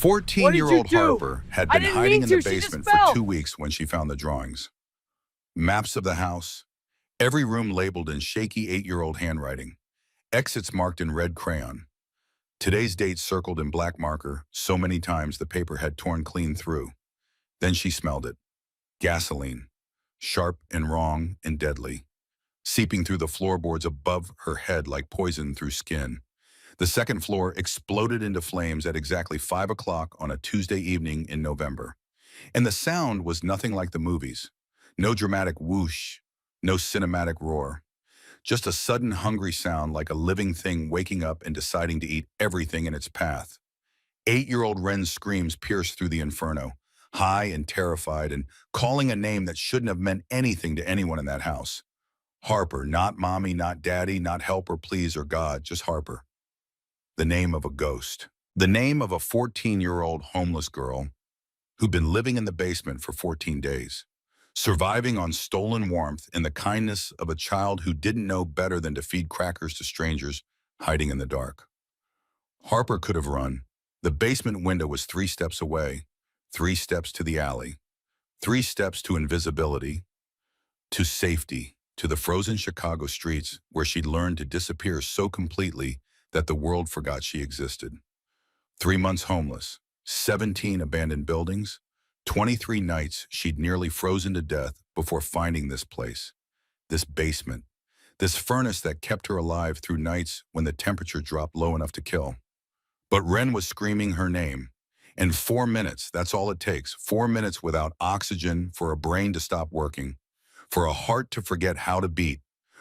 What did you 14-year-old do? Harper had I been didn't hiding mean in the to. She just basement for fell. 2 weeks when she found the drawings. Maps of the house, every room labeled in shaky 8-year-old handwriting, exits marked in red crayon. Today's date circled in black marker so many times the paper had torn clean through. Then she smelled it. Gasoline, sharp and wrong and deadly, seeping through the floorboards above her head like poison through skin. The second floor exploded into flames at exactly 5 o'clock on a Tuesday evening in November. And the sound was nothing like the movies. No dramatic whoosh, no cinematic roar. Just a sudden hungry sound like a living thing waking up and deciding to eat everything in its path. 8-year-old Ren's screams pierced through the inferno, high and terrified and calling a name that shouldn't have meant anything to anyone in that house. Harper, not mommy, not daddy, not help or please or God, just Harper. The name of a ghost. The name of a 14-year-old homeless girl who'd been living in the basement for 14 days, surviving on stolen warmth and the kindness of a child who didn't know better than to feed crackers to strangers hiding in the dark. Harper could have run. The basement window was 3 steps away, 3 steps to the alley, 3 steps to invisibility, to safety, to the frozen Chicago streets where she'd learned to disappear so completely that the world forgot she existed. 3 months homeless, 17 abandoned buildings, 23 nights she'd nearly frozen to death before finding this place, this basement, this furnace that kept her alive through nights when the temperature dropped low enough to kill. But Ren was screaming her name. And 4 minutes, that's all it takes, 4 minutes without oxygen for a brain to stop working, for a heart to forget how to beat,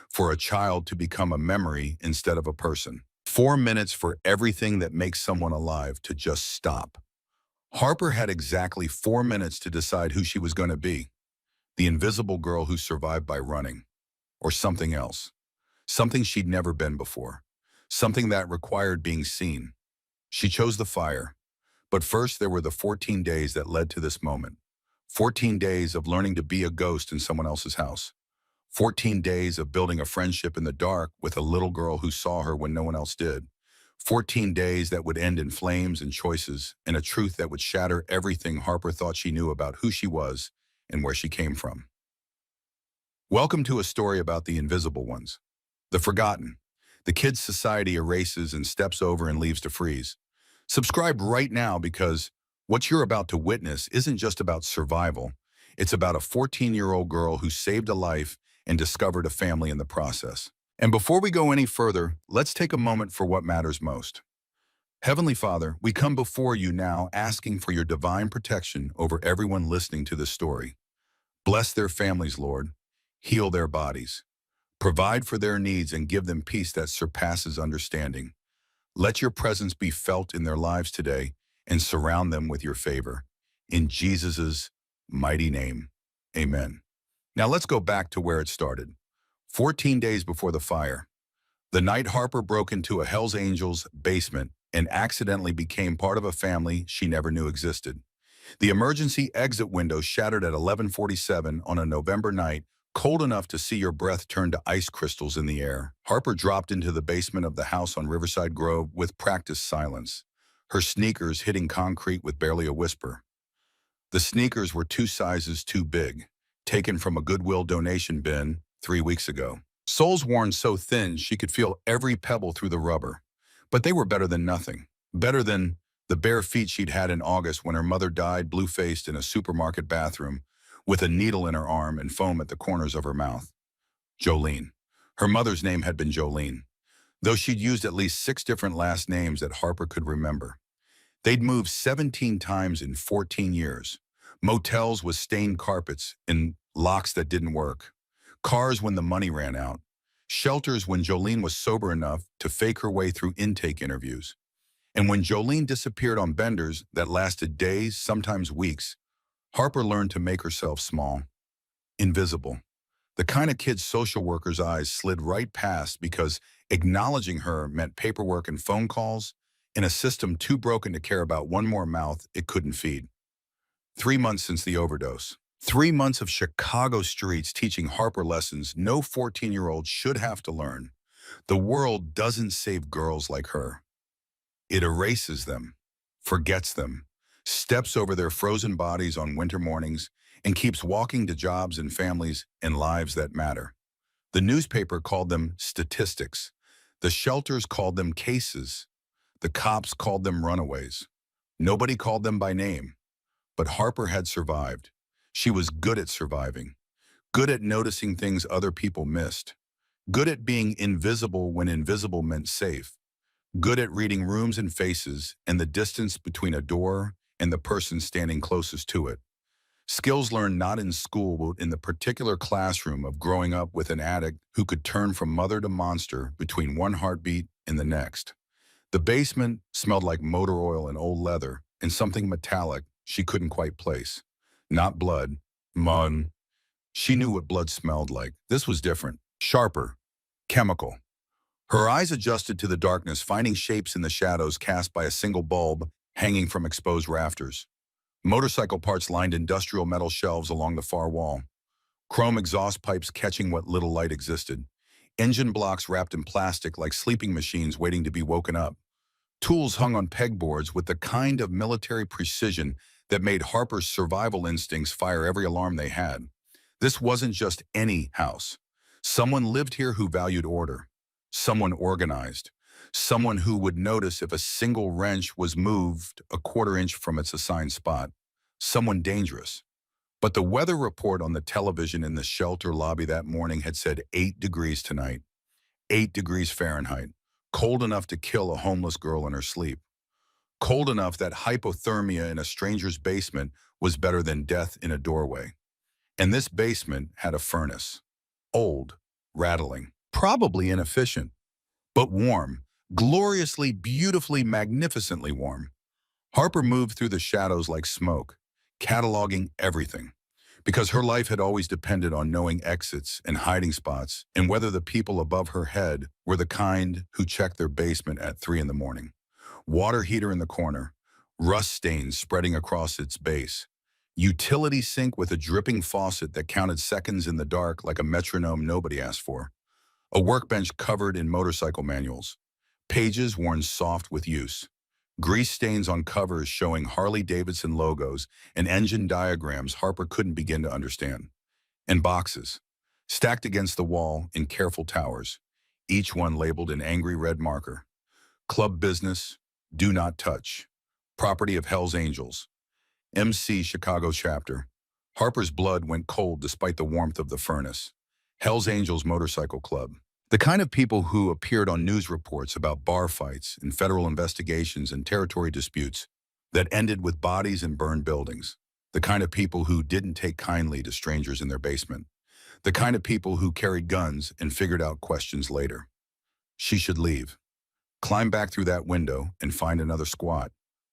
for a child to become a memory instead of a person. 4 minutes for everything that makes someone alive to just stop. Harper had exactly 4 minutes to decide who she was going to be. The invisible girl who survived by running. Or something else. Something she'd never been before. Something that required being seen. She chose the fire. But first there were the 14 days that led to this moment. 14 days of learning to be a ghost in someone else's house. 14 days of building a friendship in the dark with a little girl who saw her when no one else did. 14 days that would end in flames and choices, and a truth that would shatter everything Harper thought she knew about who she was and where she came from. Welcome to a story about the invisible ones, the forgotten, the kids society erases and steps over and leaves to freeze. Subscribe right now because what you're about to witness isn't just about survival. It's about a 14-year-old girl who saved a life and discovered a family in the process. And before we go any further, let's take a moment for what matters most. Heavenly Father, we come before you now asking for your divine protection over everyone listening to this story. Bless their families, Lord. Heal their bodies. Provide for their needs and give them peace that surpasses understanding. Let your presence be felt in their lives today and surround them with your favor. In Jesus' mighty name, amen. Now let's go back to where it started. 14 days before the fire, the night Harper broke into a Hell's Angels basement and accidentally became part of a family she never knew existed. The emergency exit window shattered at 11:47 on a November night, cold enough to see your breath turn to ice crystals in the air. Harper dropped into the basement of the house on Riverside Grove with practiced silence, her sneakers hitting concrete with barely a whisper. The sneakers were 2 sizes too big, taken from a Goodwill donation bin 3 weeks ago. Soles worn so thin she could feel every pebble through the rubber. But they were better than nothing. Better than the bare feet she'd had in August when her mother died blue-faced in a supermarket bathroom with a needle in her arm and foam at the corners of her mouth. Jolene. Her mother's name had been Jolene, though she'd used at least 6 different last names that Harper could remember. They'd moved 17 times in 14 years. Motels with stained carpets and locks that didn't work. Cars when the money ran out. Shelters when Jolene was sober enough to fake her way through intake interviews. And when Jolene disappeared on benders that lasted days, sometimes weeks, Harper learned to make herself small, invisible. The kind of kid social workers' eyes slid right past because acknowledging her meant paperwork and phone calls in a system too broken to care about one more mouth it couldn't feed. 3 months since the overdose. 3 months of Chicago streets teaching Harper lessons no 14-year-old should have to learn. The world doesn't save girls like her. It erases them, forgets them, steps over their frozen bodies on winter mornings, and keeps walking to jobs and families and lives that matter. The newspaper called them statistics. The shelters called them cases. The cops called them runaways. Nobody called them by name. But Harper had survived. She was good at surviving, good at noticing things other people missed, good at being invisible when invisible meant safe, good at reading rooms and faces and the distance between a door and the person standing closest to it. Skills learned not in school, but in the particular classroom of growing up with an addict who could turn from mother to monster between one heartbeat and the next. The basement smelled like motor oil and old leather and something metallic she couldn't quite place. Not blood, mud. She knew what blood smelled like. This was different, sharper, chemical. Her eyes adjusted to the darkness, finding shapes in the shadows cast by a single bulb hanging from exposed rafters. Motorcycle parts lined industrial metal shelves along the far wall. Chrome exhaust pipes catching what little light existed. Engine blocks wrapped in plastic like sleeping machines waiting to be woken up. Tools hung on pegboards with the kind of military precision that made Harper's survival instincts fire every alarm they had. This wasn't just any house. Someone lived here who valued order. Someone organized. Someone who would notice if a single wrench was moved a quarter inch from its assigned spot. Someone dangerous. But the weather report on the television in the shelter lobby that morning had said 8 degrees tonight. 8 degrees Fahrenheit. Cold enough to kill a homeless girl in her sleep. Cold enough that hypothermia in a stranger's basement was better than death in a doorway. And this basement had a furnace. Old, rattling, probably inefficient, but warm, gloriously, beautifully, magnificently warm. Harper moved through the shadows like smoke, cataloging everything, because her life had always depended on knowing exits and hiding spots and whether the people above her head were the kind who checked their basement at 3 in the morning. Water heater in the corner, rust stains spreading across its base, utility sink with a dripping faucet that counted seconds in the dark like a metronome nobody asked for, a workbench covered in motorcycle manuals, pages worn soft with use, grease stains on covers showing Harley-Davidson logos and engine diagrams Harper couldn't begin to understand, and boxes, stacked against the wall in careful towers, each one labeled in angry red marker. Club business, do not touch. Property of Hell's Angels. MC Chicago chapter. Harper's blood went cold despite the warmth of the furnace. Hell's Angels Motorcycle Club. The kind of people who appeared on news reports about bar fights and federal investigations and territory disputes that ended with bodies and burned buildings. The kind of people who didn't take kindly to strangers in their basement. The kind of people who carried guns and figured out questions later. She should leave. Climb back through that window and find another squat.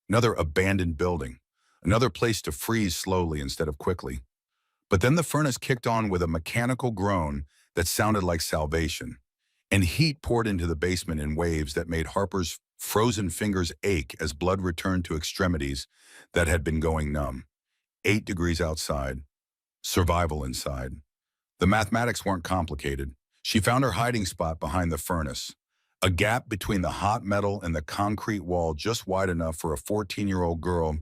Another abandoned building. Another place to freeze slowly instead of quickly. But then the furnace kicked on with a mechanical groan that sounded like salvation, and heat poured into the basement in waves that made Harper's frozen fingers ache as blood returned to extremities that had been going numb. 8 degrees outside, survival inside. The mathematics weren't complicated. She found her hiding spot behind the furnace, a gap between the hot metal and the concrete wall just wide enough for a 14-year-old girl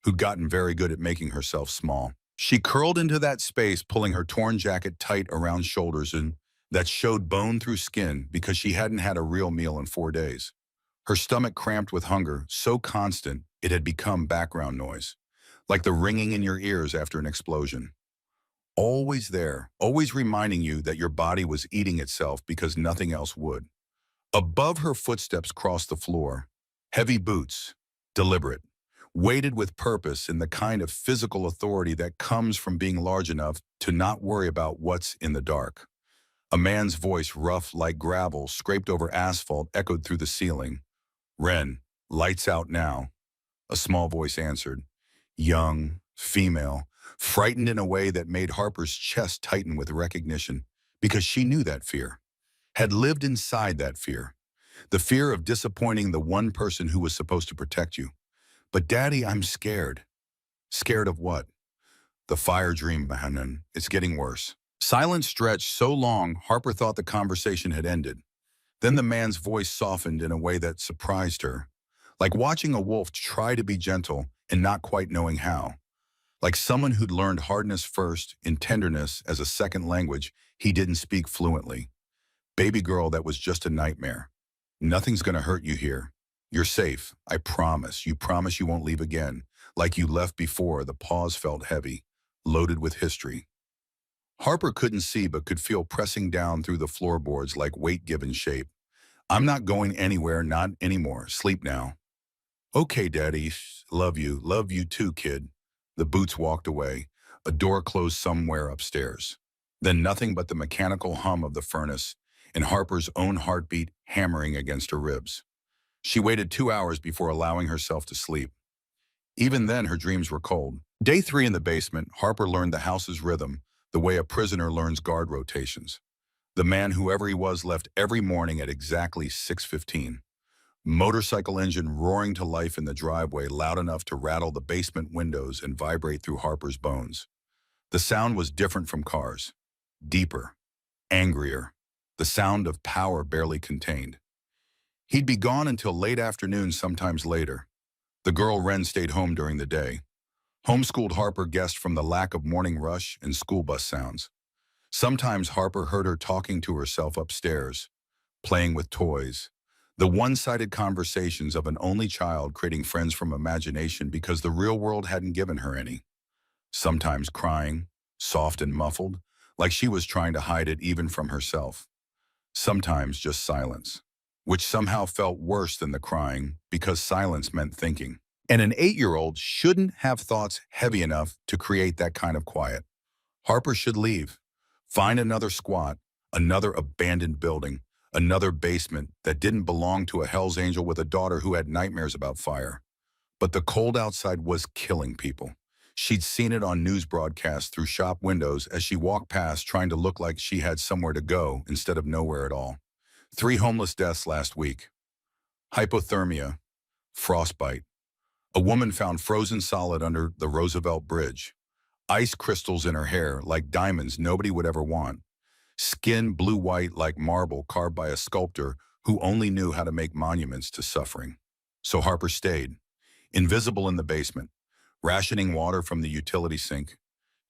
who'd gotten very good at making herself small. She curled into that space, pulling her torn jacket tight around shoulders and that showed bone through skin because she hadn't had a real meal in 4 days. Her stomach cramped with hunger, so constant it had become background noise, like the ringing in your ears after an explosion. Always there, always reminding you that your body was eating itself because nothing else would. Above her footsteps crossed the floor, heavy boots, deliberate, weighted with purpose and the kind of physical authority that comes from being large enough to not worry about what's in the dark. A man's voice, rough like gravel, scraped over asphalt, echoed through the ceiling. "Ren, lights out now," a small voice answered. Young, female, frightened in a way that made Harper's chest tighten with recognition, because she knew that fear, had lived inside that fear. The fear of disappointing the one person who was supposed to protect you. "But Daddy, I'm scared." Scared of what? The fire dream, Mahanan. It's getting worse. Silence stretched so long, Harper thought the conversation had ended. Then the man's voice softened in a way that surprised her. Like watching a wolf try to be gentle and not quite knowing how. Like someone who'd learned hardness first and tenderness as a second language he didn't speak fluently. Baby girl, that was just a nightmare. Nothing's gonna hurt you here. You're safe, I promise. You promise you won't leave again. Like you left before. The pause felt heavy, loaded with history. Harper couldn't see but could feel pressing down through the floorboards like weight given shape. I'm not going anywhere, not anymore. Sleep now. Okay, Daddy. Love you too, kid. The boots walked away. A door closed somewhere upstairs. Then nothing but the mechanical hum of the furnace and Harper's own heartbeat hammering against her ribs. She waited 2 hours before allowing herself to sleep. Even then, her dreams were cold. Day 3 in the basement, Harper learned the house's rhythm, the way a prisoner learns guard rotations. The man, whoever he was, left every morning at exactly 6:15. Motorcycle engine roaring to life in the driveway, loud enough to rattle the basement windows and vibrate through Harper's bones. The sound was different from cars. Deeper, angrier. The sound of power barely contained. He'd be gone until late afternoon, sometimes later. The girl Wren stayed home during the day. Homeschooled Harper guessed from the lack of morning rush and school bus sounds. Sometimes Harper heard her talking to herself upstairs, playing with toys. The one-sided conversations of an only child creating friends from imagination because the real world hadn't given her any. Sometimes crying, soft and muffled, like she was trying to hide it even from herself. Sometimes just silence, which somehow felt worse than the crying because silence meant thinking. And an 8-year-old shouldn't have thoughts heavy enough to create that kind of quiet. Harper should leave. Find another squat, another abandoned building, another basement that didn't belong to a Hell's Angel with a daughter who had nightmares about fire. But the cold outside was killing people. She'd seen it on news broadcasts through shop windows as she walked past, trying to look like she had somewhere to go instead of nowhere at all. 3 homeless deaths last week. Hypothermia, frostbite. A woman found frozen solid under the Roosevelt Bridge. Ice crystals in her hair, like diamonds nobody would ever want. Skin blue-white like marble carved by a sculptor who only knew how to make monuments to suffering. So Harper stayed, invisible in the basement, rationing water from the utility sink,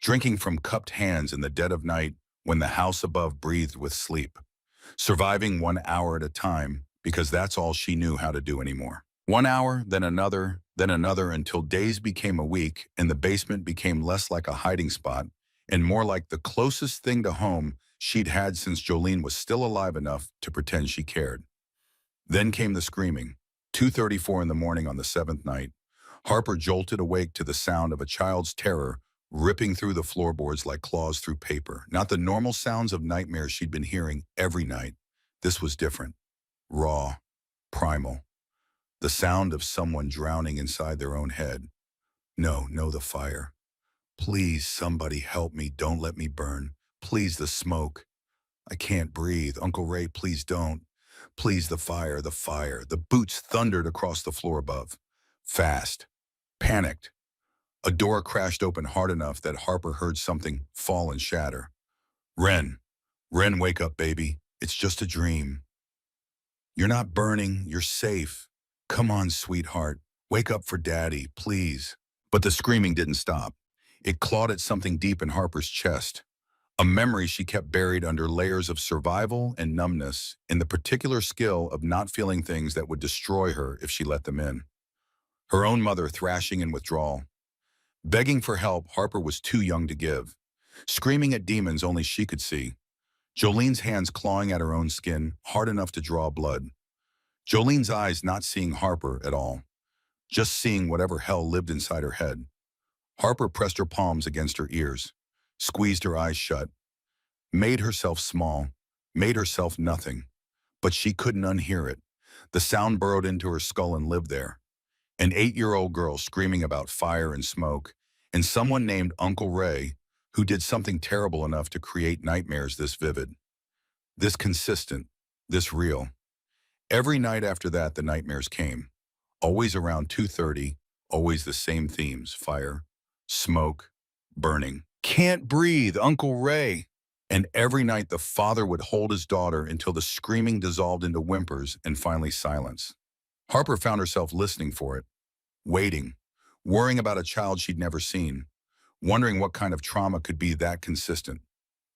drinking from cupped hands in the dead of night when the house above breathed with sleep, surviving 1 hour at a time because that's all she knew how to do anymore. 1 hour, then another until days became a week and the basement became less like a hiding spot and more like the closest thing to home she'd had since Jolene was still alive enough to pretend she cared. Then came the screaming. 2:34 in the morning on the 7th night. Harper jolted awake to the sound of a child's terror ripping through the floorboards like claws through paper. Not the normal sounds of nightmares she'd been hearing every night. This was different. Raw. Primal. The sound of someone drowning inside their own head. No, the fire. Please, somebody help me. Don't let me burn. Please, the smoke. I can't breathe. Uncle Ray, please don't. Please, the fire, the fire. The boots thundered across the floor above. Fast. Panicked. A door crashed open hard enough that Harper heard something fall and shatter. Wren. Wren, wake up, baby. It's just a dream. You're not burning. You're safe. Come on, sweetheart. Wake up for Daddy, please. But the screaming didn't stop. It clawed at something deep in Harper's chest. A memory she kept buried under layers of survival and numbness, in the particular skill of not feeling things that would destroy her if she let them in. Her own mother thrashing in withdrawal. Begging for help Harper was too young to give. Screaming at demons only she could see. Jolene's hands clawing at her own skin, hard enough to draw blood. Jolene's eyes not seeing Harper at all, just seeing whatever hell lived inside her head. Harper pressed her palms against her ears, squeezed her eyes shut, made herself small, made herself nothing. But she couldn't unhear it. The sound burrowed into her skull and lived there. An 8-year-old girl screaming about fire and smoke, and someone named Uncle Ray, who did something terrible enough to create nightmares this vivid, this consistent, this real. Every night after that, the nightmares came. Always around 2:30, always the same themes: fire, smoke, burning. Can't breathe, Uncle Ray. And every night the father would hold his daughter until the screaming dissolved into whimpers and finally silence. Harper found herself listening for it, waiting, worrying about a child she'd never seen, wondering what kind of trauma could be that consistent,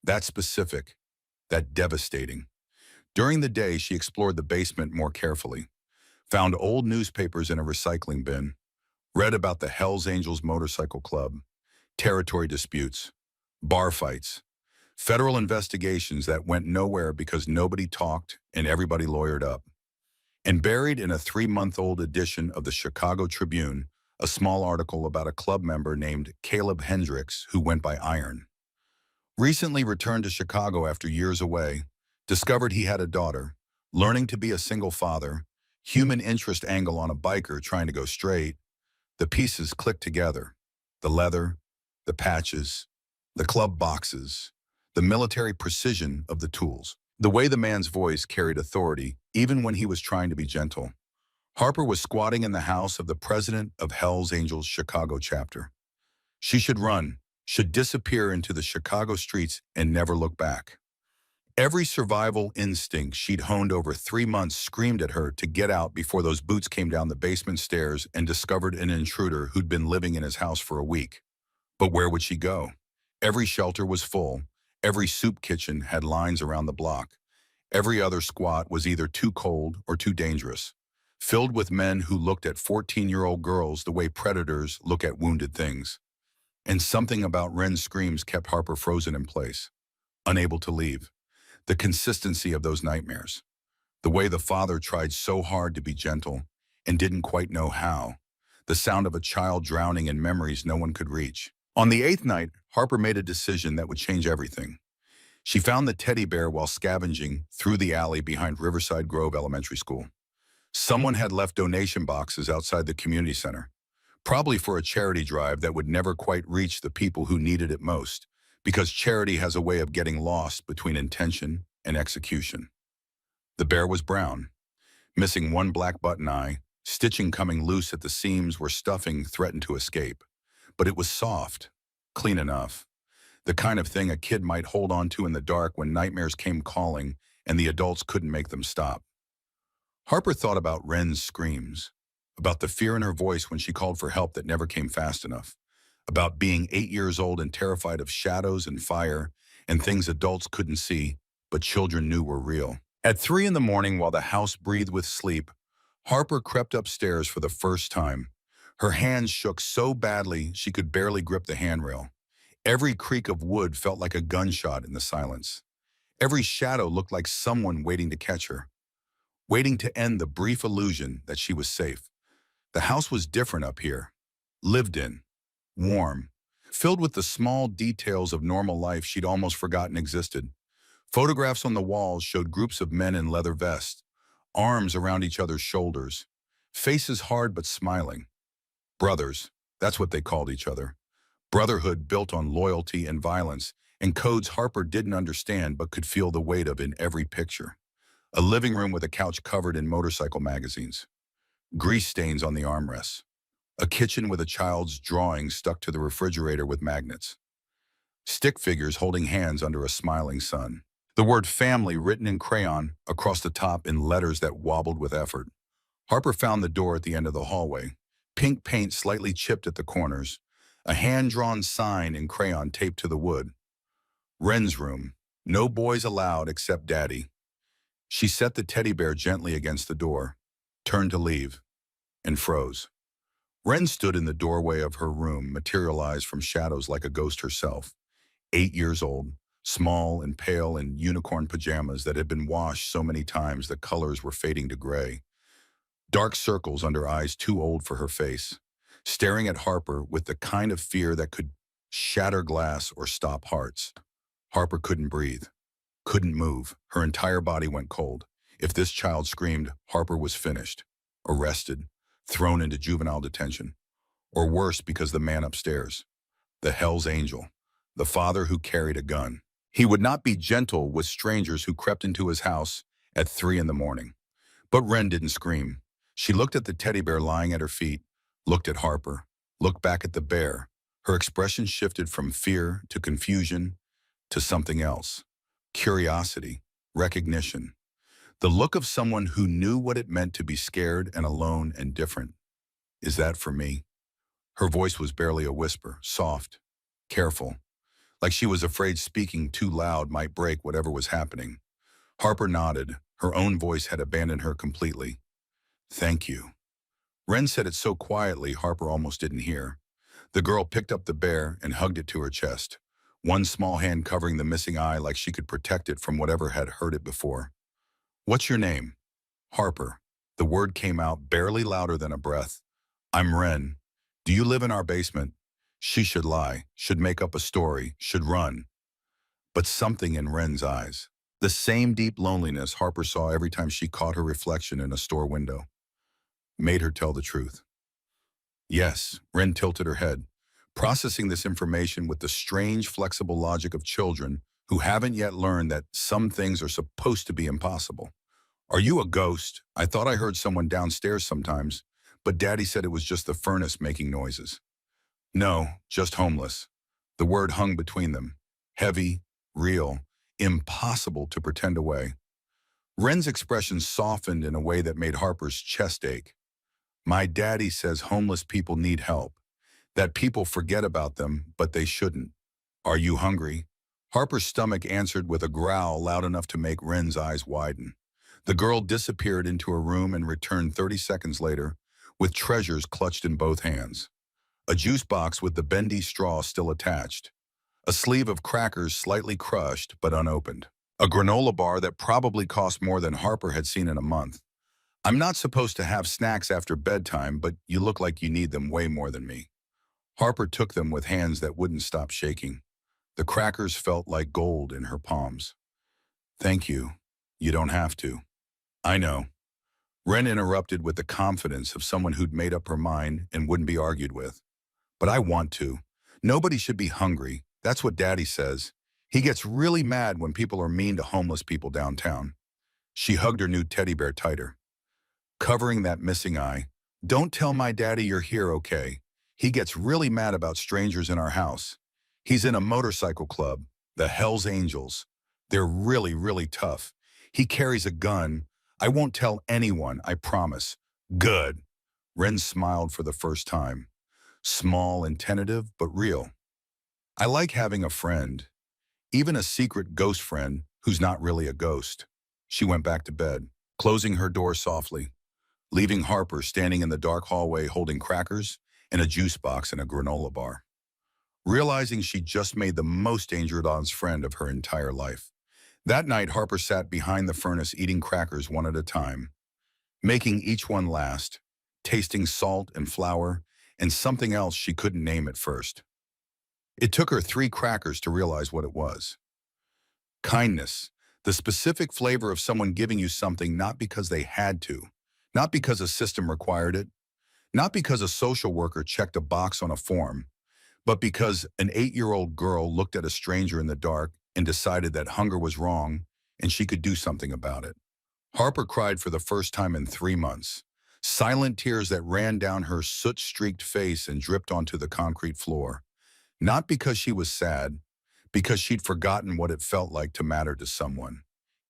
that specific, that devastating. During the day, she explored the basement more carefully, found old newspapers in a recycling bin, read about the Hells Angels Motorcycle Club, territory disputes, bar fights, federal investigations that went nowhere because nobody talked and everybody lawyered up. And buried in a 3-month-old edition of the Chicago Tribune, a small article about a club member named Caleb Hendricks who went by Iron. Recently returned to Chicago after years away, discovered he had a daughter, learning to be a single father, human interest angle on a biker trying to go straight. The pieces clicked together. The leather, the patches, the club boxes, the military precision of the tools. The way the man's voice carried authority, even when he was trying to be gentle. Harper was squatting in the house of the president of Hells Angels Chicago chapter. She should run, should disappear into the Chicago streets and never look back. Every survival instinct she'd honed over 3 months screamed at her to get out before those boots came down the basement stairs and discovered an intruder who'd been living in his house for a week. But where would she go? Every shelter was full. Every soup kitchen had lines around the block. Every other squat was either too cold or too dangerous, filled with men who looked at 14-year-old girls the way predators look at wounded things. And something about Wren's screams kept Harper frozen in place, unable to leave. The consistency of those nightmares. The way the father tried so hard to be gentle and didn't quite know how. The sound of a child drowning in memories no one could reach. On the 8th night, Harper made a decision that would change everything. She found the teddy bear while scavenging through the alley behind Riverside Grove Elementary School. Someone had left donation boxes outside the community center, probably for a charity drive that would never quite reach the people who needed it most, because charity has a way of getting lost between intention and execution. The bear was brown, missing one black button eye, stitching coming loose at the seams where stuffing threatened to escape. But it was soft, clean enough. The kind of thing a kid might hold on to in the dark when nightmares came calling and the adults couldn't make them stop. Harper thought about Wren's screams, about the fear in her voice when she called for help that never came fast enough, about being 8 years old and terrified of shadows and fire and things adults couldn't see, but children knew were real. At 3 in the morning, while the house breathed with sleep, Harper crept upstairs for the first time. Her hands shook so badly she could barely grip the handrail. Every creak of wood felt like a gunshot in the silence. Every shadow looked like someone waiting to catch her, waiting to end the brief illusion that she was safe. The house was different up here, lived in, warm, filled with the small details of normal life she'd almost forgotten existed. Photographs on the walls showed groups of men in leather vests, arms around each other's shoulders, faces hard but smiling. Brothers, that's what they called each other. Brotherhood built on loyalty and violence, and codes Harper didn't understand but could feel the weight of in every picture. A living room with a couch covered in motorcycle magazines, grease stains on the armrests, a kitchen with a child's drawing stuck to the refrigerator with magnets, stick figures holding hands under a smiling sun. The word family written in crayon across the top in letters that wobbled with effort. Harper found the door at the end of the hallway, pink paint slightly chipped at the corners, a hand-drawn sign in crayon taped to the wood. Wren's room. No boys allowed except Daddy. She set the teddy bear gently against the door, turned to leave, and froze. Wren stood in the doorway of her room, materialized from shadows like a ghost herself. 8 years old, small and pale in unicorn pajamas that had been washed so many times the colors were fading to gray. Dark circles under eyes too old for her face, staring at Harper with the kind of fear that could shatter glass or stop hearts. Harper couldn't breathe, couldn't move. Her entire body went cold. If this child screamed, Harper was finished, arrested, thrown into juvenile detention, or worse because the man upstairs, the Hell's Angel, the father who carried a gun. He would not be gentle with strangers who crept into his house at 3 in the morning. But Wren didn't scream. She looked at the teddy bear lying at her feet, looked at Harper, looked back at the bear. Her expression shifted from fear to confusion to something else. Curiosity, recognition. The look of someone who knew what it meant to be scared and alone and different. Is that for me? Her voice was barely a whisper, soft, careful, like she was afraid speaking too loud might break whatever was happening. Harper nodded. Her own voice had abandoned her completely. Thank you. Wren said it so quietly Harper almost didn't hear. The girl picked up the bear and hugged it to her chest, one small hand covering the missing eye like she could protect it from whatever had hurt it before. What's your name? Harper. The word came out barely louder than a breath. I'm Wren. Do you live in our basement? She should lie, should make up a story, should run. But something in Wren's eyes. The same deep loneliness Harper saw every time she caught her reflection in a store window. Made her tell the truth. Yes, Wren tilted her head, processing this information with the strange, flexible logic of children who haven't yet learned that some things are supposed to be impossible. Are you a ghost? I thought I heard someone downstairs sometimes, but Daddy said it was just the furnace making noises. No, just homeless. The word hung between them. Heavy, real, impossible to pretend away. Wren's expression softened in a way that made Harper's chest ache. My daddy says homeless people need help, that people forget about them, but they shouldn't. Are you hungry? Harper's stomach answered with a growl loud enough to make Wren's eyes widen. The girl disappeared into her room and returned 30 seconds later with treasures clutched in both hands. A juice box with the bendy straw still attached. A sleeve of crackers slightly crushed but unopened. A granola bar that probably cost more than Harper had seen in a month. I'm not supposed to have snacks after bedtime, but you look like you need them way more than me. Harper took them with hands that wouldn't stop shaking. The crackers felt like gold in her palms. Thank you. You don't have to. I know. Wren interrupted with the confidence of someone who'd made up her mind and wouldn't be argued with. But I want to. Nobody should be hungry. That's what Daddy says. He gets really mad when people are mean to homeless people downtown. She hugged her new teddy bear tighter, covering that missing eye. Don't tell my daddy you're here, okay? He gets really mad about strangers in our house. He's in a motorcycle club, the Hellsangels. They're really, really tough. He carries a gun. I won't tell anyone, I promise. Good. Wren smiled for the first time. Small and tentative, but real. I like having a friend, even a secret ghost friend who's not really a ghost. She went back to bed, closing her door softly, leaving Harper standing in the dark hallway holding crackers and a juice box and a granola bar. Realizing she just made the most dangerous friend of her entire life. That night, Harper sat behind the furnace eating crackers one at a time, making each one last, tasting salt and flour and something else she couldn't name at first. It took her 3 crackers to realize what it was. Kindness, the specific flavor of someone giving you something not because they had to, not because a system required it, not because a social worker checked a box on a form, but because an 8-year-old girl looked at a stranger in the dark and decided that hunger was wrong and she could do something about it. Harper cried for the first time in 3 months, silent tears that ran down her soot-streaked face and dripped onto the concrete floor. Not because she was sad, because she'd forgotten what it felt like to matter to someone,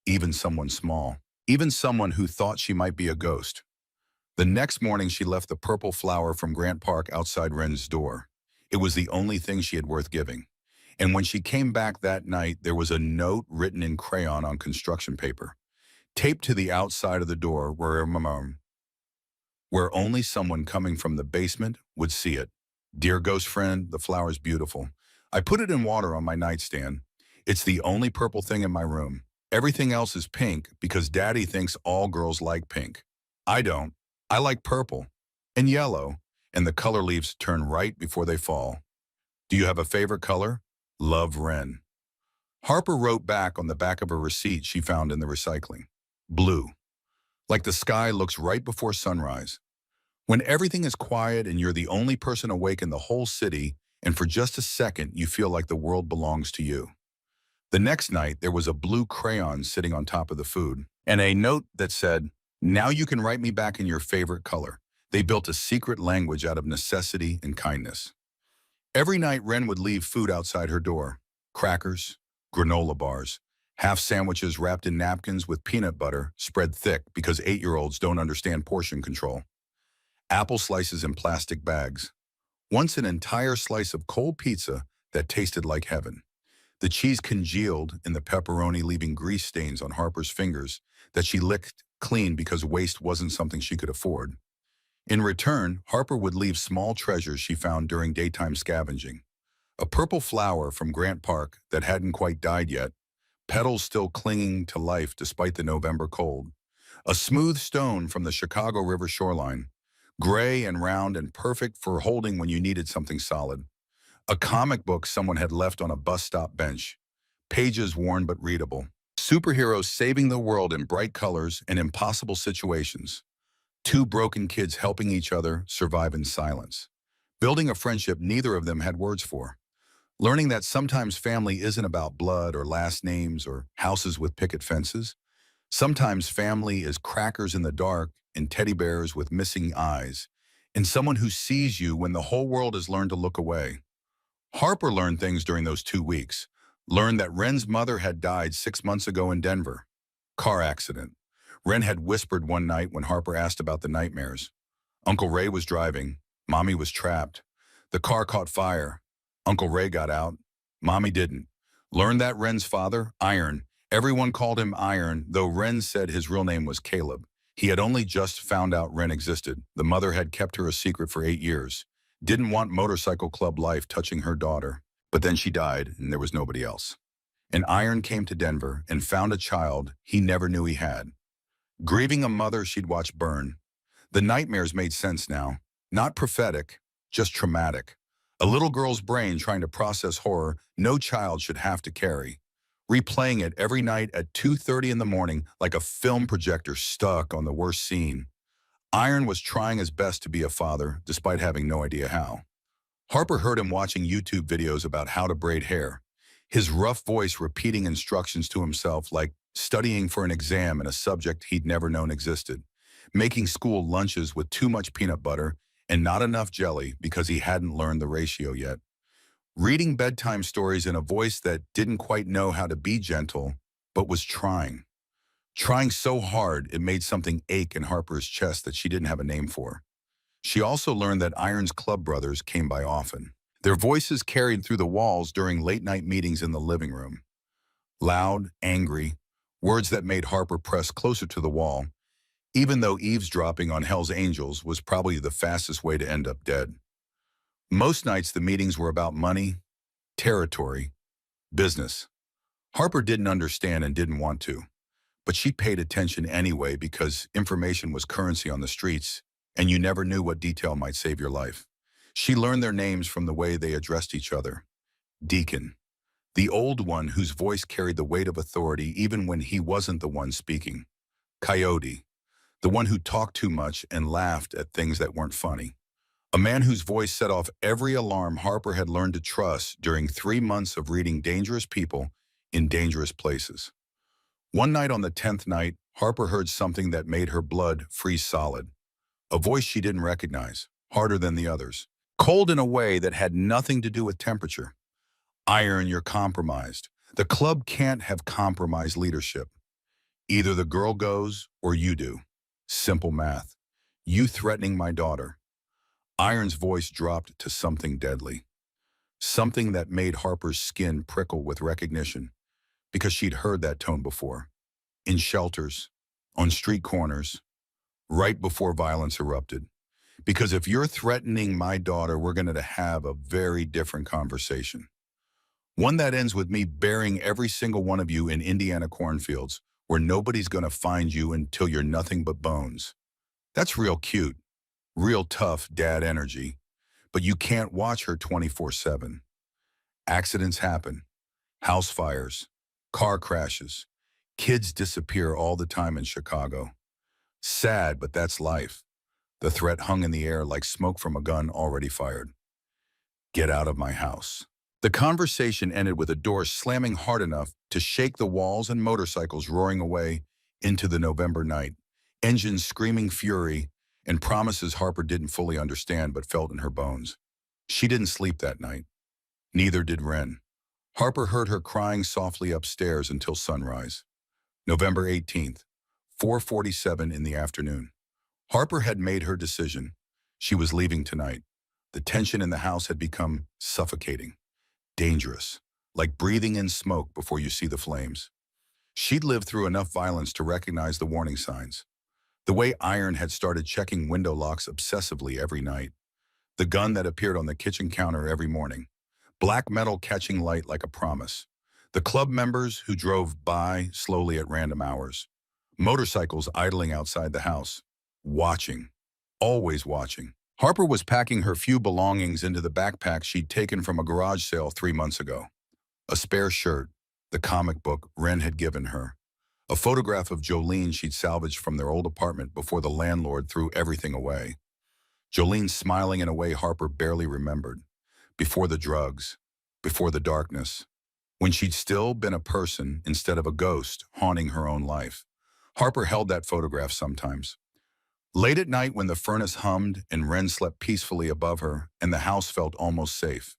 even someone small, even someone who thought she might be a ghost. The next morning, she left the purple flower from Grant Park outside Wren's door. It was the only thing she had worth giving. And when she came back that night, there was a note written in crayon on construction paper, taped to the outside of the door where only someone coming from the basement would see it. Dear ghost friend, the flower's beautiful. I put it in water on my nightstand. It's the only purple thing in my room. Everything else is pink because Daddy thinks all girls like pink. I don't. I like purple and yellow, and the color leaves turn right before they fall. Do you have a favorite color? Love, Wren. Harper wrote back on the back of a receipt she found in the recycling. Blue. Like the sky looks right before sunrise. When everything is quiet and you're the only person awake in the whole city, and for just a second you feel like the world belongs to you. The next night, there was a blue crayon sitting on top of the food, and a note that said, now you can write me back in your favorite color. They built a secret language out of necessity and kindness. Every night, Wren would leave food outside her door. Crackers, granola bars, half sandwiches wrapped in napkins with peanut butter spread thick because 8-year-olds don't understand portion control. Apple slices in plastic bags. Once an entire slice of cold pizza that tasted like heaven. The cheese congealed in the pepperoni, leaving grease stains on Harper's fingers that she licked clean because waste wasn't something she could afford. In return, Harper would leave small treasures she found during daytime scavenging. A purple flower from Grant Park that hadn't quite died yet, petals still clinging to life despite the November cold. A smooth stone from the Chicago River shoreline, gray and round and perfect for holding when you needed something solid. A comic book someone had left on a bus stop bench, pages worn but readable. Superheroes saving the world in bright colors and impossible situations. Two broken kids helping each other survive in silence. Building a friendship neither of them had words for. Learning that sometimes family isn't about blood or last names or houses with picket fences. Sometimes family is crackers in the dark and teddy bears with missing eyes, and someone who sees you when the whole world has learned to look away. Harper learned things during those 2 weeks. Learned that Ren's mother had died 6 months ago in Denver. Car accident. Ren had whispered one night when Harper asked about the nightmares. Uncle Ray was driving. Mommy was trapped. The car caught fire. Uncle Ray got out. Mommy didn't. Learned that Ren's father, Iron. Everyone called him Iron, though Ren said his real name was Caleb. He had only just found out Ren existed. The mother had kept her a secret for 8 years. Didn't want motorcycle club life touching her daughter. But then she died, and there was nobody else. And Iron came to Denver and found a child he never knew he had. Grieving a mother she'd watched burn. The nightmares made sense now. Not prophetic, just traumatic. A little girl's brain trying to process horror no child should have to carry. Replaying it every night at 2:30 in the morning like a film projector stuck on the worst scene. Iron was trying his best to be a father, despite having no idea how. Harper heard him watching YouTube videos about how to braid hair. His rough voice repeating instructions to himself like studying for an exam in a subject he'd never known existed. Making school lunches with too much peanut butter and not enough jelly because he hadn't learned the ratio yet. Reading bedtime stories in a voice that didn't quite know how to be gentle, but was trying. Trying so hard it made something ache in Harper's chest that she didn't have a name for. She also learned that Iron's club brothers came by often. Their voices carried through the walls during late-night meetings in the living room. Loud, angry, words that made Harper press closer to the wall, even though eavesdropping on Hell's Angels was probably the fastest way to end up dead. Most nights the meetings were about money, territory, business. Harper didn't understand and didn't want to, but she paid attention anyway because information was currency on the streets, and you never knew what detail might save your life. She learned their names from the way they addressed each other. Deacon, the old one whose voice carried the weight of authority even when he wasn't the one speaking. Coyote, the one who talked too much and laughed at things that weren't funny. A man whose voice set off every alarm Harper had learned to trust during 3 months of reading dangerous people in dangerous places. One night on the 10th night, Harper heard something that made her blood freeze solid. A voice she didn't recognize, harder than the others. Cold in a way that had nothing to do with temperature. Iron, you're compromised. The club can't have compromised leadership. Either the girl goes or you do. Simple math. You threatening my daughter. Iron's voice dropped to something deadly. Something that made Harper's skin prickle with recognition, because she'd heard that tone before. In shelters, on street corners, right before violence erupted. Because if you're threatening my daughter, we're going to have a very different conversation. One that ends with me burying every single one of you in Indiana cornfields, where nobody's going to find you until you're nothing but bones. That's real cute, real tough dad energy, but you can't watch her 24/7. Accidents happen, house fires, car crashes, kids disappear all the time in Chicago. Sad, but that's life. The threat hung in the air like smoke from a gun already fired. Get out of my house. The conversation ended with a door slamming hard enough to shake the walls and motorcycles roaring away into the November night, engines screaming fury and promises Harper didn't fully understand but felt in her bones. She didn't sleep that night. Neither did Ren. Harper heard her crying softly upstairs until sunrise. November 18th, 4:47 in the afternoon. Harper had made her decision. She was leaving tonight. The tension in the house had become suffocating, dangerous, like breathing in smoke before you see the flames. She'd lived through enough violence to recognize the warning signs. The way Iron had started checking window locks obsessively every night. The gun that appeared on the kitchen counter every morning. Black metal catching light like a promise. The club members who drove by slowly at random hours. Motorcycles idling outside the house. Watching. Always watching. Harper was packing her few belongings into the backpack she'd taken from a garage sale 3 months ago. A spare shirt, the comic book Wren had given her. A photograph of Jolene she'd salvaged from their old apartment before the landlord threw everything away. Jolene smiling in a way Harper barely remembered. Before the drugs, before the darkness, when she'd still been a person instead of a ghost haunting her own life. Harper held that photograph sometimes. Late at night when the furnace hummed and Wren slept peacefully above her and the house felt almost safe,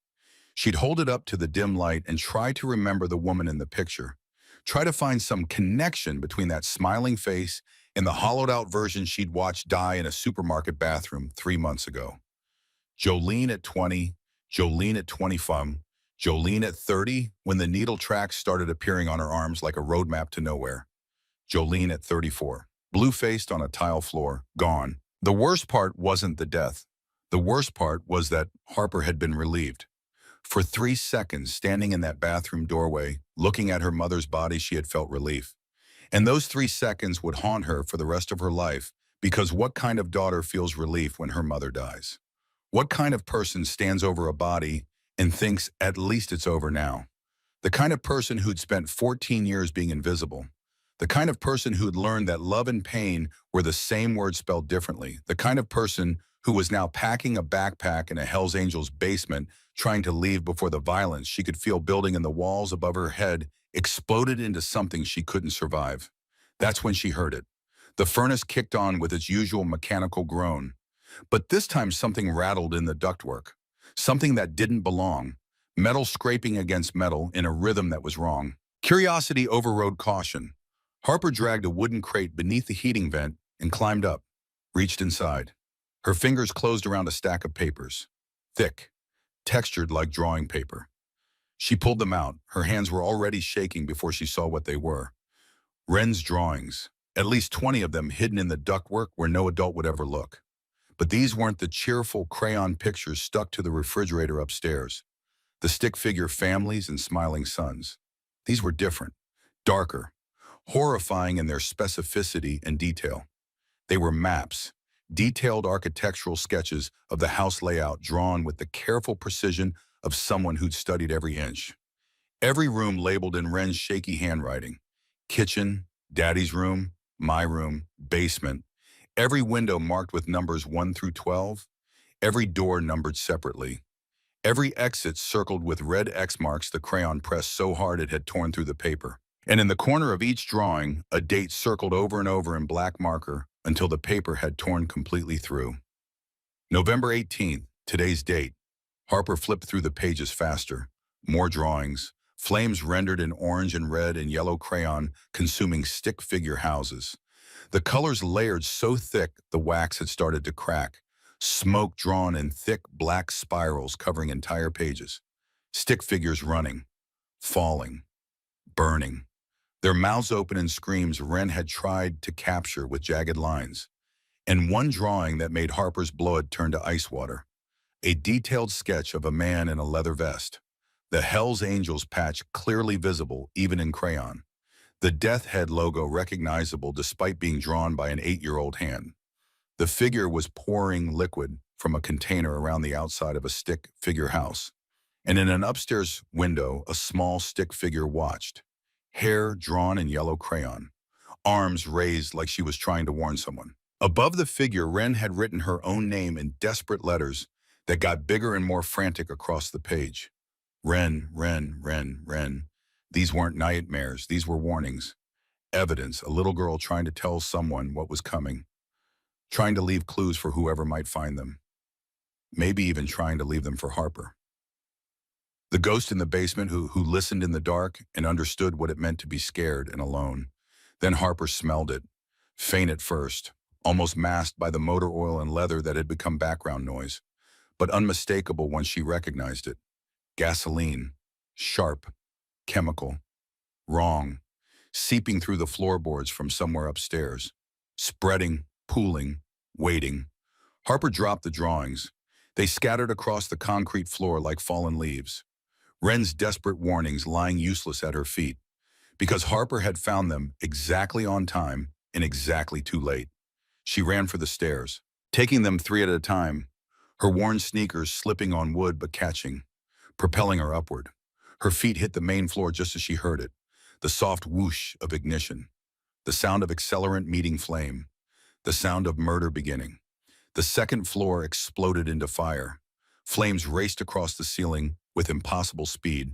she'd hold it up to the dim light and try to remember the woman in the picture. Try to find some connection between that smiling face and the hollowed-out version she'd watched die in a supermarket bathroom 3 months ago. Jolene at 20, Jolene at 25, Jolene at 30 when the needle tracks started appearing on her arms like a roadmap to nowhere. Jolene at 34, blue-faced on a tile floor, gone. The worst part wasn't the death. The worst part was that Harper had been relieved. For 3 seconds, standing in that bathroom doorway, looking at her mother's body, she had felt relief. And those 3 seconds would haunt her for the rest of her life, because what kind of daughter feels relief when her mother dies? What kind of person stands over a body and thinks at least it's over now? The kind of person who'd spent 14 years being invisible. The kind of person who'd learned that love and pain were the same word spelled differently. The kind of person who was now packing a backpack in a Hell's Angels basement, trying to leave before the violence she could feel building in the walls above her head exploded into something she couldn't survive. That's when she heard it. The furnace kicked on with its usual mechanical groan. But this time something rattled in the ductwork. Something that didn't belong. Metal scraping against metal in a rhythm that was wrong. Curiosity overrode caution. Harper dragged a wooden crate beneath the heating vent and climbed up, reached inside. Her fingers closed around a stack of papers. Thick, textured like drawing paper. She pulled them out. Her hands were already shaking before she saw what they were. Wren's drawings, at least 20 of them hidden in the ductwork where no adult would ever look. But these weren't the cheerful crayon pictures stuck to the refrigerator upstairs. The stick figure families and smiling sons. These were different, darker, horrifying in their specificity and detail. They were maps, detailed architectural sketches of the house layout drawn with the careful precision of someone who'd studied every inch. Every room labeled in Wren's shaky handwriting. Kitchen, Daddy's room, my room, basement. Every window marked with numbers 1 through 12. Every door numbered separately. Every exit circled with red X marks the crayon pressed so hard it had torn through the paper. And in the corner of each drawing, a date circled over and over in black marker until the paper had torn completely through. November 18th, today's date. Harper flipped through the pages faster. More drawings. Flames rendered in orange and red and yellow crayon consuming stick figure houses. The colors layered so thick the wax had started to crack. Smoke drawn in thick black spirals covering entire pages. Stick figures running, falling, burning. Their mouths open in screams Wren had tried to capture with jagged lines. And one drawing that made Harper's blood turn to ice water. A detailed sketch of a man in a leather vest. The Hell's Angels patch clearly visible even in crayon. The Death Head logo recognizable despite being drawn by an 8-year-old hand. The figure was pouring liquid from a container around the outside of a stick figure house. And in an upstairs window, a small stick figure watched. Hair drawn in yellow crayon. Arms raised like she was trying to warn someone. Above the figure, Wren had written her own name in desperate letters that got bigger and more frantic across the page. Wren, Wren, Wren, Wren. These weren't nightmares, these were warnings. Evidence, a little girl trying to tell someone what was coming. Trying to leave clues for whoever might find them. Maybe even trying to leave them for Harper. The ghost in the basement who listened in the dark and understood what it meant to be scared and alone. Then Harper smelled it, faint at first, almost masked by the motor oil and leather that had become background noise. but unmistakable once she recognized it. Gasoline. Sharp. Chemical. Wrong. Seeping through the floorboards from somewhere upstairs. Spreading, pooling, waiting. Harper dropped the drawings. They scattered across the concrete floor like fallen leaves. Wren's desperate warnings lying useless at her feet, because Harper had found them exactly on time and exactly too late. She ran for the stairs, taking them three at a time, her worn sneakers slipping on wood but catching, propelling her upward. Her feet hit the main floor just as she heard it, the soft whoosh of ignition, the sound of accelerant meeting flame, the sound of murder beginning. The second floor exploded into fire. Flames raced across the ceiling with impossible speed,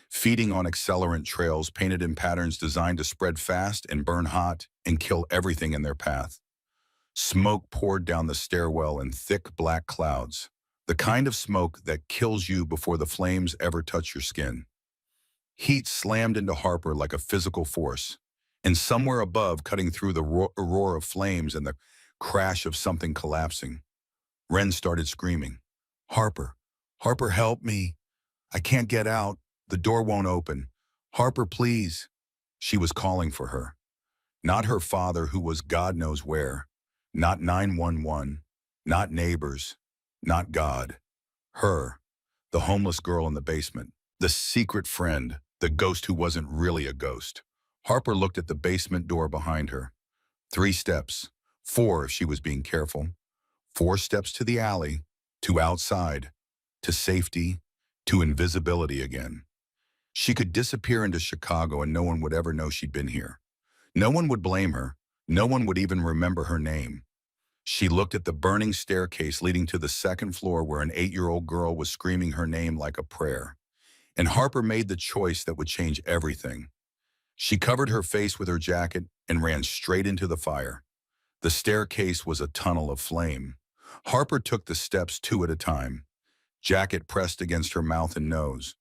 feeding on accelerant trails painted in patterns designed to spread fast and burn hot and kill everything in their path. Smoke poured down the stairwell in thick black clouds, the kind of smoke that kills you before the flames ever touch your skin. Heat slammed into Harper like a physical force, and somewhere above, cutting through the roar of flames and the crash of something collapsing, Wren started screaming. Harper, Harper, help me. I can't get out. The door won't open. Harper, please. She was calling for her. Not her father, who was God knows where. Not 911. Not neighbors. Not God. Her. The homeless girl in the basement. The secret friend. The ghost who wasn't really a ghost. Harper looked at the basement door behind her. 3 steps. 4 if she was being careful. 4 steps to the alley. To outside. To safety. To invisibility again. She could disappear into Chicago and no one would ever know she'd been here. No one would blame her. No one would even remember her name. She looked at the burning staircase leading to the second floor where an 8-year-old girl was screaming her name like a prayer. And Harper made the choice that would change everything. She covered her face with her jacket and ran straight into the fire. The staircase was a tunnel of flame. Harper took the steps 2 at a time, jacket pressed against her mouth and nose,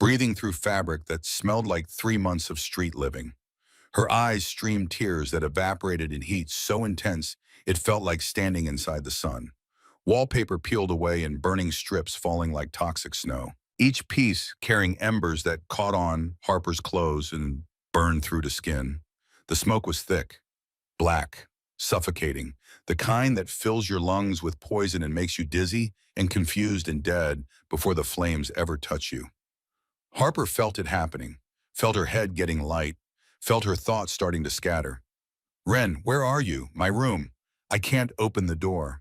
breathing through fabric that smelled like 3 months of street living. Her eyes streamed tears that evaporated in heat so intense it felt like standing inside the sun. Wallpaper peeled away in burning strips falling like toxic snow, each piece carrying embers that caught on Harper's clothes and burned through to skin. The smoke was thick, black, suffocating, the kind that fills your lungs with poison and makes you dizzy and confused and dead before the flames ever touch you. Harper felt it happening, felt her head getting light, felt her thoughts starting to scatter. Wren, where are you? My room. I can't open the door.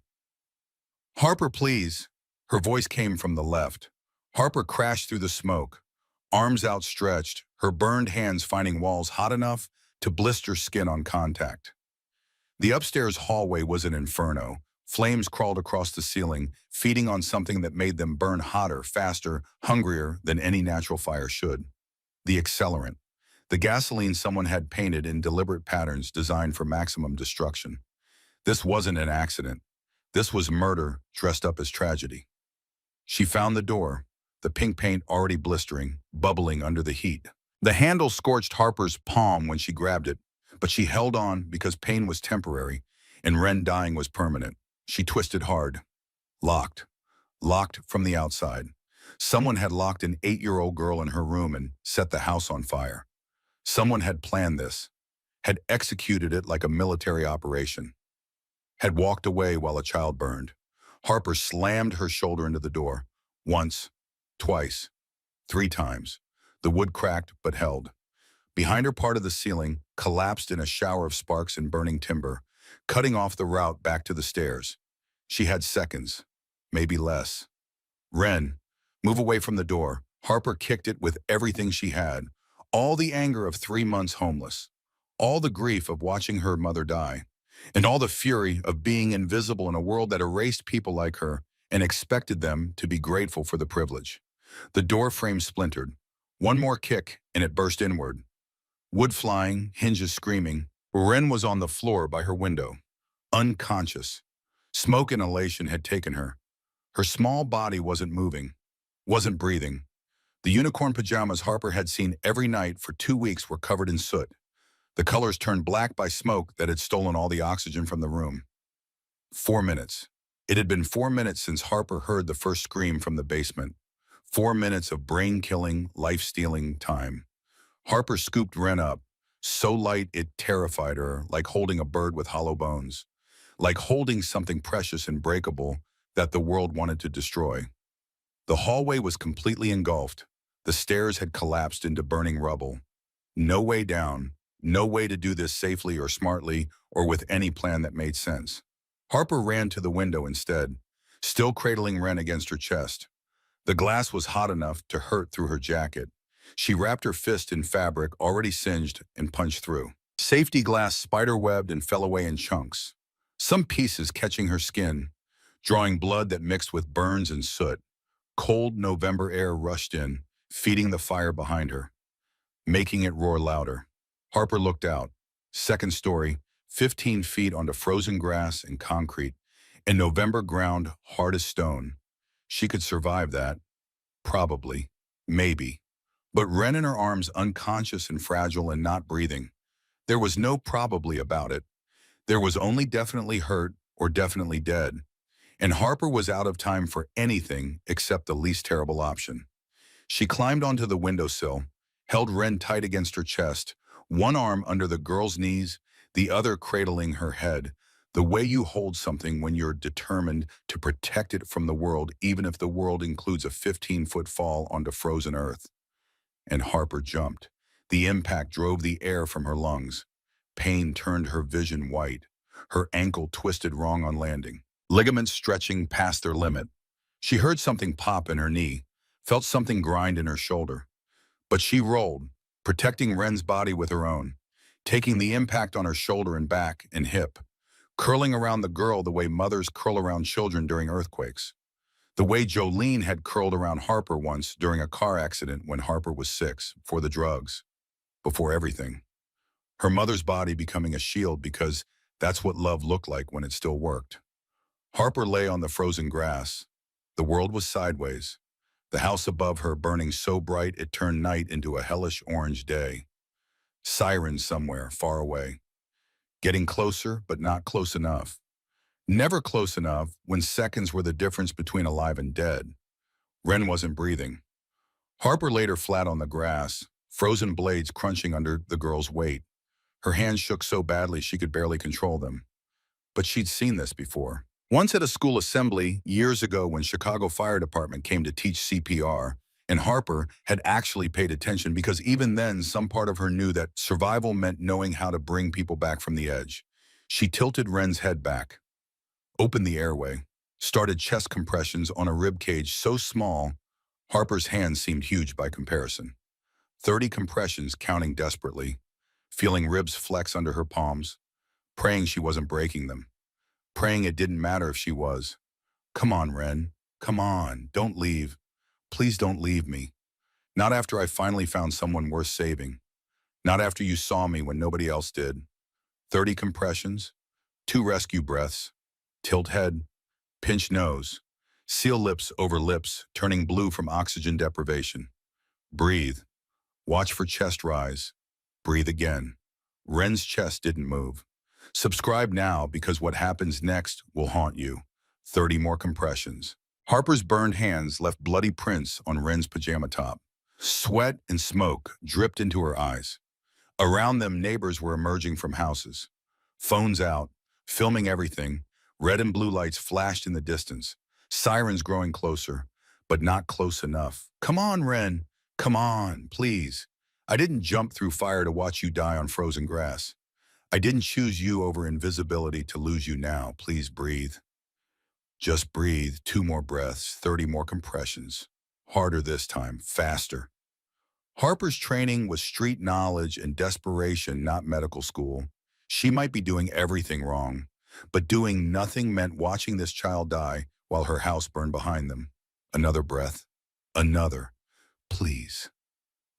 Harper, please. Her voice came from the left. Harper crashed through the smoke, arms outstretched, her burned hands finding walls hot enough to blister skin on contact. The upstairs hallway was an inferno. Flames crawled across the ceiling, feeding on something that made them burn hotter, faster, hungrier than any natural fire should. The accelerant. The gasoline someone had painted in deliberate patterns designed for maximum destruction. This wasn't an accident. This was murder dressed up as tragedy. She found the door, the pink paint already blistering, bubbling under the heat. The handle scorched Harper's palm when she grabbed it, but she held on because pain was temporary and Wren dying was permanent. She twisted hard. Locked. Locked from the outside. Someone had locked an 8-year-old girl in her room and set the house on fire. Someone had planned this, had executed it like a military operation, had walked away while a child burned. Harper slammed her shoulder into the door. Once, twice, 3 times. The wood cracked but held. Behind her, part of the ceiling collapsed in a shower of sparks and burning timber, cutting off the route back to the stairs. She had seconds, maybe less. Wren, move away from the door. Harper kicked it with everything she had. All the anger of 3 months homeless, all the grief of watching her mother die, and all the fury of being invisible in a world that erased people like her and expected them to be grateful for the privilege. The door frame splintered. One more kick and it burst inward. Wood flying, hinges screaming. Wren was on the floor by her window, unconscious. Smoke inhalation had taken her. Her small body wasn't moving, wasn't breathing. The unicorn pajamas Harper had seen every night for 2 weeks were covered in soot. The colors turned black by smoke that had stolen all the oxygen from the room. 4 minutes. It had been 4 minutes since Harper heard the first scream from the basement. 4 minutes of brain-killing, life-stealing time. Harper scooped Wren up, so light it terrified her, like holding a bird with hollow bones, like holding something precious and breakable that the world wanted to destroy. The hallway was completely engulfed. The stairs had collapsed into burning rubble. No way down, no way to do this safely or smartly or with any plan that made sense. Harper ran to the window instead, still cradling Wren against her chest. The glass was hot enough to hurt through her jacket. She wrapped her fist in fabric already singed and punched through. Safety glass spider-webbed and fell away in chunks, some pieces catching her skin, drawing blood that mixed with burns and soot. Cold November air rushed in, feeding the fire behind her, making it roar louder. Harper looked out. Second story, 15 feet onto frozen grass and concrete, and November ground hard as stone. She could survive that. Probably. Maybe. But Wren in her arms, unconscious and fragile and not breathing. There was no probably about it. There was only definitely hurt or definitely dead. And Harper was out of time for anything except the least terrible option. She climbed onto the windowsill, held Wren tight against her chest, one arm under the girl's knees, the other cradling her head, the way you hold something when you're determined to protect it from the world, even if the world includes a 15-foot fall onto frozen earth. And Harper jumped. The impact drove the air from her lungs. Pain turned her vision white. Her ankle twisted wrong on landing, ligaments stretching past their limit. She heard something pop in her knee, felt something grind in her shoulder. But she rolled, protecting Wren's body with her own, taking the impact on her shoulder and back and hip, curling around the girl the way mothers curl around children during earthquakes. The way Jolene had curled around Harper once during a car accident when Harper was 6, before the drugs, before everything. Her mother's body becoming a shield because that's what love looked like when it still worked. Harper lay on the frozen grass. The world was sideways. The house above her burning so bright it turned night into a hellish orange day. Sirens somewhere, far away. Getting closer, but not close enough. Never close enough when seconds were the difference between alive and dead. Wren wasn't breathing. Harper laid her flat on the grass, frozen blades crunching under the girl's weight. Her hands shook so badly she could barely control them. But she'd seen this before. Once at a school assembly, years ago when Chicago Fire Department came to teach CPR, and Harper had actually paid attention because even then some part of her knew that survival meant knowing how to bring people back from the edge. She tilted Wren's head back, opened the airway, started chest compressions on a rib cage so small, Harper's hands seemed huge by comparison. 30 compressions, counting desperately, feeling ribs flex under her palms, praying she wasn't breaking them, praying it didn't matter if she was. Come on, Wren. Come on. Don't leave. Please don't leave me. Not after I finally found someone worth saving. Not after you saw me when nobody else did. 30 compressions, 2 rescue breaths, tilt head, pinch nose, seal lips over lips, turning blue from oxygen deprivation. Breathe. Watch for chest rise. Breathe again. Wren's chest didn't move. Subscribe now because what happens next will haunt you. 30 more compressions. Harper's burned hands left bloody prints on Wren's pajama top. Sweat and smoke dripped into her eyes. Around them, neighbors were emerging from houses. Phones out, filming everything. Red and blue lights flashed in the distance. Sirens growing closer, but not close enough. Come on, Wren. Come on, please. I didn't jump through fire to watch you die on frozen grass. I didn't choose you over invisibility to lose you now. Please breathe. Just breathe. 2 more breaths, 30 more compressions. Harder this time, faster. Harper's training was street knowledge and desperation, not medical school. She might be doing everything wrong, but doing nothing meant watching this child die while her house burned behind them. Another breath. Another. Please.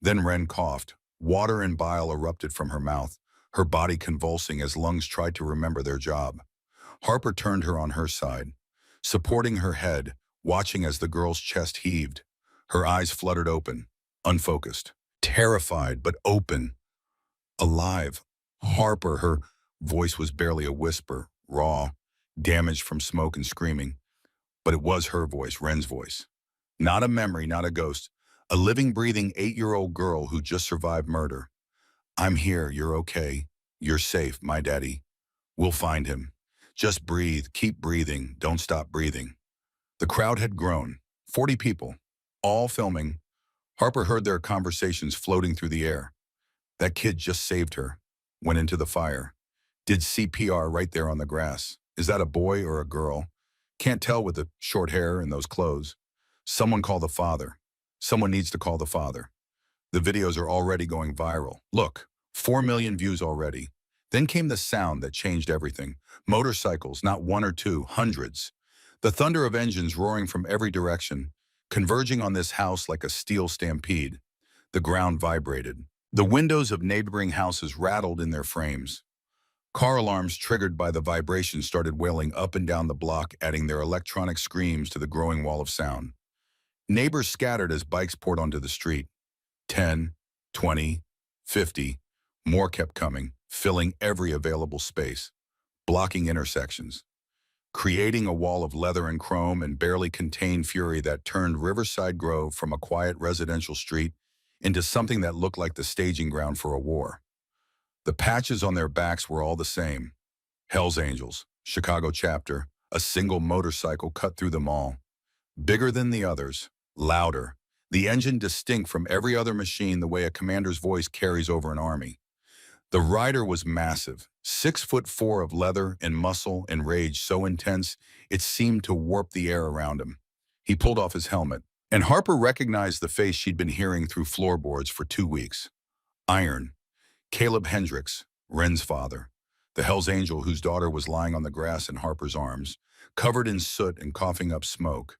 Then Wren coughed. Water and bile erupted from her mouth, her body convulsing as lungs tried to remember their job. Harper turned her on her side, supporting her head, watching as the girl's chest heaved. Her eyes fluttered open, unfocused, terrified but open, alive. Harper, her voice was barely a whisper, raw, damaged from smoke and screaming. But it was her voice, Ren's voice. Not a memory, not a ghost. A living, breathing 8-year-old girl who just survived murder. I'm here, you're okay. You're safe, my daddy. We'll find him. Just breathe, keep breathing, don't stop breathing. The crowd had grown, 40 people, all filming. Harper heard their conversations floating through the air. That kid just saved her, went into the fire. Did CPR right there on the grass. Is that a boy or a girl? Can't tell with the short hair and those clothes. Someone call the father. Someone needs to call the father. The videos are already going viral. Look, 4 million views already. Then came the sound that changed everything. Motorcycles, not one or two, hundreds. The thunder of engines roaring from every direction, converging on this house like a steel stampede. The ground vibrated. The windows of neighboring houses rattled in their frames. Car alarms triggered by the vibration started wailing up and down the block, adding their electronic screams to the growing wall of sound. Neighbors scattered as bikes poured onto the street. 10, 20, 50. More kept coming, filling every available space, blocking intersections, creating a wall of leather and chrome and barely contained fury that turned Riverside Grove from a quiet residential street into something that looked like the staging ground for a war. The patches on their backs were all the same. Hell's Angels, Chicago chapter, a single motorcycle cut through them all. Bigger than the others, louder, the engine distinct from every other machine the way a commander's voice carries over an army. The rider was massive, 6'4" of leather and muscle and rage so intense it seemed to warp the air around him. He pulled off his helmet, and Harper recognized the face she'd been hearing through floorboards for 2 weeks. Iron. Caleb Hendricks, Ren's father, the Hell's Angel whose daughter was lying on the grass in Harper's arms, covered in soot and coughing up smoke,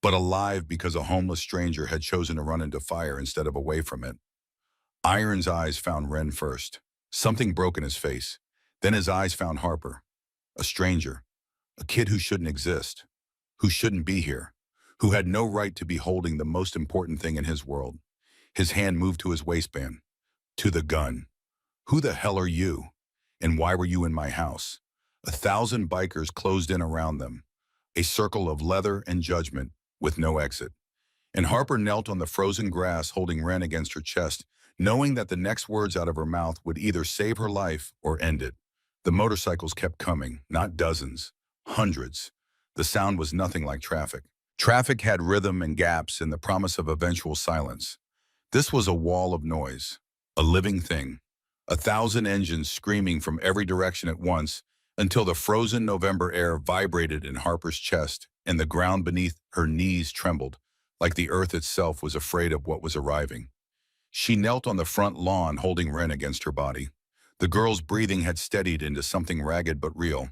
but alive because a homeless stranger had chosen to run into fire instead of away from it. Iron's eyes found Ren first. Something broke in his face. Then his eyes found Harper, a stranger, a kid who shouldn't exist, who shouldn't be here, who had no right to be holding the most important thing in his world. His hand moved to his waistband, to the gun. Who the hell are you? And why were you in my house? 1,000 bikers closed in around them, a circle of leather and judgment with no exit. And Harper knelt on the frozen grass holding Ren against her chest, knowing that the next words out of her mouth would either save her life or end it. The motorcycles kept coming, not dozens, hundreds. The sound was nothing like traffic. Traffic had rhythm and gaps and the promise of eventual silence. This was a wall of noise, a living thing. 1,000 engines screaming from every direction at once until the frozen November air vibrated in Harper's chest and the ground beneath her knees trembled, like the earth itself was afraid of what was arriving. She knelt on the front lawn holding Ren against her body. The girl's breathing had steadied into something ragged but real.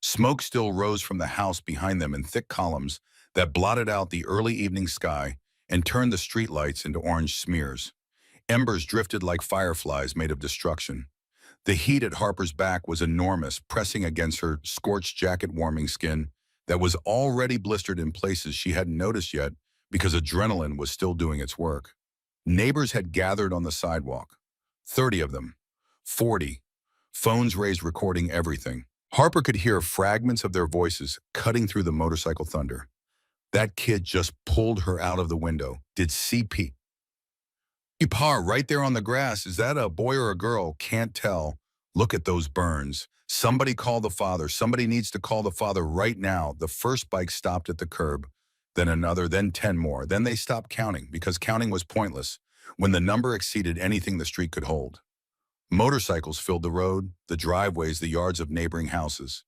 Smoke still rose from the house behind them in thick columns that blotted out the early evening sky and turned the streetlights into orange smears. Embers drifted like fireflies made of destruction. The heat at Harper's back was enormous, pressing against her scorched jacket-warming skin that was already blistered in places she hadn't noticed yet because adrenaline was still doing its work. Neighbors had gathered on the sidewalk. 30 of them. 40. Phones raised recording everything. Harper could hear fragments of their voices cutting through the motorcycle thunder. That kid just pulled her out of the window. Did CPR right there on the grass. Is that a boy or a girl? Can't tell. Look at those burns. Somebody call the father. Somebody needs to call the father right now. The first bike stopped at the curb, then another, then 10 more. Then they stopped counting because counting was pointless when the number exceeded anything the street could hold. Motorcycles filled the road, the driveways, the yards of neighboring houses.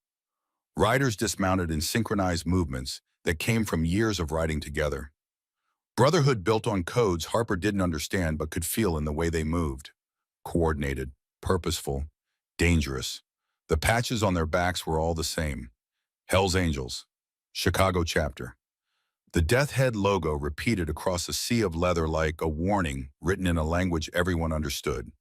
Riders dismounted in synchronized movements that came from years of riding together. Brotherhood built on codes Harper didn't understand but could feel in the way they moved. Coordinated, purposeful, dangerous. The patches on their backs were all the same. Hell's Angels, Chicago chapter. The Death Head logo repeated across a sea of leather like a warning written in a language everyone understood.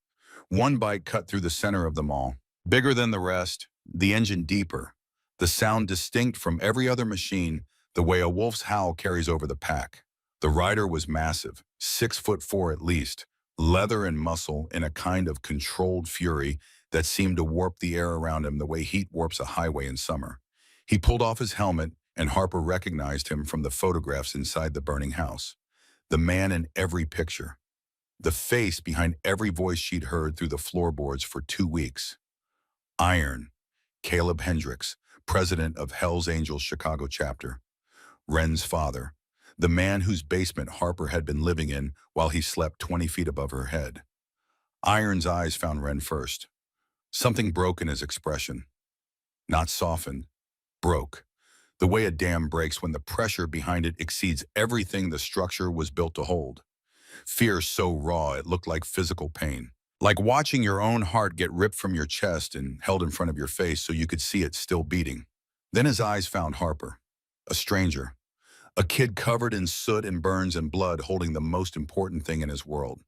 One bike cut through the center of them all, bigger than the rest, the engine deeper, the sound distinct from every other machine, the way a wolf's howl carries over the pack. The rider was massive, 6'4" at least, leather and muscle in a kind of controlled fury that seemed to warp the air around him the way heat warps a highway in summer. He pulled off his helmet and Harper recognized him from the photographs inside the burning house. The man in every picture. The face behind every voice she'd heard through the floorboards for 2 weeks. Iron. Caleb Hendricks, president of Hell's Angels Chicago chapter. Wren's father. The man whose basement Harper had been living in while he slept 20 feet above her head. Iron's eyes found Wren first. Something broke in his expression. Not softened. Broke. The way a dam breaks when the pressure behind it exceeds everything the structure was built to hold. Fear so raw it looked like physical pain. Like watching your own heart get ripped from your chest and held in front of your face so you could see it still beating. Then his eyes found Harper. A stranger. A kid covered in soot and burns and blood holding the most important thing in his world.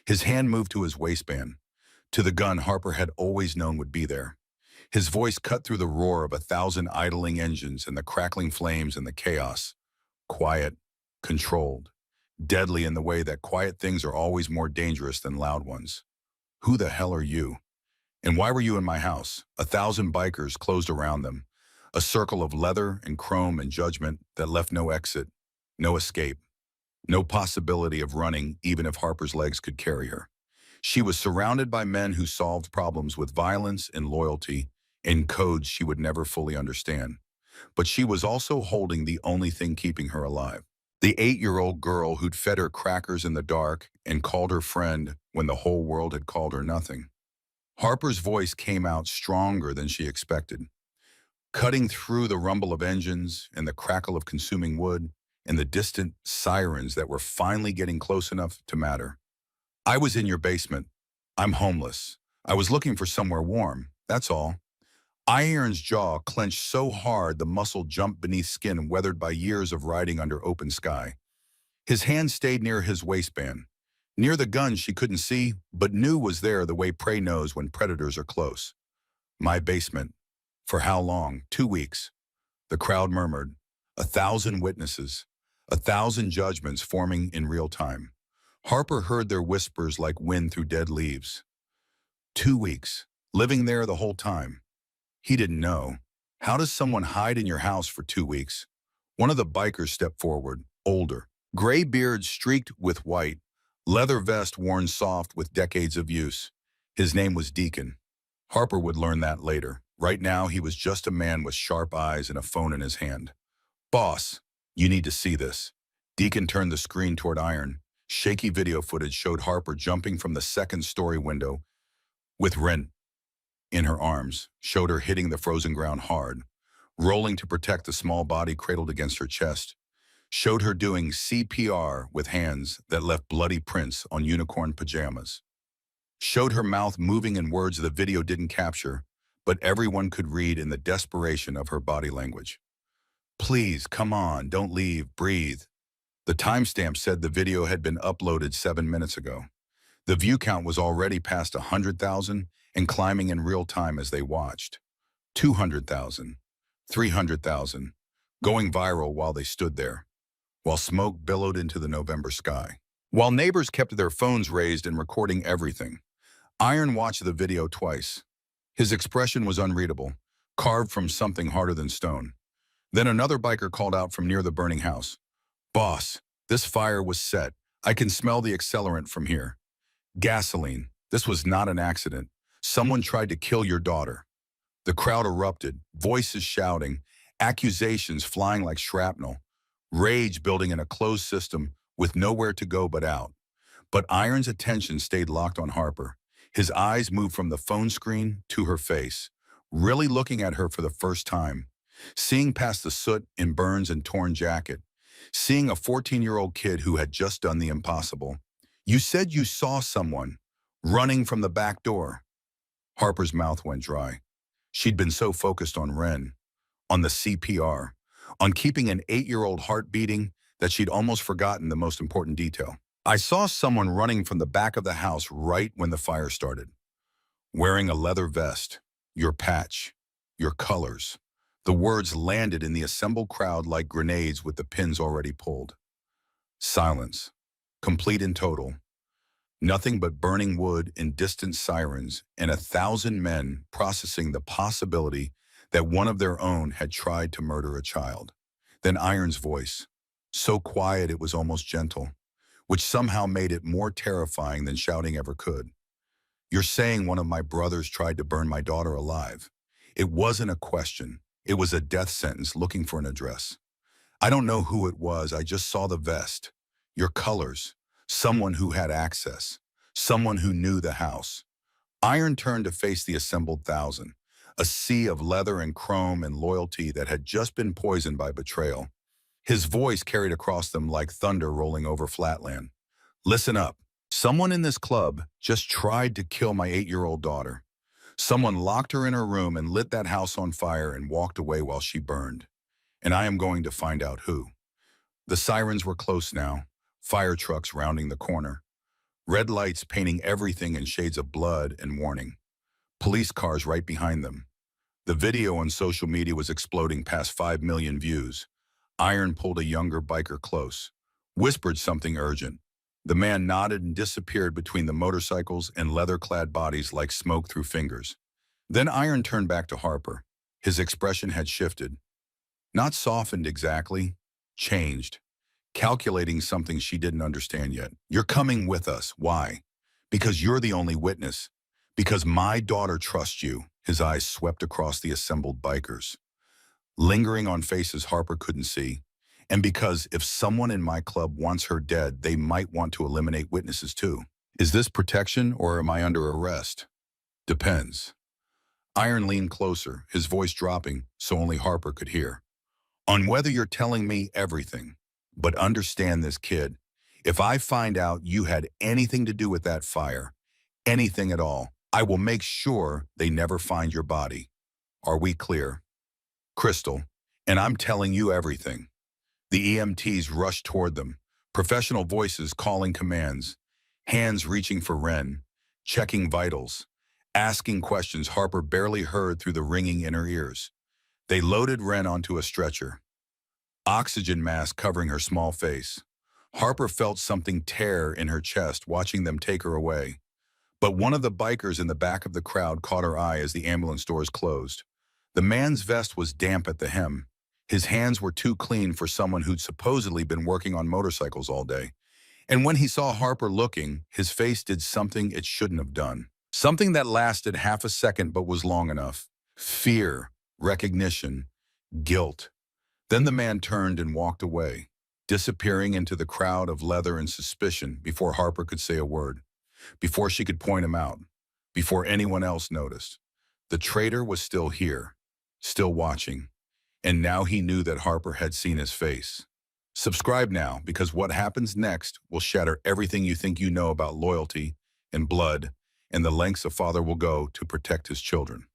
His hand moved to his waistband, to the gun Harper had always known would be there. His voice cut through the roar of 1,000 idling engines and the crackling flames and the chaos. Quiet, controlled, deadly in the way that quiet things are always more dangerous than loud ones. Who the hell are you? And why were you in my house? 1,000 bikers closed around them. A circle of leather and chrome and judgment that left no exit, no escape, no possibility of running even if Harper's legs could carry her. She was surrounded by men who solved problems with violence and loyalty in codes she would never fully understand. But she was also holding the only thing keeping her alive. The 8-year-old girl who'd fed her crackers in the dark and called her friend when the whole world had called her nothing. Harper's voice came out stronger than she expected, cutting through the rumble of engines and the crackle of consuming wood and the distant sirens that were finally getting close enough to matter. I was in your basement. I'm homeless. I was looking for somewhere warm, that's all. Iron's jaw clenched so hard the muscle jumped beneath skin weathered by years of riding under open sky. His hand stayed near his waistband, near the gun she couldn't see, but knew was there the way prey knows when predators are close. My basement. For how long? 2 weeks. The crowd murmured. 1,000 witnesses. 1,000 judgments forming in real time. Harper heard their whispers like wind through dead leaves. 2 weeks. Living there the whole time. He didn't know. How does someone hide in your house for 2 weeks? One of the bikers stepped forward, older. Gray beard streaked with white. Leather vest worn soft with decades of use. His name was Deacon. Harper would learn that later. Right now, he was just a man with sharp eyes and a phone in his hand. Boss, you need to see this. Deacon turned the screen toward Iron. Shaky video footage showed Harper jumping from the second-story window with Wren in her arms, showed her hitting the frozen ground hard, rolling to protect the small body cradled against her chest, showed her doing CPR with hands that left bloody prints on unicorn pajamas, showed her mouth moving in words the video didn't capture, but everyone could read in the desperation of her body language. Please, come on, don't leave, breathe. The timestamp said the video had been uploaded 7 minutes ago. The view count was already past 100,000 and climbing in real time as they watched. 200,000, 300,000, going viral while they stood there, while smoke billowed into the November sky. While neighbors kept their phones raised and recording everything, Iron watched the video twice. His expression was unreadable, carved from something harder than stone. Then another biker called out from near the burning house. Boss, this fire was set. I can smell the accelerant from here. Gasoline. This was not an accident. Someone tried to kill your daughter. The crowd erupted, voices shouting, accusations flying like shrapnel, rage building in a closed system with nowhere to go but out. But Iron's attention stayed locked on Harper. His eyes moved from the phone screen to her face, really looking at her for the first time, seeing past the soot and burns and torn jacket, seeing a 14-year-old kid who had just done the impossible. You said you saw someone running from the back door. Harper's mouth went dry. She'd been so focused on Wren, on the CPR, on keeping an 8-year-old heart beating that she'd almost forgotten the most important detail. I saw someone running from the back of the house right when the fire started, wearing a leather vest, your patch, your colors. The words landed in the assembled crowd like grenades with the pins already pulled. Silence, complete and total. Nothing but burning wood and distant sirens and 1,000 men processing the possibility that one of their own had tried to murder a child. Then Iron's voice, so quiet it was almost gentle, which somehow made it more terrifying than shouting ever could. You're saying one of my brothers tried to burn my daughter alive. It wasn't a question. It was a death sentence looking for an address. I don't know who it was. I just saw the vest. Your colors. Someone who had access. Someone who knew the house. Iron turned to face the assembled thousand. A sea of leather and chrome and loyalty that had just been poisoned by betrayal. His voice carried across them like thunder rolling over flatland. Listen up. Someone in this club just tried to kill my 8-year-old daughter. Someone locked her in her room and lit that house on fire and walked away while she burned. And I am going to find out who. The sirens were close now, fire trucks rounding the corner. Red lights painting everything in shades of blood and warning. Police cars right behind them. The video on social media was exploding past 5 million views. Iron pulled a younger biker close, whispered something urgent. The man nodded and disappeared between the motorcycles and leather-clad bodies like smoke through fingers. Then Iron turned back to Harper. His expression had shifted. Not softened exactly, changed. Calculating something she didn't understand yet. You're coming with us. Why? Because you're the only witness. Because my daughter trusts you. His eyes swept across the assembled bikers, lingering on faces Harper couldn't see. And because if someone in my club wants her dead, they might want to eliminate witnesses too. Is this protection or am I under arrest? Depends. Iron leaned closer, his voice dropping so only Harper could hear. On whether you're telling me everything. But understand this, kid. If I find out you had anything to do with that fire, anything at all, I will make sure they never find your body. Are we clear? Crystal. And I'm telling you everything. The EMTs rushed toward them, professional voices calling commands, hands reaching for Ren, checking vitals, asking questions Harper barely heard through the ringing in her ears. They loaded Ren onto a stretcher, oxygen mask covering her small face. Harper felt something tear in her chest watching them take her away. But one of the bikers in the back of the crowd caught her eye as the ambulance doors closed. The man's vest was damp at the hem. His hands were too clean for someone who'd supposedly been working on motorcycles all day. And when he saw Harper looking, his face did something it shouldn't have done. Something that lasted half a second but was long enough. Fear, recognition, guilt. Then the man turned and walked away, disappearing into the crowd of leather and suspicion before Harper could say a word, before she could point him out, before anyone else noticed. The traitor was still here, still watching, and now he knew that Harper had seen his face. Subscribe now, because what happens next will shatter everything you think you know about loyalty and blood and the lengths a father will go to protect his children.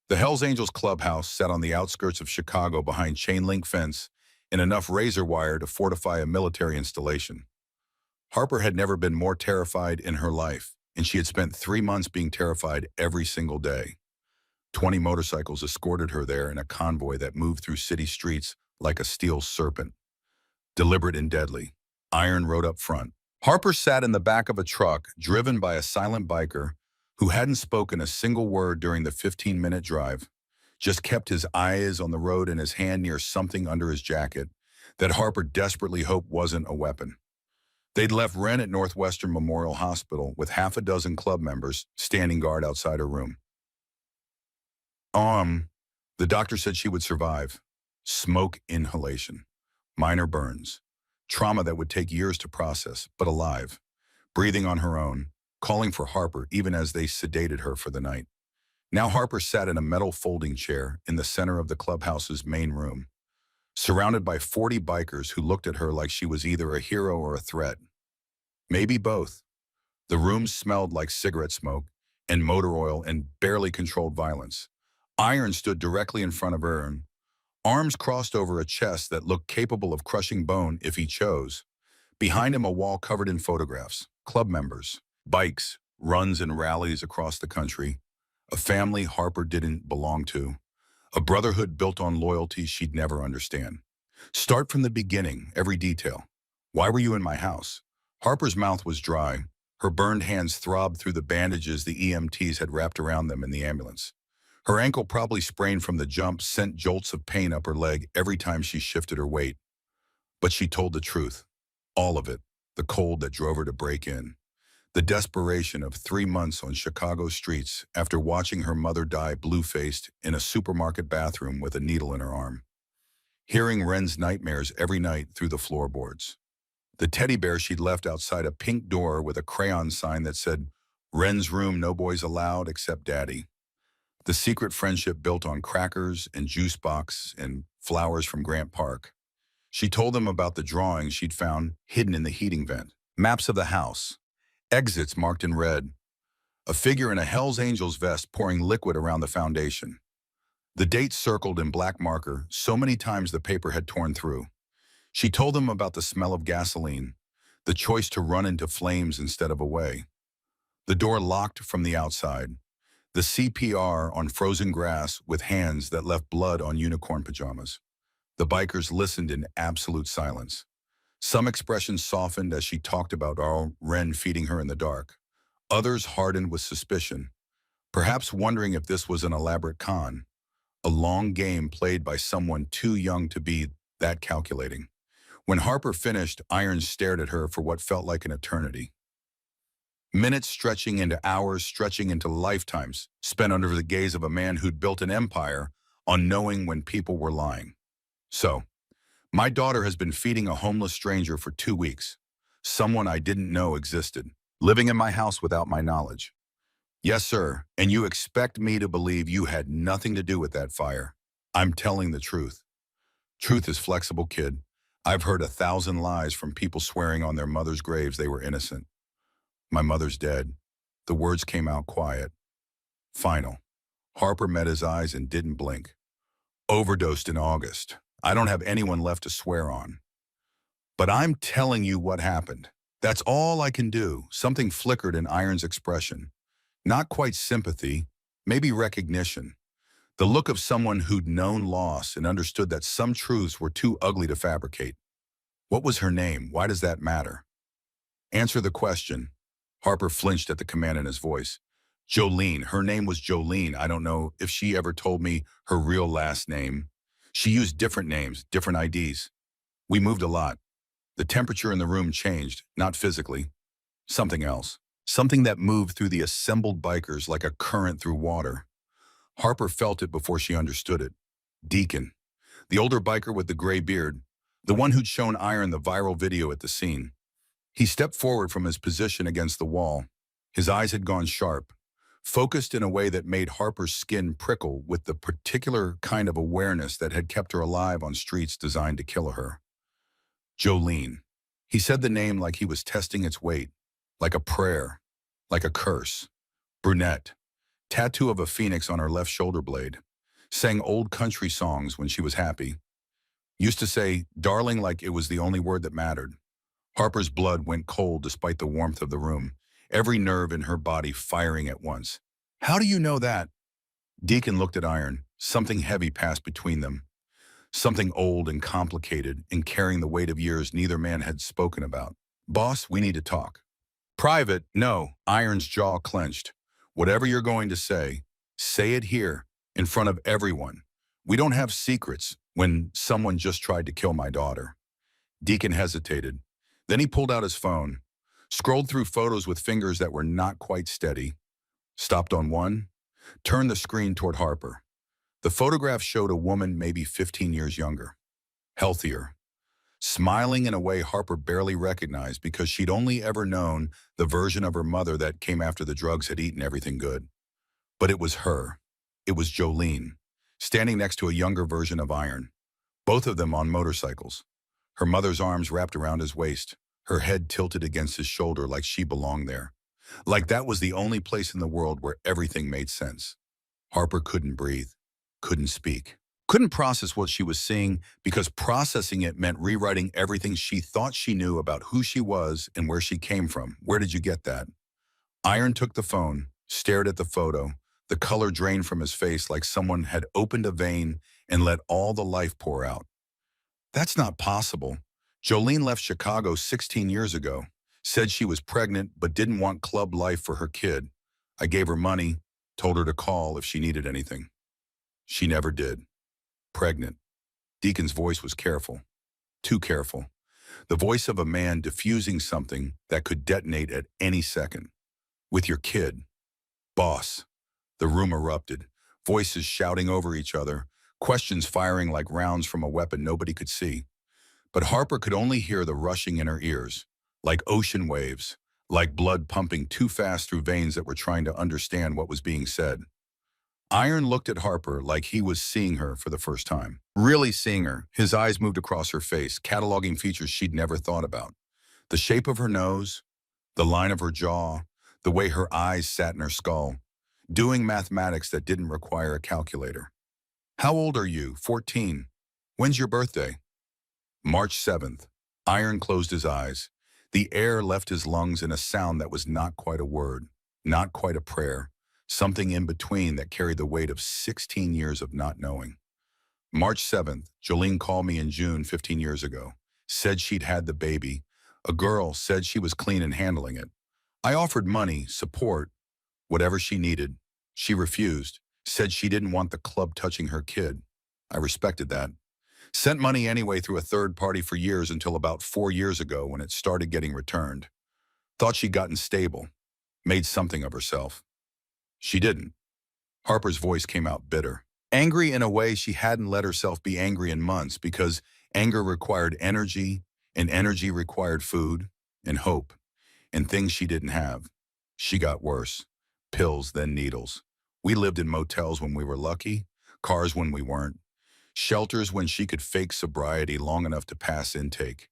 The Hells Angels clubhouse sat on the outskirts of Chicago behind chain-link fence and enough razor wire to fortify a military installation. Harper had never been more terrified in her life, and she had spent 3 months being terrified every single day. 20 motorcycles escorted her there in a convoy that moved through city streets like a steel serpent. Deliberate and deadly, Iron rode up front. Harper sat in the back of a truck driven by a silent biker who hadn't spoken a single word during the 15-minute drive, just kept his eyes on the road and his hand near something under his jacket that Harper desperately hoped wasn't a weapon. They'd left Ren at Northwestern Memorial Hospital with half a dozen club members standing guard outside her room. The doctor said she would survive. Smoke inhalation, minor burns, trauma that would take years to process, but alive, breathing on her own, calling for Harper even as they sedated her for the night. Now Harper sat in a metal folding chair in the center of the clubhouse's main room, surrounded by 40 bikers who looked at her like she was either a hero or a threat. Maybe both. The room smelled like cigarette smoke and motor oil and barely controlled violence. Iron stood directly in front of her, arms crossed over a chest that looked capable of crushing bone if he chose. Behind him, a wall covered in photographs, club members, bikes, runs and rallies across the country, a family Harper didn't belong to, a brotherhood built on loyalty she'd never understand. Start from the beginning, every detail. Why were you in my house? Harper's mouth was dry. Her burned hands throbbed through the bandages the EMTs had wrapped around them in the ambulance. Her ankle, probably sprained from the jump, sent jolts of pain up her leg every time she shifted her weight. But she told the truth. All of it. The cold that drove her to break in. The desperation of 3 months on Chicago streets after watching her mother die blue-faced in a supermarket bathroom with a needle in her arm. Hearing Wren's nightmares every night through the floorboards. The teddy bear she'd left outside a pink door with a crayon sign that said, "Wren's room, no boys allowed except daddy." The secret friendship built on crackers and juice box and flowers from Grant Park. She told them about the drawings she'd found hidden in the heating vent. Maps of the house. Exits marked in red. A figure in a Hell's Angels vest pouring liquid around the foundation. The dates circled in black marker so many times the paper had torn through. She told them about the smell of gasoline, the choice to run into flames instead of away. The door locked from the outside. The CPR on frozen grass with hands that left blood on unicorn pajamas. The bikers listened in absolute silence. Some expressions softened as she talked about Wren feeding her in the dark. Others hardened with suspicion, perhaps wondering if this was an elaborate con, a long game played by someone too young to be that calculating. When Harper finished, Irons stared at her for what felt like an eternity. Minutes stretching into hours, stretching into lifetimes, spent under the gaze of a man who'd built an empire on knowing when people were lying. So, my daughter has been feeding a homeless stranger for 2 weeks, someone I didn't know existed, living in my house without my knowledge. Yes, sir, and you expect me to believe you had nothing to do with that fire. I'm telling the truth. Truth is flexible, kid. I've heard 1,000 lies from people swearing on their mother's graves they were innocent. My mother's dead. The words came out quiet. Final. Harper met his eyes and didn't blink. Overdosed in August. I don't have anyone left to swear on. But I'm telling you what happened. That's all I can do. Something flickered in Irons' expression. Not quite sympathy, maybe recognition. The look of someone who'd known loss and understood that some truths were too ugly to fabricate. What was her name? Why does that matter? Answer the question. Harper flinched at the command in his voice. Jolene. Her name was Jolene. I don't know if she ever told me her real last name. She used different names, different IDs. We moved a lot. The temperature in the room changed, not physically. Something else. Something that moved through the assembled bikers like a current through water. Harper felt it before she understood it. Deacon. The older biker with the gray beard. The one who'd shown Iron the viral video at the scene. He stepped forward from his position against the wall. His eyes had gone sharp, focused in a way that made Harper's skin prickle with the particular kind of awareness that had kept her alive on streets designed to kill her. Jolene. He said the name like he was testing its weight, like a prayer, like a curse. Brunette. Tattoo of a phoenix on her left shoulder blade. Sang old country songs when she was happy. Used to say, darling, like it was the only word that mattered. Harper's blood went cold despite the warmth of the room, every nerve in her body firing at once. How do you know that? Deacon looked at Iron. Something heavy passed between them. Something old and complicated and carrying the weight of years neither man had spoken about. Boss, we need to talk. Private, no. Iron's jaw clenched. Whatever you're going to say it here, in front of everyone. We don't have secrets when someone just tried to kill my daughter. Deacon hesitated. Then he pulled out his phone, scrolled through photos with fingers that were not quite steady, stopped on one, turned the screen toward Harper. The photograph showed a woman maybe 15 years younger, healthier, smiling in a way Harper barely recognized because she'd only ever known the version of her mother that came after the drugs had eaten everything good. But it was her. It was Jolene, standing next to a younger version of Iron, both of them on motorcycles. Her mother's arms wrapped around his waist, her head tilted against his shoulder like she belonged there. Like that was the only place in the world where everything made sense. Harper couldn't breathe, couldn't speak, couldn't process what she was seeing because processing it meant rewriting everything she thought she knew about who she was and where she came from. Where did you get that? Iron took the phone, stared at the photo. The color drained from his face like someone had opened a vein and let all the life pour out. That's not possible. Jolene left Chicago 16 years ago, said she was pregnant but didn't want club life for her kid. I gave her money, told her to call if she needed anything. She never did. Pregnant. Deacon's voice was careful. Too careful. The voice of a man diffusing something that could detonate at any second. With your kid. Boss. The room erupted. Voices shouting over each other. Questions firing like rounds from a weapon nobody could see. But Harper could only hear the rushing in her ears. Like ocean waves. Like blood pumping too fast through veins that were trying to understand what was being said. Iron looked at Harper like he was seeing her for the first time. Really seeing her. His eyes moved across her face, cataloging features she'd never thought about. The shape of her nose, the line of her jaw, the way her eyes sat in her skull. Doing mathematics that didn't require a calculator. How old are you? 14. When's your birthday? March 7th. Iron closed his eyes. The air left his lungs in a sound that was not quite a word, not quite a prayer. Something in between that carried the weight of 16 years of not knowing. March 7th, Jolene called me in June 15 years ago. Said she'd had the baby. A girl said she was clean and handling it. I offered money, support, whatever she needed. She refused. Said she didn't want the club touching her kid. I respected that. Sent money anyway through a third party for years until about 4 years ago when it started getting returned. Thought she'd gotten stable. Made something of herself. She didn't. Harper's voice came out bitter. Angry in a way she hadn't let herself be angry in months because anger required energy, and energy required food, and hope, and things she didn't have. She got worse. Pills, then needles. We lived in motels when we were lucky, cars when we weren't, shelters when she could fake sobriety long enough to pass intake.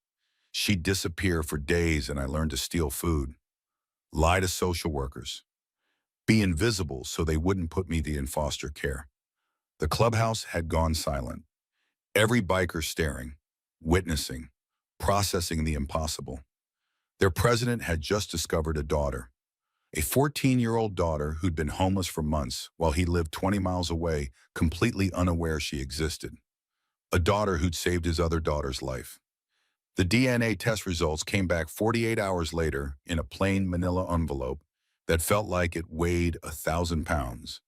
She'd disappear for days and I learned to steal food. Lie to social workers. Be invisible so they wouldn't put me in foster care. The clubhouse had gone silent. Every biker staring, witnessing, processing the impossible. Their president had just discovered a daughter. A 14-year-old daughter who'd been homeless for months while he lived 20 miles away, completely unaware she existed. A daughter who'd saved his other daughter's life. The DNA test results came back 48 hours later in a plain manila envelope that felt like it weighed 1,000 pounds.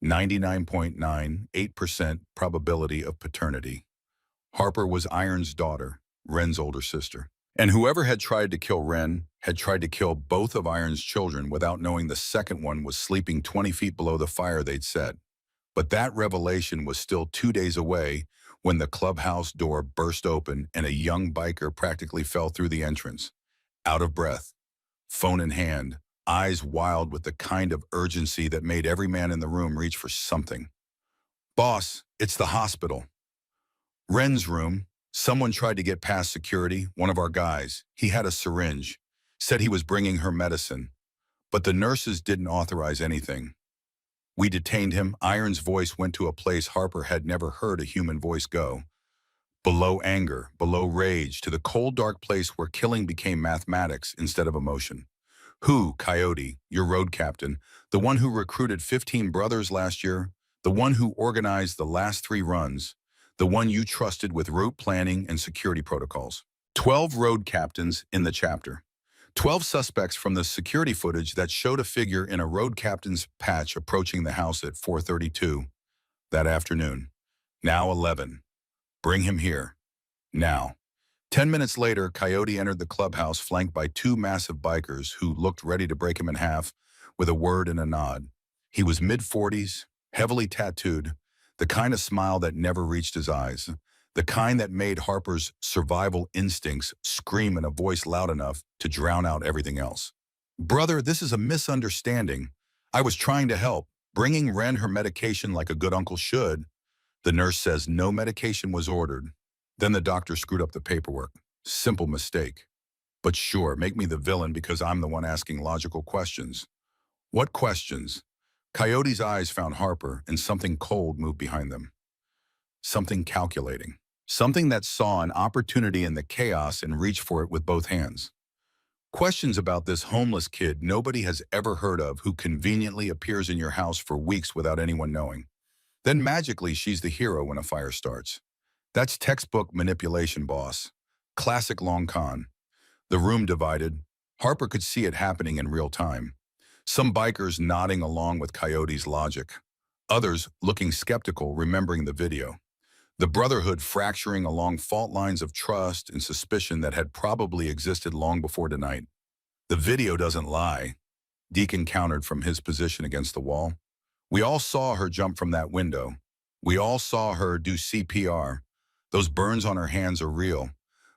99.98% probability of paternity. Harper was Iron's daughter, Ren's older sister. And whoever had tried to kill Ren had tried to kill both of Iron's children without knowing the second one was sleeping 20 feet below the fire they'd set. But that revelation was still 2 days away when the clubhouse door burst open and a young biker practically fell through the entrance. Out of breath, phone in hand, eyes wild with the kind of urgency that made every man in the room reach for something. Boss, it's the hospital. Ren's room. Someone tried to get past security, one of our guys. He had a syringe. Said he was bringing her medicine. But the nurses didn't authorize anything. We detained him. Iron's voice went to a place Harper had never heard a human voice go. Below anger, below rage, to the cold, dark place where killing became mathematics instead of emotion. Who, Coyote, your road captain, the one who recruited 15 brothers last year, the one who organized the last 3 runs, the one you trusted with route planning and security protocols. 12 road captains in the chapter. 12 suspects from the security footage that showed a figure in a road captain's patch approaching the house at 4:32 that afternoon. Now 11. Bring him here. Now. 10 minutes later, Coyote entered the clubhouse flanked by 2 massive bikers who looked ready to break him in half with a word and a nod. He was mid-40s, heavily tattooed, the kind of smile that never reached his eyes, the kind that made Harper's survival instincts scream in a voice loud enough to drown out everything else. Brother, this is a misunderstanding. I was trying to help, bringing Ren her medication like a good uncle should. The nurse says no medication was ordered. Then the doctor screwed up the paperwork. Simple mistake. But sure, make me the villain because I'm the one asking logical questions. What questions? Coyote's eyes found Harper and something cold moved behind them. Something calculating. Something that saw an opportunity in the chaos and reached for it with both hands. Questions about this homeless kid nobody has ever heard of who conveniently appears in your house for weeks without anyone knowing. Then magically she's the hero when a fire starts. That's textbook manipulation, boss. Classic long con. The room divided. Harper could see it happening in real time. Some bikers nodding along with Coyote's logic. Others looking skeptical, remembering the video. The brotherhood fracturing along fault lines of trust and suspicion that had probably existed long before tonight. The video doesn't lie, Deacon countered from his position against the wall. We all saw her jump from that window. We all saw her do CPR. Those burns on her hands are real.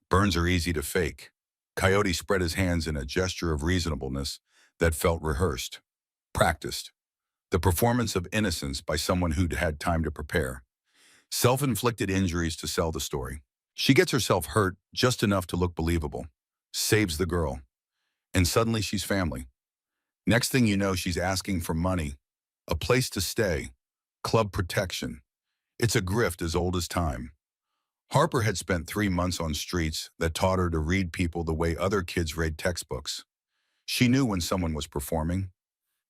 Burns are easy to fake. Coyote spread his hands in a gesture of reasonableness that felt rehearsed, practiced. The performance of innocence by someone who'd had time to prepare. Self-inflicted injuries to sell the story. She gets herself hurt just enough to look believable. Saves the girl. And suddenly she's family. Next thing you know, she's asking for money, a place to stay, club protection. It's a grift as old as time. Harper had spent 3 months on streets that taught her to read people the way other kids read textbooks. She knew when someone was performing.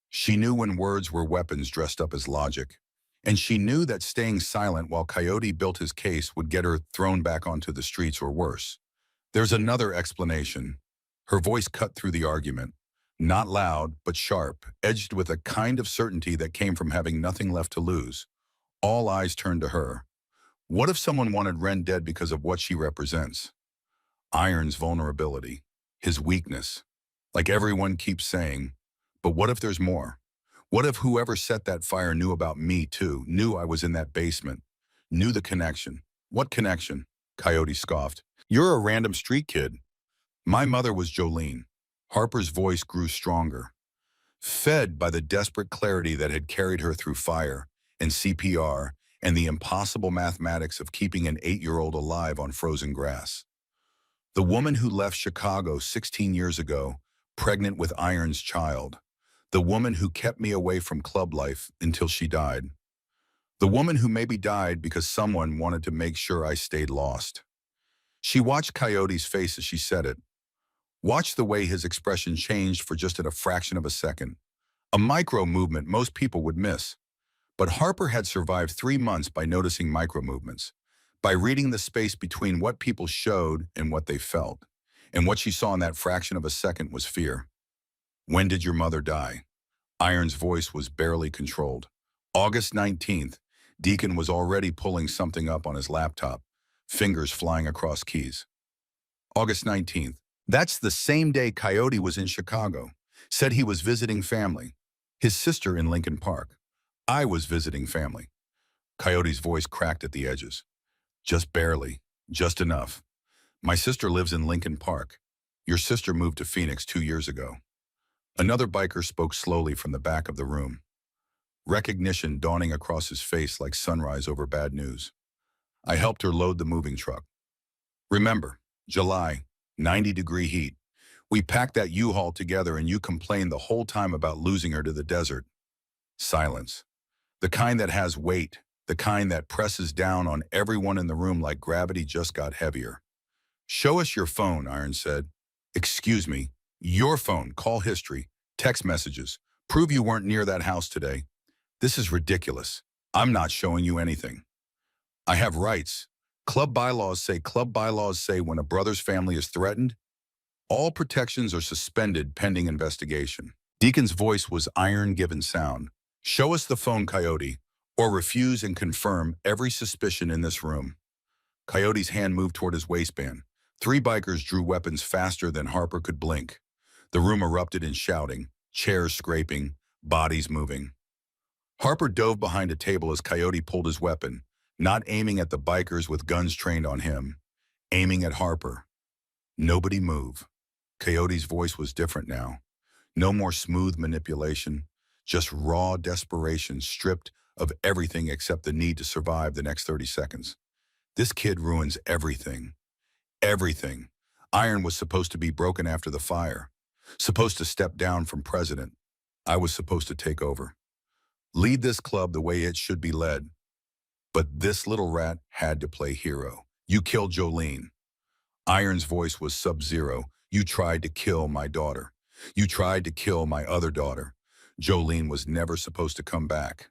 She knew when words were weapons dressed up as logic. And she knew that staying silent while Coyote built his case would get her thrown back onto the streets or worse. There's another explanation. Her voice cut through the argument. Not loud, but sharp, edged with a kind of certainty that came from having nothing left to lose. All eyes turned to her. What if someone wanted Ren dead because of what she represents? Iron's vulnerability, his weakness. Like everyone keeps saying, but what if there's more? What if whoever set that fire knew about me too, knew I was in that basement, knew the connection? What connection? Coyote scoffed. You're a random street kid. My mother was Jolene. Harper's voice grew stronger, fed by the desperate clarity that had carried her through fire and CPR and the impossible mathematics of keeping an 8-year-old alive on frozen grass. The woman who left Chicago 16 years ago, pregnant with Iron's child. The woman who kept me away from club life until she died. The woman who maybe died because someone wanted to make sure I stayed lost. She watched Coyote's face as she said it. Watched the way his expression changed for just a fraction of a second. A micro movement most people would miss. But Harper had survived 3 months by noticing micro movements, by reading the space between what people showed and what they felt. And what she saw in that fraction of a second was fear. When did your mother die? Iron's voice was barely controlled. August 19th, Deacon was already pulling something up on his laptop, fingers flying across keys. August 19th. That's the same day Coyote was in Chicago. Said he was visiting family. His sister in Lincoln Park. I was visiting family. Coyote's voice cracked at the edges. Just barely. Just enough. My sister lives in Lincoln Park. Your sister moved to Phoenix 2 years ago. Another biker spoke slowly from the back of the room. Recognition dawning across his face like sunrise over bad news. I helped her load the moving truck. Remember, July, 90-degree heat. We packed that U-Haul together and you complained the whole time about losing her to the desert. Silence. The kind that has weight, the kind that presses down on everyone in the room like gravity just got heavier. Show us your phone, Iron said. Excuse me, your phone, call history, text messages, prove you weren't near that house today. This is ridiculous. I'm not showing you anything. I have rights. Club bylaws say when a brother's family is threatened, all protections are suspended pending investigation. Deacon's voice was iron-given sound. Show us the phone, Coyote, or refuse and confirm every suspicion in this room. Coyote's hand moved toward his waistband. 3 bikers drew weapons faster than Harper could blink. The room erupted in shouting, chairs scraping, bodies moving. Harper dove behind a table as Coyote pulled his weapon, not aiming at the bikers with guns trained on him, aiming at Harper. Nobody move. Coyote's voice was different now. No more smooth manipulation, just raw desperation stripped of everything except the need to survive the next 30 seconds. This kid ruins everything. Everything. Iron was supposed to be broken after the fire, supposed to step down from president. I was supposed to take over. Lead this club the way it should be led. But this little rat had to play hero. You killed Jolene. Iron's voice was sub-zero. You tried to kill my daughter. You tried to kill my other daughter. Jolene was never supposed to come back.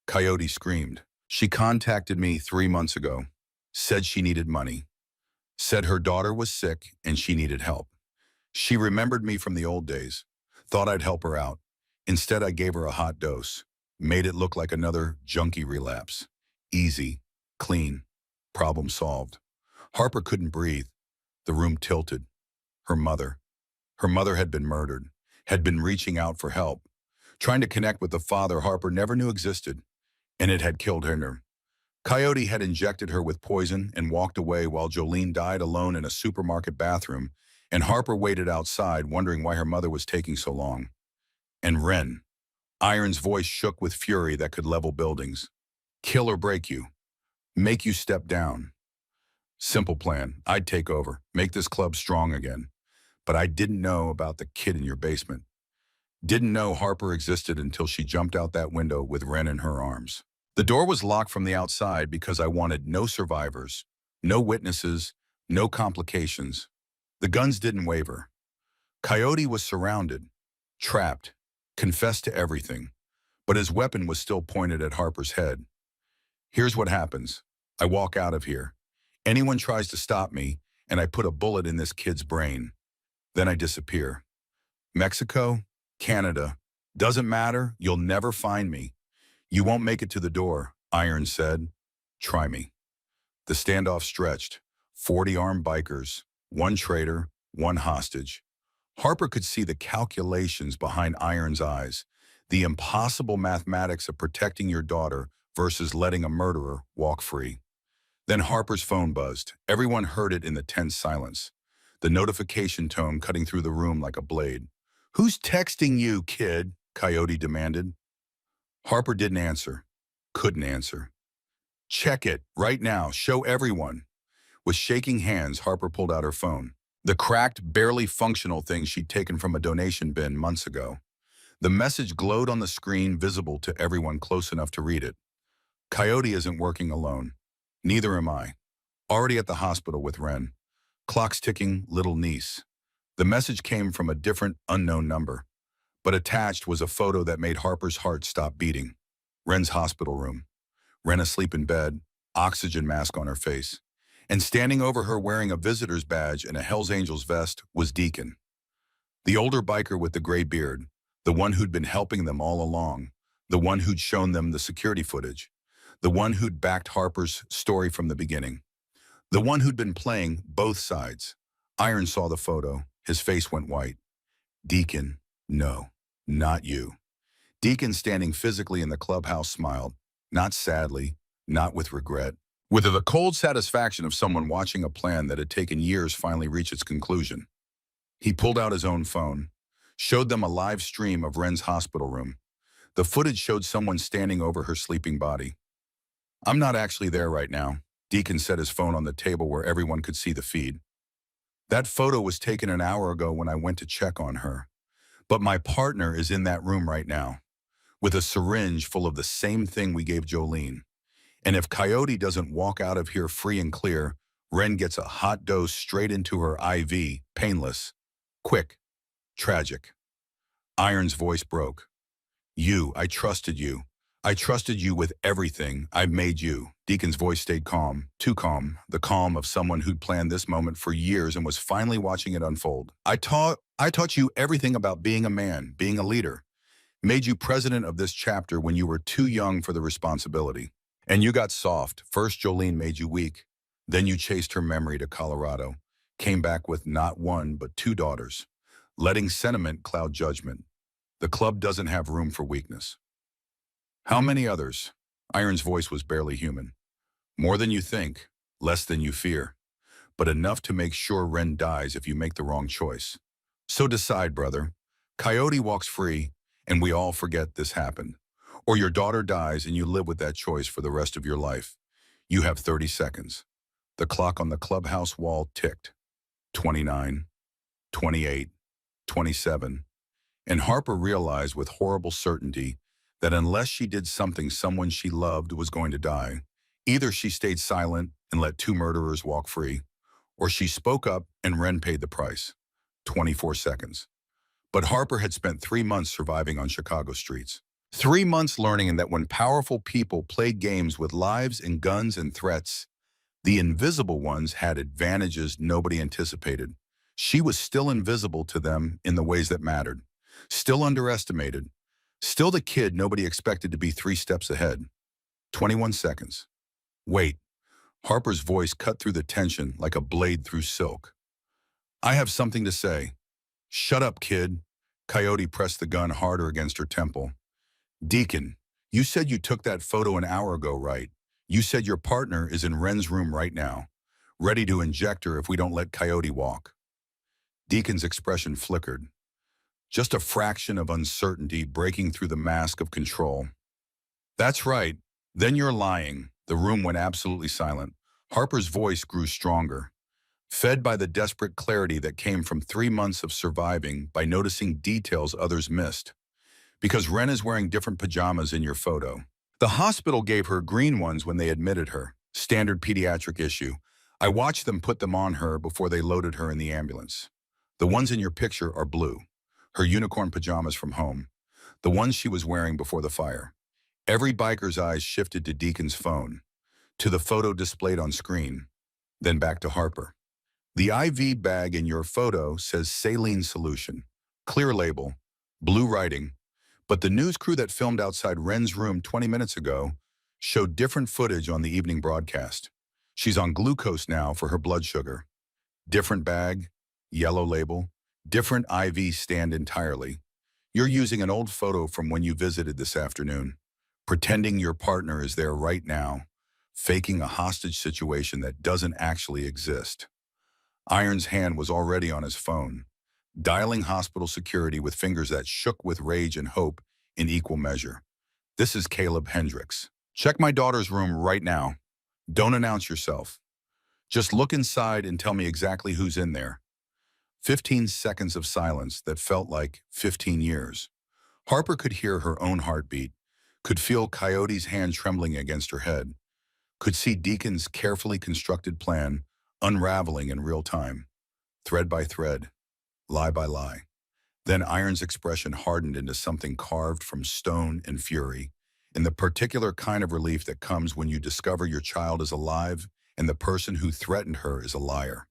Coyote screamed. She contacted me 3 months ago. Said she needed money. Said her daughter was sick and she needed help. She remembered me from the old days. Thought I'd help her out. Instead, I gave her a hot dose, made it look like another junkie relapse. Easy, clean, problem solved. Harper couldn't breathe. The room tilted. Her mother. Her mother had been murdered, had been reaching out for help, trying to connect with the father Harper never knew existed, and it had killed her. Coyote had injected her with poison and walked away while Jolene died alone in a supermarket bathroom, and Harper waited outside wondering why her mother was taking so long. And Ren. Iron's voice shook with fury that could level buildings. Kill or break you. Make you step down. Simple plan. I'd take over. Make this club strong again. But I didn't know about the kid in your basement. Didn't know Harper existed until she jumped out that window with Ren in her arms. The door was locked from the outside because I wanted no survivors, no witnesses, no complications. The guns didn't waver. Coyote was surrounded, trapped, confessed to everything, but his weapon was still pointed at Harper's head. Here's what happens. I walk out of here. Anyone tries to stop me, and I put a bullet in this kid's brain. Then I disappear. Mexico, Canada, doesn't matter, you'll never find me. You won't make it to the door, Iron said. Try me. The standoff stretched. 40 armed bikers, one traitor, one hostage. Harper could see the calculations behind Iron's eyes, the impossible mathematics of protecting your daughter versus letting a murderer walk free. Then Harper's phone buzzed. Everyone heard it in the tense silence, the notification tone cutting through the room like a blade. Who's texting you, kid? Coyote demanded. Harper didn't answer, couldn't answer. Check it, right now, show everyone. With shaking hands, Harper pulled out her phone, the cracked, barely functional thing she'd taken from a donation bin months ago. The message glowed on the screen, visible to everyone close enough to read it. Coyote isn't working alone. Neither am I. Already at the hospital with Ren. Clock's ticking, little niece. The message came from a different, unknown number. But attached was a photo that made Harper's heart stop beating. Ren's hospital room. Ren asleep in bed, oxygen mask on her face. And standing over her wearing a visitor's badge and a Hell's Angels vest was Deacon. The older biker with the gray beard, the one who'd been helping them all along, the one who'd shown them the security footage, the one who'd backed Harper's story from the beginning, the one who'd been playing both sides. Iron saw the photo. His face went white. Deacon, no. Not you. Deacon, standing physically in the clubhouse, smiled, not sadly, not with regret, with the cold satisfaction of someone watching a plan that had taken years finally reach its conclusion. He pulled out his own phone, showed them a live stream of Ren's hospital room. The footage showed someone standing over her sleeping body. I'm not actually there right now. Deacon set his phone on the table where everyone could see the feed. That photo was taken an hour ago when I went to check on her. But my partner is in that room right now, with a syringe full of the same thing we gave Jolene. And if Coyote doesn't walk out of here free and clear, Ren gets a hot dose straight into her IV, painless, quick, tragic. Iron's voice broke. I trusted you. I trusted you with everything. I made you. Deacon's voice stayed calm, too calm, the calm of someone who'd planned this moment for years and was finally watching it unfold. I taught you everything about being a man, being a leader. Made you president of this chapter when you were too young for the responsibility. And you got soft. First, Jolene made you weak. Then you chased her memory to Colorado. Came back with not one, but two daughters. Letting sentiment cloud judgment. The club doesn't have room for weakness. How many others? Iron's voice was barely human. More than you think, less than you fear. But enough to make sure Ren dies if you make the wrong choice. So decide, brother. Coyote walks free, and we all forget this happened. Or your daughter dies and you live with that choice for the rest of your life. You have 30 seconds. The clock on the clubhouse wall ticked. 29, 28, 27. And Harper realized with horrible certainty that unless she did something someone she loved was going to die, either she stayed silent and let two murderers walk free, or she spoke up and Ren paid the price. 24 seconds. But Harper had spent 3 months surviving on Chicago streets. 3 months learning that when powerful people played games with lives and guns and threats, the invisible ones had advantages nobody anticipated. She was still invisible to them in the ways that mattered, still underestimated, Still the kid nobody expected to be 3 steps ahead. 21 seconds. Wait. Harper's voice cut through the tension like a blade through silk. I have something to say. Shut up, kid. Coyote pressed the gun harder against her temple. Deacon, you said you took that photo an hour ago, right? You said your partner is in Ren's room right now, ready to inject her if we don't let Coyote walk. Deacon's expression flickered. Just a fraction of uncertainty breaking through the mask of control. That's right. Then you're lying. The room went absolutely silent. Harper's voice grew stronger, fed by the desperate clarity that came from 3 months of surviving by noticing details others missed. Because Ren is wearing different pajamas in your photo. The hospital gave her green ones when they admitted her. Standard pediatric issue. I watched them put them on her before they loaded her in the ambulance. The ones in your picture are blue. Her unicorn pajamas from home. The ones she was wearing before the fire. Every biker's eyes shifted to Deacon's phone, to the photo displayed on screen, then back to Harper. The IV bag in your photo says saline solution. Clear label. Blue writing. But the news crew that filmed outside Ren's room 20 minutes ago showed different footage on the evening broadcast. She's on glucose now for her blood sugar. Different bag, yellow label, different IV stand entirely. You're using an old photo from when you visited this afternoon, pretending your partner is there right now, faking a hostage situation that doesn't actually exist. Iron's hand was already on his phone, dialing hospital security with fingers that shook with rage and hope in equal measure. This is Caleb Hendricks. Check my daughter's room right now. Don't announce yourself. Just look inside and tell me exactly who's in there. 15 seconds of silence that felt like 15 years. Harper could hear her own heartbeat, could feel Coyote's hand trembling against her head, could see Deacon's carefully constructed plan unraveling in real time, thread by thread, lie by lie. Then Iron's expression hardened into something carved from stone and fury, in the particular kind of relief that comes when you discover your child is alive and the person who threatened her is a liar.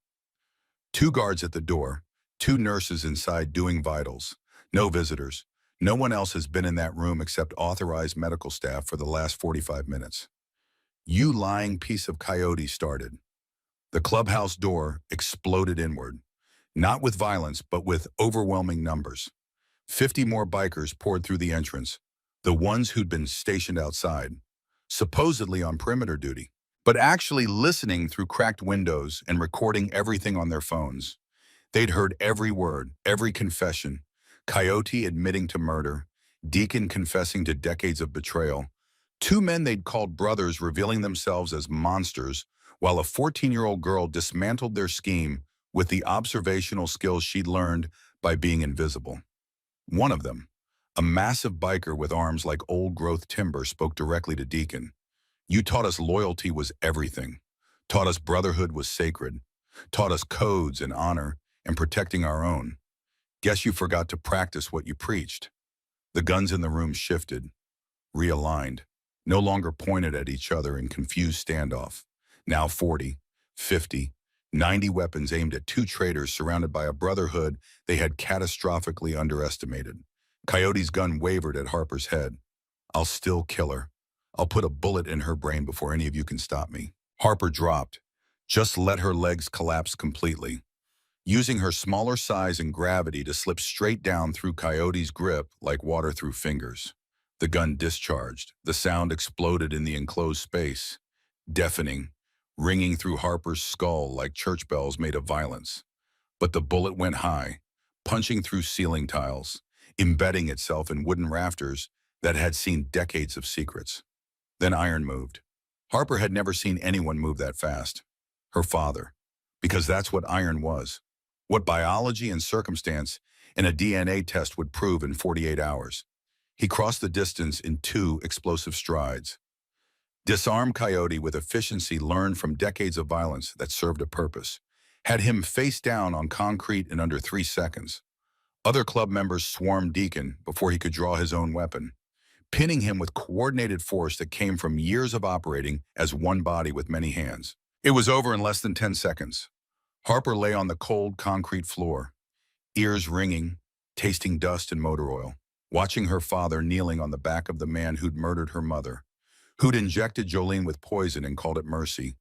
2 guards at the door, 2 nurses inside doing vitals, no visitors. No one else has been in that room except authorized medical staff for the last 45 minutes. You lying piece of coyote started. The clubhouse door exploded inward, not with violence, but with overwhelming numbers. 50 more bikers poured through the entrance, the ones who'd been stationed outside, supposedly on perimeter duty, but actually listening through cracked windows and recording everything on their phones. They'd heard every word, every confession. Coyote admitting to murder, Deacon confessing to decades of betrayal, 2 men they'd called brothers revealing themselves as monsters, while a 14-year-old girl dismantled their scheme with the observational skills she'd learned by being invisible. One of them, a massive biker with arms like old-growth timber, spoke directly to Deacon. You taught us loyalty was everything, taught us brotherhood was sacred, taught us codes and honor and protecting our own. Guess you forgot to practice what you preached. The guns in the room shifted, realigned, no longer pointed at each other in confused standoff. Now 40, 50, 90 weapons aimed at 2 traitors surrounded by a brotherhood they had catastrophically underestimated. Coyote's gun wavered at Harper's head. I'll still kill her. I'll put a bullet in her brain before any of you can stop me. Harper dropped. Just let her legs collapse completely, using her smaller size and gravity to slip straight down through Coyote's grip like water through fingers. The gun discharged. The sound exploded in the enclosed space, deafening, ringing through Harper's skull like church bells made of violence. But the bullet went high, punching through ceiling tiles, embedding itself in wooden rafters that had seen decades of secrets. Then Iron moved. Harper had never seen anyone move that fast. Her father. Because that's what Iron was. What biology and circumstance and a DNA test would prove in 48 hours. He crossed the distance in 2 explosive strides. Disarmed Coyote with efficiency learned from decades of violence that served a purpose. Had him face down on concrete in under 3 seconds. Other club members swarmed Deacon before he could draw his own weapon, pinning him with coordinated force that came from years of operating as one body with many hands. It was over in less than 10 seconds. Harper lay on the cold concrete floor, ears ringing, tasting dust and motor oil. watching her father kneeling on the back of the man who'd murdered her mother, who'd injected Jolene with poison and called it mercy,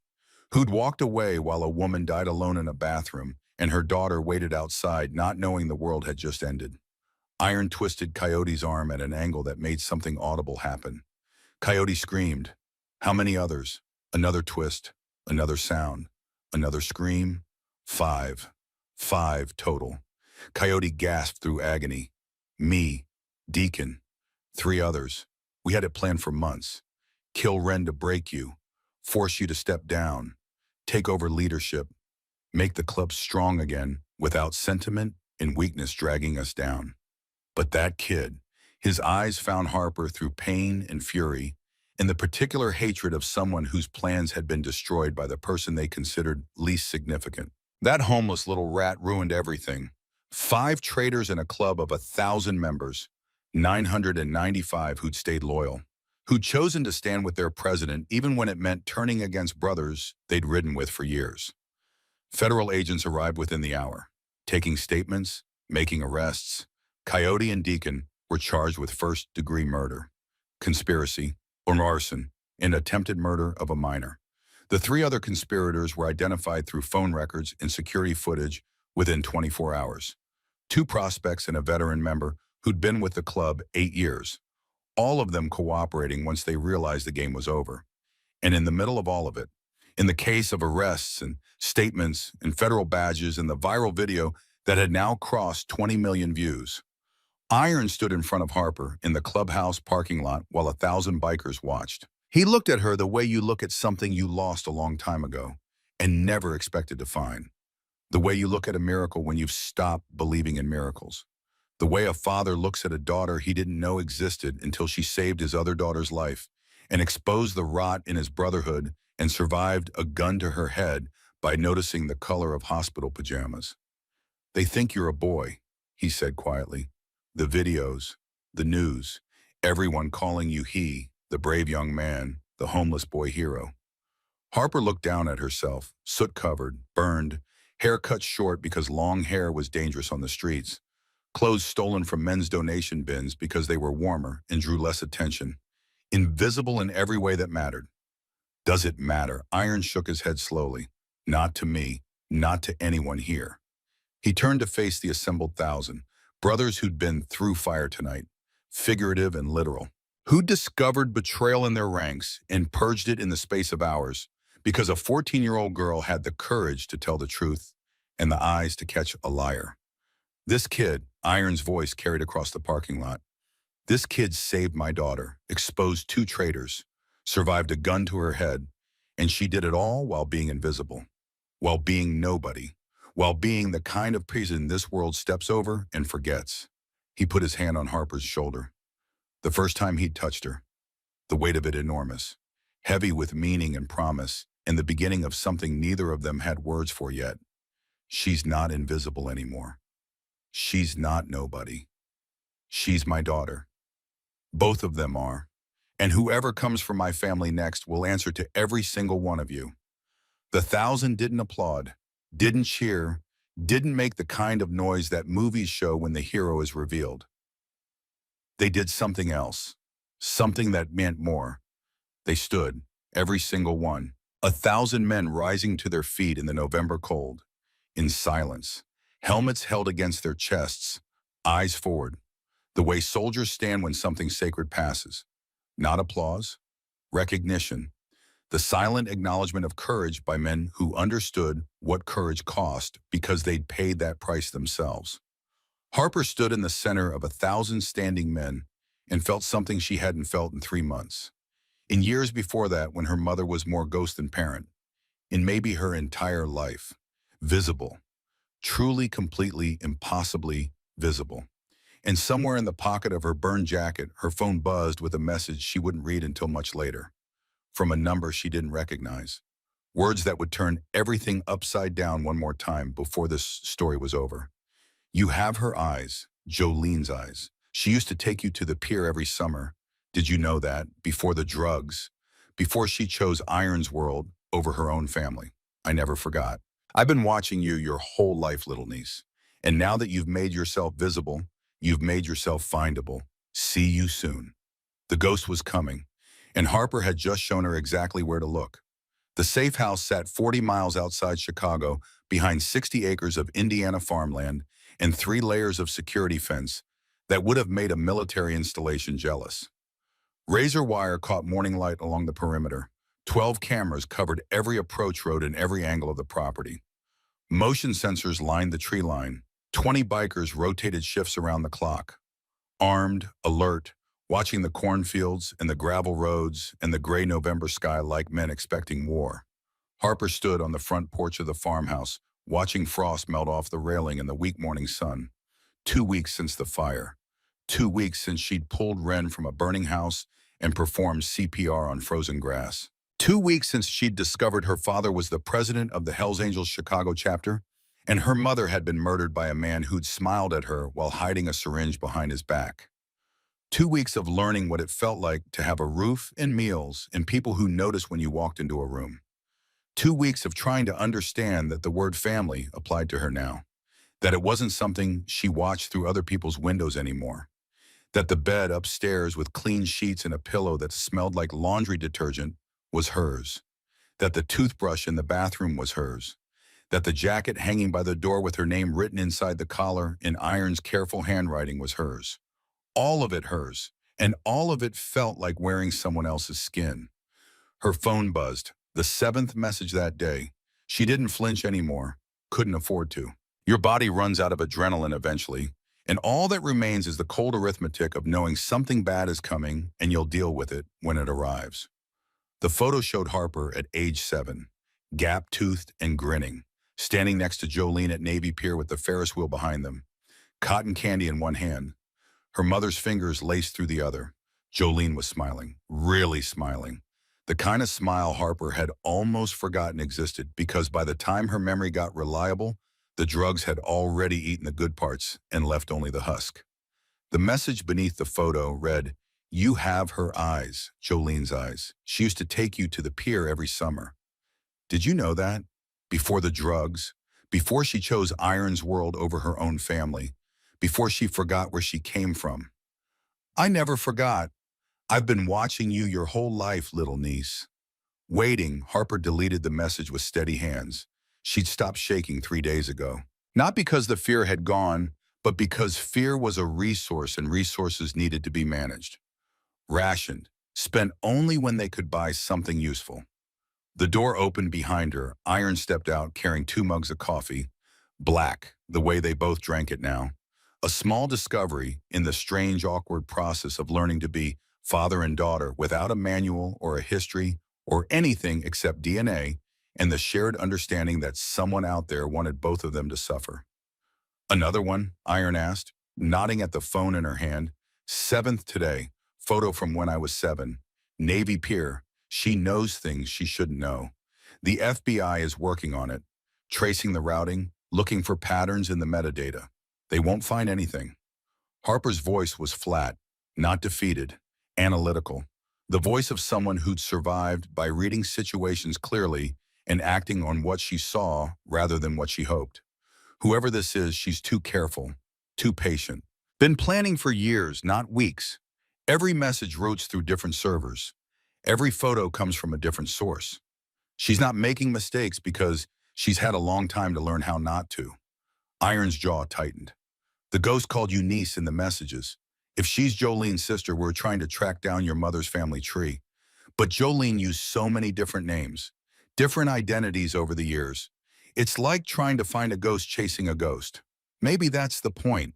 who'd walked away while a woman died alone in a bathroom and her daughter waited outside not knowing the world had just ended. Iron twisted Coyote's arm at an angle that made something audible happen. Coyote screamed. How many others? Another twist, another sound, another scream. 5. 5 total. Coyote gasped through agony. Me, Deacon, 3 others. We had it planned for months. Kill Ren to break you, force you to step down, take over leadership, make the club strong again without sentiment and weakness dragging us down. But that kid, his eyes found Harper through pain and fury, and the particular hatred of someone whose plans had been destroyed by the person they considered least significant. That homeless little rat ruined everything. 5 traitors in a club of 1,000 members, 995 who'd stayed loyal, who'd chosen to stand with their president even when it meant turning against brothers they'd ridden with for years. Federal agents arrived within the hour, taking statements, making arrests. Coyote and Deacon were charged with first-degree murder, conspiracy, or arson, and attempted murder of a minor. The 3 other conspirators were identified through phone records and security footage within 24 hours. 2 prospects and a veteran member who'd been with the club 8 years, all of them cooperating once they realized the game was over. And in the middle of all of it, in the case of arrests and statements and federal badges and the viral video that had now crossed 20 million views, Iron stood in front of Harper in the clubhouse parking lot while 1,000 bikers watched. He looked at her the way you look at something you lost a long time ago and never expected to find. The way you look at a miracle when you've stopped believing in miracles. The way a father looks at a daughter he didn't know existed until she saved his other daughter's life and exposed the rot in his brotherhood and survived a gun to her head by noticing the color of hospital pajamas. They think you're a boy, he said quietly. The videos, the news, everyone calling you he, the brave young man, the homeless boy hero. Harper looked down at herself, soot-covered, burned, hair cut short because long hair was dangerous on the streets, clothes stolen from men's donation bins because they were warmer and drew less attention, invisible in every way that mattered. Does it matter? Iron shook his head slowly. Not to me, not to anyone here. He turned to face the assembled 1,000, brothers who'd been through fire tonight, figurative and literal, who'd discovered betrayal in their ranks and purged it in the space of hours because a 14-year-old girl had the courage to tell the truth and the eyes to catch a liar. This kid, Iron's voice carried across the parking lot. This kid saved my daughter, exposed 2 traitors, survived a gun to her head, and she did it all while being invisible, while being nobody, while being the kind of person this world steps over and forgets. He put his hand on Harper's shoulder. The first time he'd touched her, the weight of it enormous, heavy with meaning and promise, and the beginning of something neither of them had words for yet. She's not invisible anymore. She's not nobody. She's my daughter. Both of them are. And whoever comes from my family next will answer to every single one of you. The 1,000 didn't applaud, didn't cheer, didn't make the kind of noise that movies show when the hero is revealed. They did something else, something that meant more. They stood, every single one, 1,000 men rising to their feet in the November cold, in silence, helmets held against their chests, eyes forward, the way soldiers stand when something sacred passes. Not applause, recognition, the silent acknowledgement of courage by men who understood what courage cost because they'd paid that price themselves. Harper stood in the center of 1,000 standing men and felt something she hadn't felt in 3 months. In years before that, when her mother was more ghost than parent, in maybe her entire life, visible, truly, completely, impossibly visible. And somewhere in the pocket of her burned jacket, her phone buzzed with a message she wouldn't read until much later, from a number she didn't recognize. Words that would turn everything upside down one more time before this story was over. You have her eyes, Jolene's eyes. She used to take you to the pier every summer. Did you know that? Before the drugs, before she chose Iron's world over her own family. I never forgot. I've been watching you your whole life, little niece. And now that you've made yourself visible, you've made yourself findable. See you soon. The ghost was coming, and Harper had just shown her exactly where to look. The safe house sat 40 miles outside Chicago, behind 60 acres of Indiana farmland and 3 layers of security fence that would have made a military installation jealous. Razor wire caught morning light along the perimeter. 12 cameras covered every approach road and every angle of the property. Motion sensors lined the tree line. 20 bikers rotated shifts around the clock. Armed, alert, watching the cornfields and the gravel roads and the gray November sky like men expecting war. Harper stood on the front porch of the farmhouse, watching frost melt off the railing in the weak morning sun. 2 weeks since the fire. 2 weeks since she'd pulled Ren from a burning house and performed CPR on frozen grass. 2 weeks since she'd discovered her father was the president of the Hellsangels Chicago chapter, and her mother had been murdered by a man who'd smiled at her while hiding a syringe behind his back. 2 weeks of learning what it felt like to have a roof and meals and people who noticed when you walked into a room. 2 weeks of trying to understand that the word family applied to her now, that it wasn't something she watched through other people's windows anymore, that the bed upstairs with clean sheets and a pillow that smelled like laundry detergent was hers, that the toothbrush in the bathroom was hers, that the jacket hanging by the door with her name written inside the collar in Iron's careful handwriting was hers. All of it hers, and all of it felt like wearing someone else's skin. Her phone buzzed, the 7th message that day. She didn't flinch anymore, couldn't afford to. Your body runs out of adrenaline eventually, and all that remains is the cold arithmetic of knowing something bad is coming and you'll deal with it when it arrives. The photo showed Harper at age 7, gap-toothed and grinning, standing next to Jolene at Navy Pier with the Ferris wheel behind them, cotton candy in one hand, her mother's fingers laced through the other. Jolene was smiling, really smiling. The kind of smile Harper had almost forgotten existed because by the time her memory got reliable, the drugs had already eaten the good parts and left only the husk. The message beneath the photo read, "You have her eyes, Jolene's eyes. She used to take you to the pier every summer." Did you know that? Before the drugs, before she chose Iron's world over her own family, before she forgot where she came from. I never forgot. I've been watching you your whole life, little niece. Waiting, Harper deleted the message with steady hands. She'd stopped shaking 3 days ago. Not because the fear had gone, but because fear was a resource and resources needed to be managed. Rationed, spent only when they could buy something useful. The door opened behind her. Iron stepped out carrying 2 mugs of coffee. Black, the way they both drank it now. A small discovery in the strange, awkward process of learning to be father and daughter without a manual or a history or anything except DNA and the shared understanding that someone out there wanted both of them to suffer. Another one? Iron asked, nodding at the phone in her hand. 7th today. Photo from when I was 7. Navy Pier. She knows things she shouldn't know. The FBI is working on it, tracing the routing, looking for patterns in the metadata. They won't find anything. Harper's voice was flat, not defeated, analytical. The voice of someone who'd survived by reading situations clearly and acting on what she saw rather than what she hoped. Whoever this is, she's too careful, too patient. Been planning for years, not weeks. Every message routes through different servers. Every photo comes from a different source. She's not making mistakes because she's had a long time to learn how not to. Iron's jaw tightened. The ghost called you niece in the messages. If she's Jolene's sister, we're trying to track down your mother's family tree. But Jolene used so many different names, different identities over the years. It's like trying to find a ghost chasing a ghost. Maybe that's the point.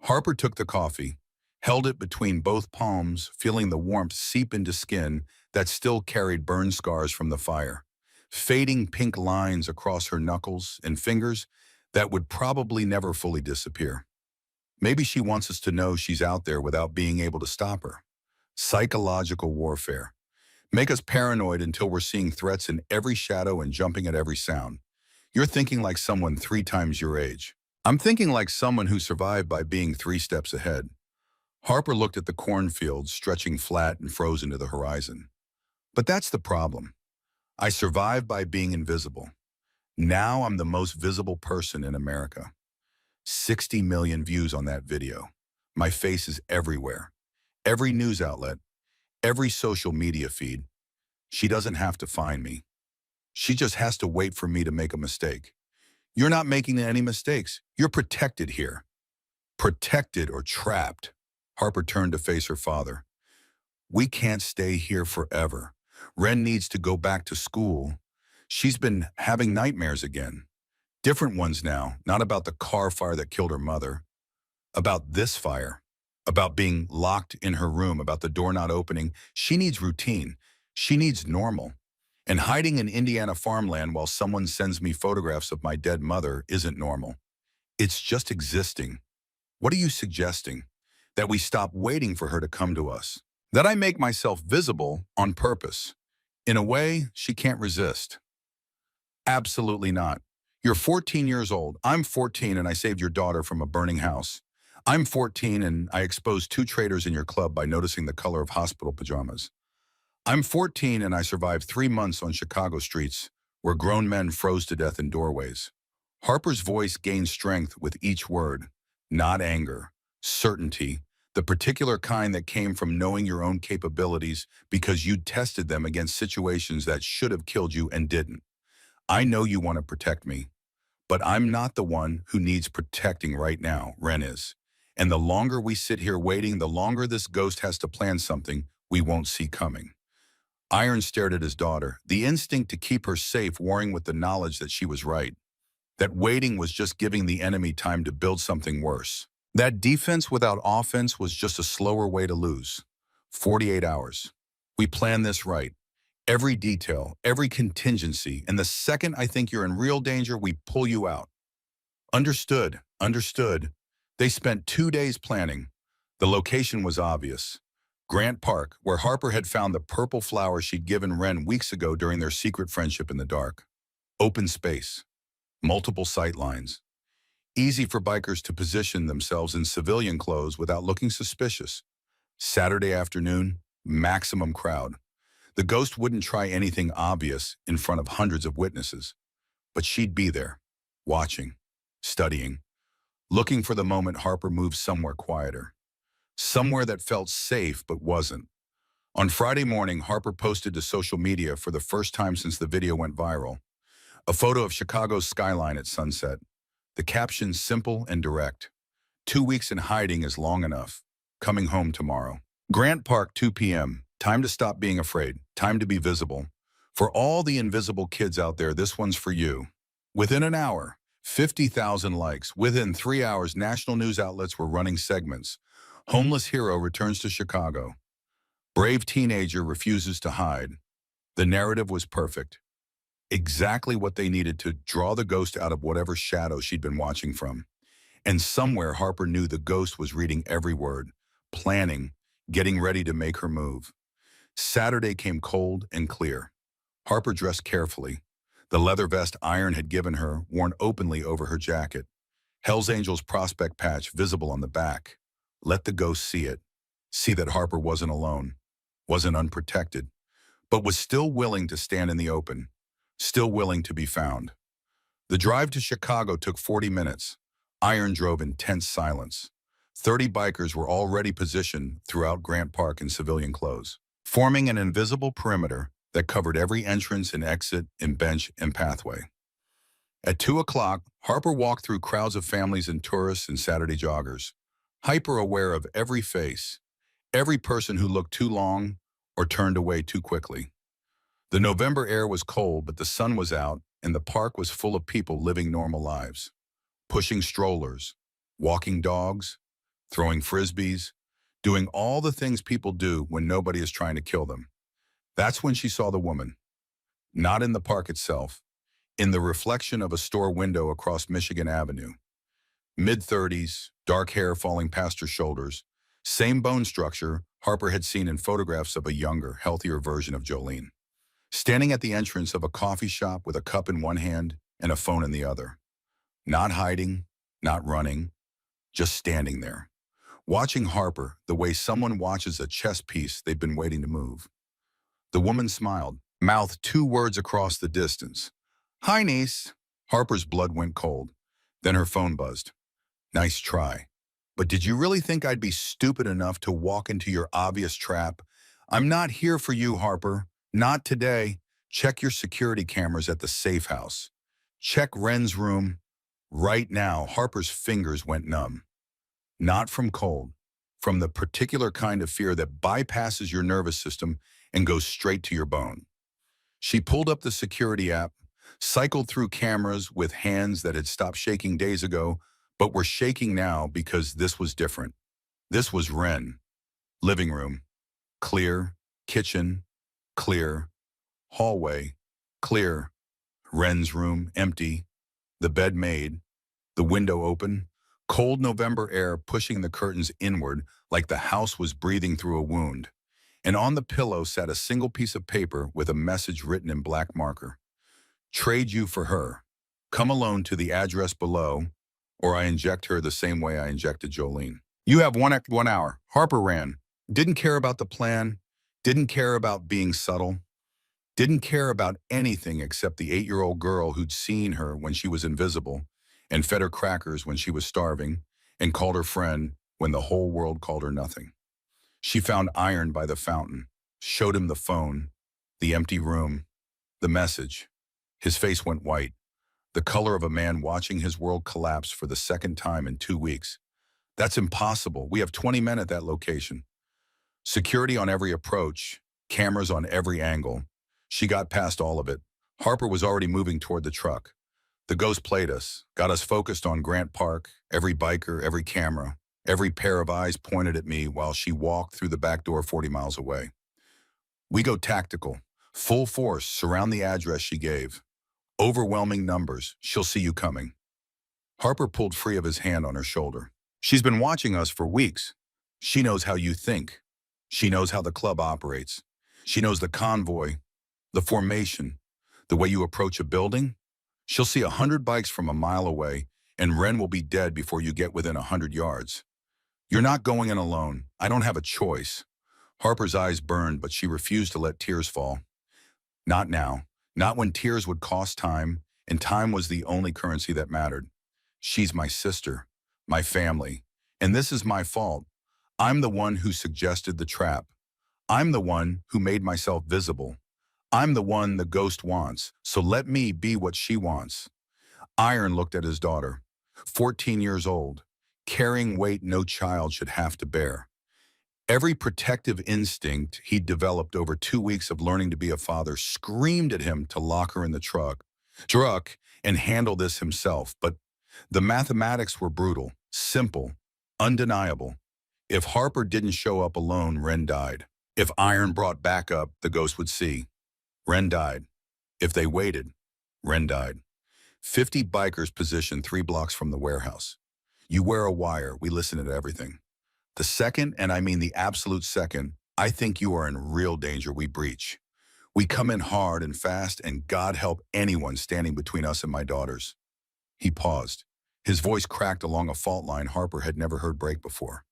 Harper took the coffee, held it between both palms, feeling the warmth seep into skin that still carried burn scars from the fire, fading pink lines across her knuckles and fingers that would probably never fully disappear. Maybe she wants us to know she's out there without being able to stop her. Psychological warfare. Make us paranoid until we're seeing threats in every shadow and jumping at every sound. You're thinking like someone 3 times your age. I'm thinking like someone who survived by being 3 steps ahead. Harper looked at the cornfields stretching flat and frozen to the horizon. But that's the problem. I survived by being invisible. Now I'm the most visible person in America. 60 million views on that video. My face is everywhere. Every news outlet, every social media feed. She doesn't have to find me. She just has to wait for me to make a mistake. You're not making any mistakes. You're protected here. Protected or trapped. Harper turned to face her father. We can't stay here forever. Ren needs to go back to school. She's been having nightmares again. Different ones now, not about the car fire that killed her mother. About this fire. About being locked in her room, about the door not opening. She needs routine. She needs normal. And hiding in Indiana farmland while someone sends me photographs of my dead mother isn't normal. It's just existing. What are you suggesting? That we stop waiting for her to come to us? That I make myself visible on purpose? In a way she can't resist? Absolutely not. You're 14 years old. I'm 14 and I saved your daughter from a burning house. I'm 14 and I exposed 2 traitors in your club by noticing the color of hospital pajamas. I'm 14 and I survived 3 months on Chicago streets where grown men froze to death in doorways. Harper's voice gained strength with each word, not anger, certainty, the particular kind that came from knowing your own capabilities because you'd tested them against situations that should have killed you and didn't. I know you want to protect me, but I'm not the one who needs protecting right now, Ren is. And the longer we sit here waiting, the longer this ghost has to plan something we won't see coming. Iron stared at his daughter, the instinct to keep her safe warring with the knowledge that she was right. That waiting was just giving the enemy time to build something worse. That defense without offense was just a slower way to lose. 48 hours. We planned this right. Every detail, every contingency, and the second I think you're in real danger, we pull you out. Understood, understood. They spent 2 days planning. The location was obvious. Grant Park, where Harper had found the purple flower she'd given Ren weeks ago during their secret friendship in the dark. Open space. Multiple sight lines. Easy for bikers to position themselves in civilian clothes without looking suspicious. Saturday afternoon, maximum crowd. The ghost wouldn't try anything obvious in front of hundreds of witnesses. But she'd be there, watching, studying, looking for the moment Harper moved somewhere quieter. Somewhere that felt safe but wasn't. On Friday morning, Harper posted to social media for the first time since the video went viral. A photo of Chicago's skyline at sunset. The caption simple and direct. 2 weeks in hiding is long enough. Coming home tomorrow. Grant Park, 2 p.m. Time to stop being afraid. Time to be visible. For all the invisible kids out there, this one's for you. Within an hour, 50,000 likes. Within 3 hours, national news outlets were running segments. Homeless hero returns to Chicago. Brave teenager refuses to hide. The narrative was perfect. Exactly what they needed to draw the ghost out of whatever shadow she'd been watching from. And somewhere Harper knew the ghost was reading every word, planning, getting ready to make her move. Saturday came cold and clear. Harper dressed carefully. The leather vest Iron had given her worn openly over her jacket. Hell's Angels prospect patch visible on the back. Let the ghost see it. See that Harper wasn't alone, wasn't unprotected, but was still willing to stand in the open. Still willing to be found. The drive to Chicago took 40 minutes. Iron drove in tense silence. 30 bikers were already positioned throughout Grant Park in civilian clothes, forming an invisible perimeter that covered every entrance and exit and bench and pathway. At 2 o'clock, Harper walked through crowds of families and tourists and Saturday joggers, hyper aware of every face, every person who looked too long or turned away too quickly. The November air was cold, but the sun was out, and the park was full of people living normal lives. Pushing strollers, walking dogs, throwing frisbees, doing all the things people do when nobody is trying to kill them. That's when she saw the woman. Not in the park itself, in the reflection of a store window across Michigan Avenue. Mid-30s, dark hair falling past her shoulders, same bone structure Harper had seen in photographs of a younger, healthier version of Jolene. Standing at the entrance of a coffee shop with a cup in one hand and a phone in the other. Not hiding, not running, just standing there. Watching Harper the way someone watches a chess piece they've been waiting to move. The woman smiled, mouthed 2 words across the distance. "Hi, niece." Harper's blood went cold. Then her phone buzzed. "Nice try." But did you really think I'd be stupid enough to walk into your obvious trap? I'm not here for you, Harper. Not today. Check your security cameras at the safe house. Check Ren's room. Right now, Harper's fingers went numb. Not from cold, from the particular kind of fear that bypasses your nervous system and goes straight to your bone. She pulled up the security app, cycled through cameras with hands that had stopped shaking days ago, but were shaking now because this was different. This was Ren. Living room, clear. Kitchen, clear. Hallway, clear. Ren's room, empty. The bed made. The window open. Cold November air pushing the curtains inward like the house was breathing through a wound. And on the pillow sat a single piece of paper with a message written in black marker. Trade you for her. Come alone to the address below, or I inject her the same way I injected Jolene. You have 1 hour. Harper ran. Didn't care about the plan. Didn't care about being subtle. Didn't care about anything except the 8-year-old girl who'd seen her when she was invisible and fed her crackers when she was starving and called her friend when the whole world called her nothing. She found Iron by the fountain, showed him the phone, the empty room, the message. His face went white, the color of a man watching his world collapse for the second time in 2 weeks. That's impossible. We have 20 men at that location. Security on every approach, cameras on every angle. She got past all of it. Harper was already moving toward the truck. The ghost played us, got us focused on Grant Park, every biker, every camera, every pair of eyes pointed at me while she walked through the back door 40 miles away. We go tactical, full force, surround the address she gave. Overwhelming numbers, she'll see you coming. Harper pulled free of his hand on her shoulder. She's been watching us for weeks. She knows how you think. She knows how the club operates. She knows the convoy, the formation, the way you approach a building. She'll see 100 bikes from a mile away, and Ren will be dead before you get within 100 yards. You're not going in alone. I don't have a choice. Harper's eyes burned, but she refused to let tears fall. Not now. Not when tears would cost time, and time was the only currency that mattered. She's my sister, my family, and this is my fault. I'm the one who suggested the trap. I'm the one who made myself visible. I'm the one the ghost wants, so let me be what she wants. Iron looked at his daughter, 14 years old, carrying weight no child should have to bear. Every protective instinct he'd developed over 2 weeks of learning to be a father screamed at him to lock her in the truck, and handle this himself. But the mathematics were brutal, simple, undeniable. If Harper didn't show up alone, Ren died. If Iron brought backup, the ghost would see. Ren died. If they waited, Ren died. 50 bikers positioned 3 blocks from the warehouse. You wear a wire, we listen to everything. The second, and I mean the absolute second, I think you are in real danger, we breach. We come in hard and fast, and God help anyone standing between us and my daughters. He paused. His voice cracked along a fault line Harper had never heard break before.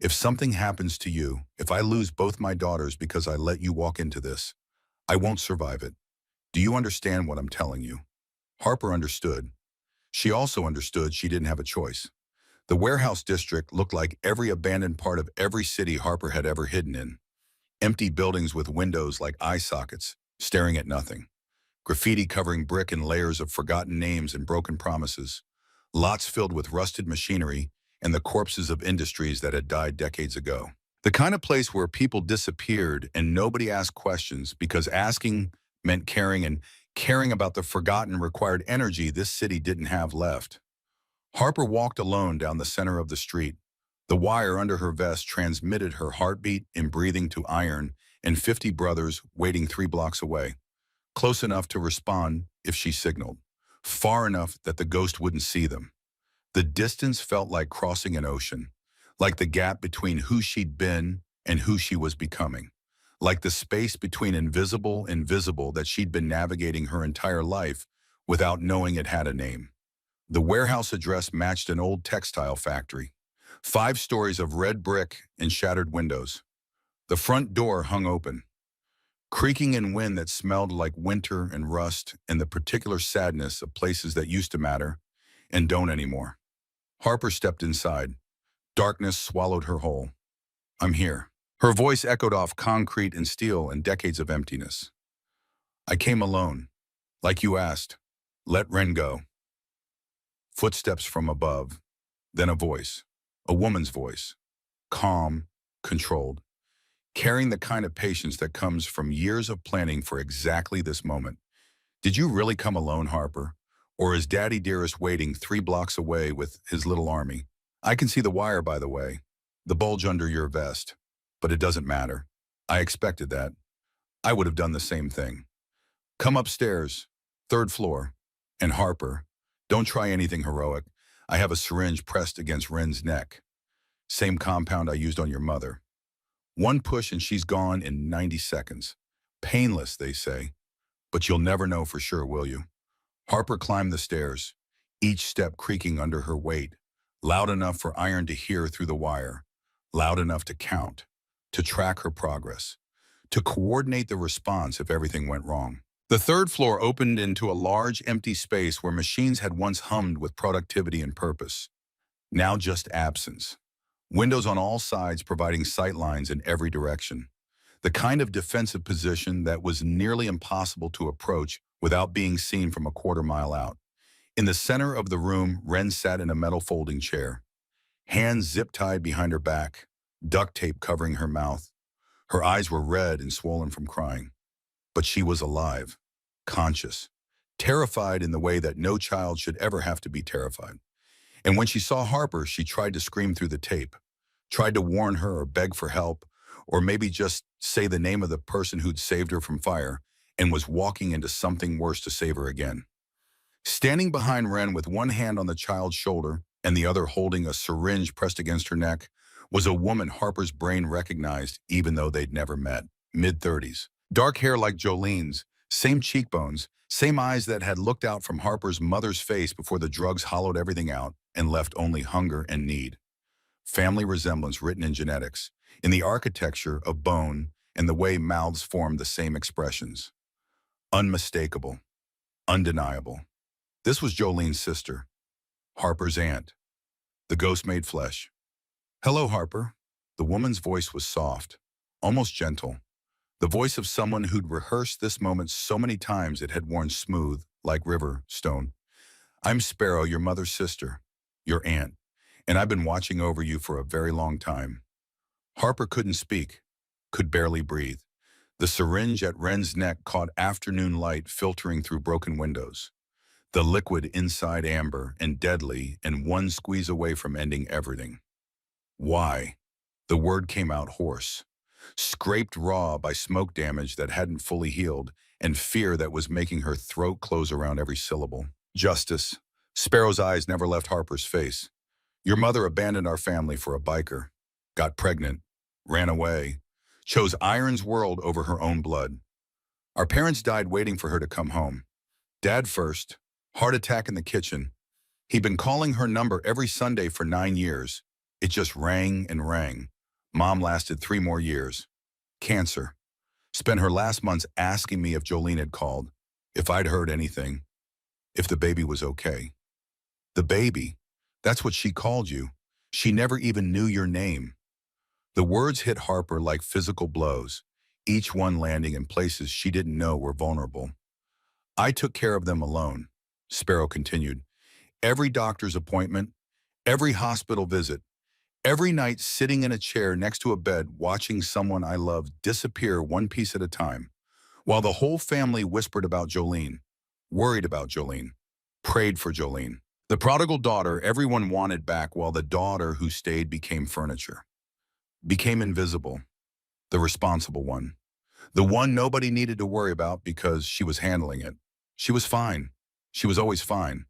If something happens to you, if I lose both my daughters because I let you walk into this, I won't survive it. Do you understand what I'm telling you? Harper understood. She also understood she didn't have a choice. The warehouse district looked like every abandoned part of every city Harper had ever hidden in. Empty buildings with windows like eye sockets, staring at nothing. Graffiti covering brick and layers of forgotten names and broken promises. Lots filled with rusted machinery and the corpses of industries that had died decades ago. The kind of place where people disappeared and nobody asked questions because asking meant caring, and caring about the forgotten required energy this city didn't have left. Harper walked alone down the center of the street. The wire under her vest transmitted her heartbeat and breathing to Iron and 50 brothers waiting 3 blocks away. Close enough to respond if she signaled. Far enough that the ghost wouldn't see them. The distance felt like crossing an ocean, like the gap between who she'd been and who she was becoming, like the space between invisible and visible that she'd been navigating her entire life without knowing it had a name. The warehouse address matched an old textile factory. 5 stories of red brick and shattered windows. The front door hung open, creaking in wind that smelled like winter and rust and the particular sadness of places that used to matter and don't anymore. Harper stepped inside. Darkness swallowed her whole. I'm here. Her voice echoed off concrete and steel and decades of emptiness. I came alone, like you asked. Let Ren go. Footsteps from above, then a voice, a woman's voice, calm, controlled, carrying the kind of patience that comes from years of planning for exactly this moment. Did you really come alone, Harper? Or is Daddy Dearest waiting 3 blocks away with his little army? I can see the wire, by the way, the bulge under your vest. But it doesn't matter. I expected that. I would have done the same thing. Come upstairs, 3rd floor. And Harper, don't try anything heroic. I have a syringe pressed against Ren's neck. Same compound I used on your mother. One push and she's gone in 90 seconds. Painless, they say. But you'll never know for sure, will you? Harper climbed the stairs, each step creaking under her weight, loud enough for Iron to hear through the wire, loud enough to count, to track her progress, to coordinate the response if everything went wrong. The 3rd floor opened into a large, empty space where machines had once hummed with productivity and purpose. Now just absence. Windows on all sides providing sight lines in every direction. The kind of defensive position that was nearly impossible to approach without being seen from a quarter-mile out. In the center of the room, Ren sat in a metal folding chair, hands zip-tied behind her back, duct tape covering her mouth. Her eyes were red and swollen from crying. But she was alive, conscious, terrified in the way that no child should ever have to be terrified. And when she saw Harper, she tried to scream through the tape, tried to warn her or beg for help, or maybe just say the name of the person who'd saved her from fire and was walking into something worse to save her again. Standing behind Ren with one hand on the child's shoulder and the other holding a syringe pressed against her neck was a woman Harper's brain recognized even though they'd never met. Mid-30s. Dark hair like Jolene's, same cheekbones, same eyes that had looked out from Harper's mother's face before the drugs hollowed everything out and left only hunger and need. Family resemblance written in genetics, in the architecture of bone and the way mouths formed the same expressions. Unmistakable, undeniable. This was Jolene's sister, Harper's aunt, the ghost made flesh. Hello, Harper. The woman's voice was soft, almost gentle. The voice of someone who'd rehearsed this moment so many times it had worn smooth, like river stone. I'm Sparrow, your mother's sister, your aunt, and I've been watching over you for a very long time. Harper couldn't speak, could barely breathe. The syringe at Ren's neck caught afternoon light filtering through broken windows. The liquid inside amber and deadly and one squeeze away from ending everything. Why? The word came out hoarse, scraped raw by smoke damage that hadn't fully healed and fear that was making her throat close around every syllable. Justice. Sparrow's eyes never left Harper's face. Your mother abandoned our family for a biker, got pregnant, ran away, chose Iron's world over her own blood. Our parents died waiting for her to come home. Dad first, heart attack in the kitchen. He'd been calling her number every Sunday for 9 years. It just rang and rang. Mom lasted 3 more years. Cancer. Spent her last months asking me if Jolene had called, if I'd heard anything, if the baby was okay. The baby. That's what she called you. She never even knew your name. The words hit Harper like physical blows, each one landing in places she didn't know were vulnerable. I took care of them alone, Sparrow continued. Every doctor's appointment, every hospital visit, every night sitting in a chair next to a bed watching someone I loved disappear one piece at a time, while the whole family whispered about Jolene, worried about Jolene, prayed for Jolene. The prodigal daughter everyone wanted back while the daughter who stayed became furniture. Became invisible, the responsible one. The one nobody needed to worry about because she was handling it. She was fine. She was always fine.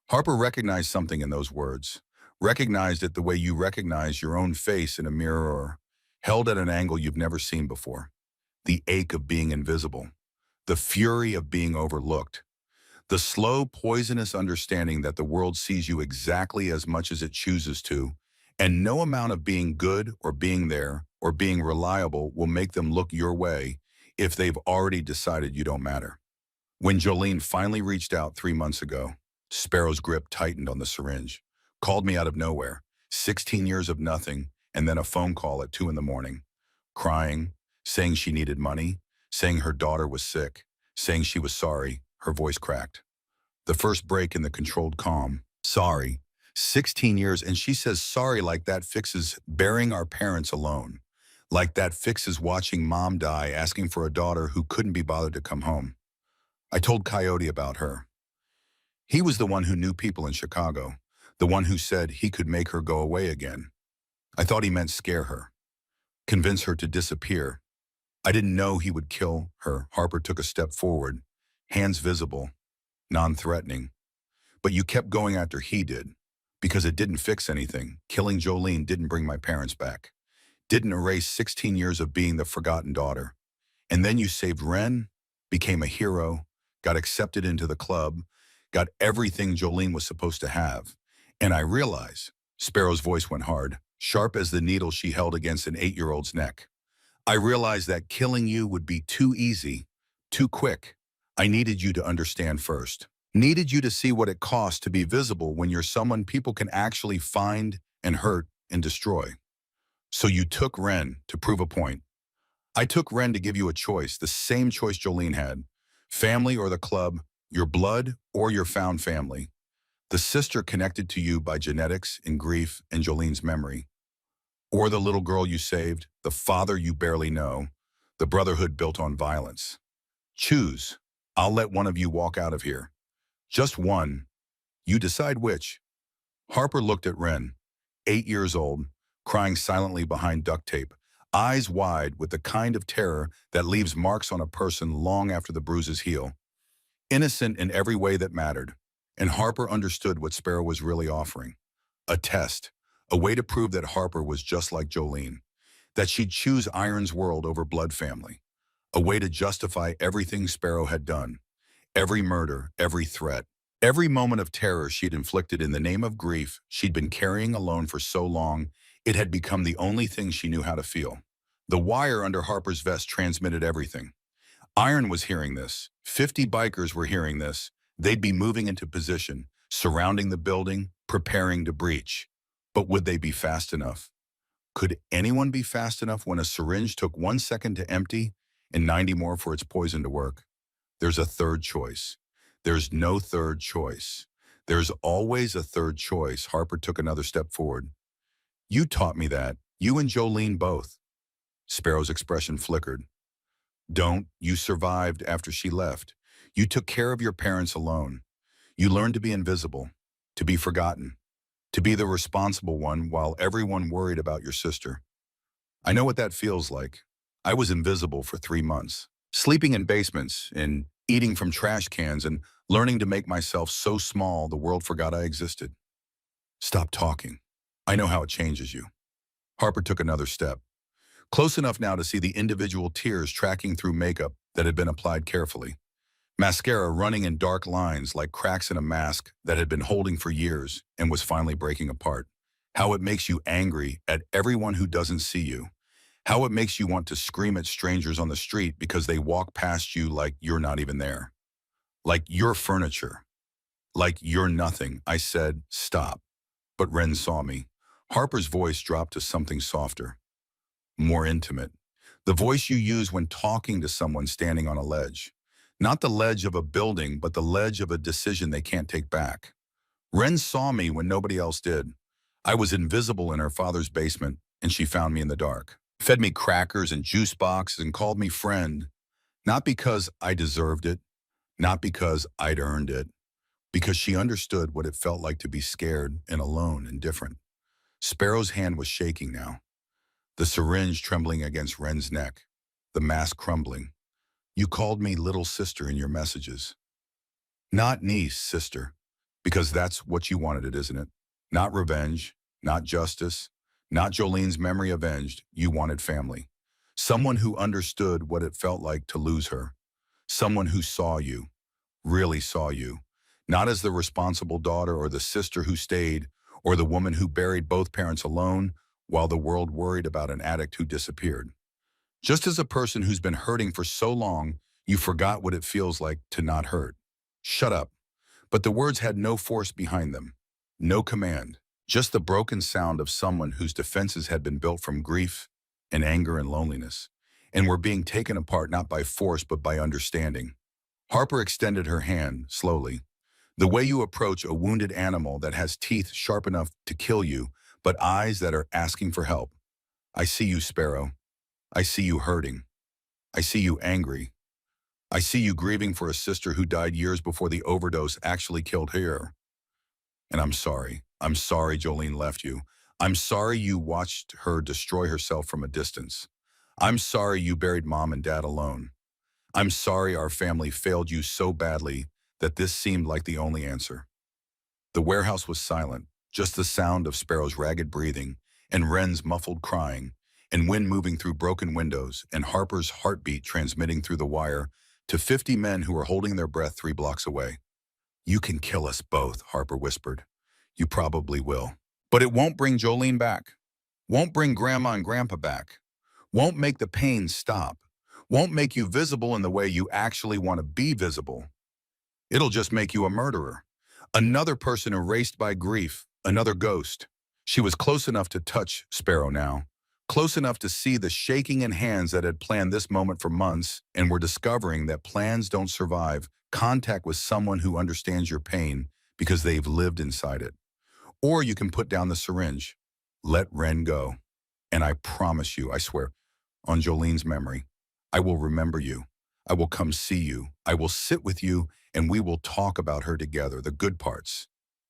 Harper recognized something in those words. Recognized it the way you recognize your own face in a mirror or held at an angle you've never seen before. The ache of being invisible. The fury of being overlooked. The slow, poisonous understanding that the world sees you exactly as much as it chooses to, and no amount of being good or being there or being reliable will make them look your way if they've already decided you don't matter. When Jolene finally reached out 3 months ago, Sparrow's grip tightened on the syringe, called me out of nowhere, 16 years of nothing, and then a phone call at 2 in the morning, crying, saying she needed money, saying her daughter was sick, saying she was sorry, her voice cracked. The first break in the controlled calm. Sorry. 16 years, and she says sorry like that fixes burying our parents alone. Like that fixes watching mom die, asking for a daughter who couldn't be bothered to come home. I told Coyote about her. He was the one who knew people in Chicago, the one who said he could make her go away again. I thought he meant scare her, convince her to disappear. I didn't know he would kill her. Harper took a step forward, hands visible, non-threatening. But you kept going after he did, because it didn't fix anything. Killing Jolene didn't bring my parents back, didn't erase 16 years of being the forgotten daughter. And then you saved Ren, became a hero, got accepted into the club, got everything Jolene was supposed to have. And I realized, Sparrow's voice went hard, sharp as the needle she held against an 8-year-old's neck. I realized that killing you would be too easy, too quick. I needed you to understand first. Needed you to see what it costs to be visible when you're someone people can actually find and hurt and destroy. So you took Ren to prove a point. I took Ren to give you a choice, the same choice Jolene had. Family or the club, your blood or your found family. The sister connected to you by genetics and grief and Jolene's memory. Or the little girl you saved, the father you barely know, the brotherhood built on violence. Choose. I'll let one of you walk out of here. Just one. You decide which. Harper looked at Ren, 8 years old, crying silently behind duct tape, eyes wide with the kind of terror that leaves marks on a person long after the bruises heal. Innocent in every way that mattered. And Harper understood what Sparrow was really offering. A test. A way to prove that Harper was just like Jolene. That she'd choose Iron's world over blood family. A way to justify everything Sparrow had done. Every murder, every threat, every moment of terror she'd inflicted in the name of grief she'd been carrying alone for so long, it had become the only thing she knew how to feel. The wire under Harper's vest transmitted everything. Iron was hearing this. 50 bikers were hearing this. They'd be moving into position, surrounding the building, preparing to breach. But would they be fast enough? Could anyone be fast enough when a syringe took 1 second to empty and 90 more for its poison to work? There's a third choice. There's no third choice. There's always a third choice. Harper took another step forward. You taught me that. You and Jolene both. Sparrow's expression flickered. Don't. You survived after she left. You took care of your parents alone. You learned to be invisible, to be forgotten, to be the responsible one while everyone worried about your sister. I know what that feels like. I was invisible for 3 months. Sleeping in basements and eating from trash cans and learning to make myself so small the world forgot I existed. Stop talking. I know how it changes you. Harper took another step, close enough now to see the individual tears tracking through makeup that had been applied carefully. Mascara running in dark lines like cracks in a mask that had been holding for years and was finally breaking apart. How it makes you angry at everyone who doesn't see you. How it makes you want to scream at strangers on the street because they walk past you like you're not even there. Like you're furniture. Like you're nothing. I said, stop. But Ren saw me. Harper's voice dropped to something softer, more intimate. The voice you use when talking to someone standing on a ledge. Not the ledge of a building, but the ledge of a decision they can't take back. Ren saw me when nobody else did. I was invisible in her father's basement, and she found me in the dark. Fed me crackers and juice boxes and called me friend. Not because I deserved it, not because I'd earned it, because she understood what it felt like to be scared and alone and different. Sparrow's hand was shaking now, the syringe trembling against Ren's neck, the mask crumbling. You called me little sister in your messages. Not niece, sister, because that's what you wanted it, isn't it? Not revenge, not justice, not Jolene's memory avenged. You wanted family. Someone who understood what it felt like to lose her. Someone who saw you, really saw you. Not as the responsible daughter or the sister who stayed or the woman who buried both parents alone while the world worried about an addict who disappeared. Just as a person who's been hurting for so long, you forgot what it feels like to not hurt. Shut up. But the words had no force behind them, no command. Just the broken sound of someone whose defenses had been built from grief and anger and loneliness, and were being taken apart not by force but by understanding. Harper extended her hand, slowly. The way you approach a wounded animal that has teeth sharp enough to kill you, but eyes that are asking for help. I see you, Sparrow. I see you hurting. I see you angry. I see you grieving for a sister who died years before the overdose actually killed her. And I'm sorry. I'm sorry Jolene left you. I'm sorry you watched her destroy herself from a distance. I'm sorry you buried mom and dad alone. I'm sorry our family failed you so badly that this seemed like the only answer. The warehouse was silent, just the sound of Sparrow's ragged breathing and Wren's muffled crying, and wind moving through broken windows and Harper's heartbeat transmitting through the wire to 50 men who were holding their breath 3 blocks away. You can kill us both, Harper whispered. You probably will. But it won't bring Jolene back. Won't bring Grandma and Grandpa back. Won't make the pain stop. Won't make you visible in the way you actually want to be visible. It'll just make you a murderer. Another person erased by grief, another ghost. She was close enough to touch Sparrow now, close enough to see the shaking in hands that had planned this moment for months and were discovering that plans don't survive contact with someone who understands your pain because they've lived inside it. Or you can put down the syringe, let Wren go. And I promise you, I swear, on Jolene's memory, I will remember you. I will come see you. I will sit with you and we will talk about her together, the good parts,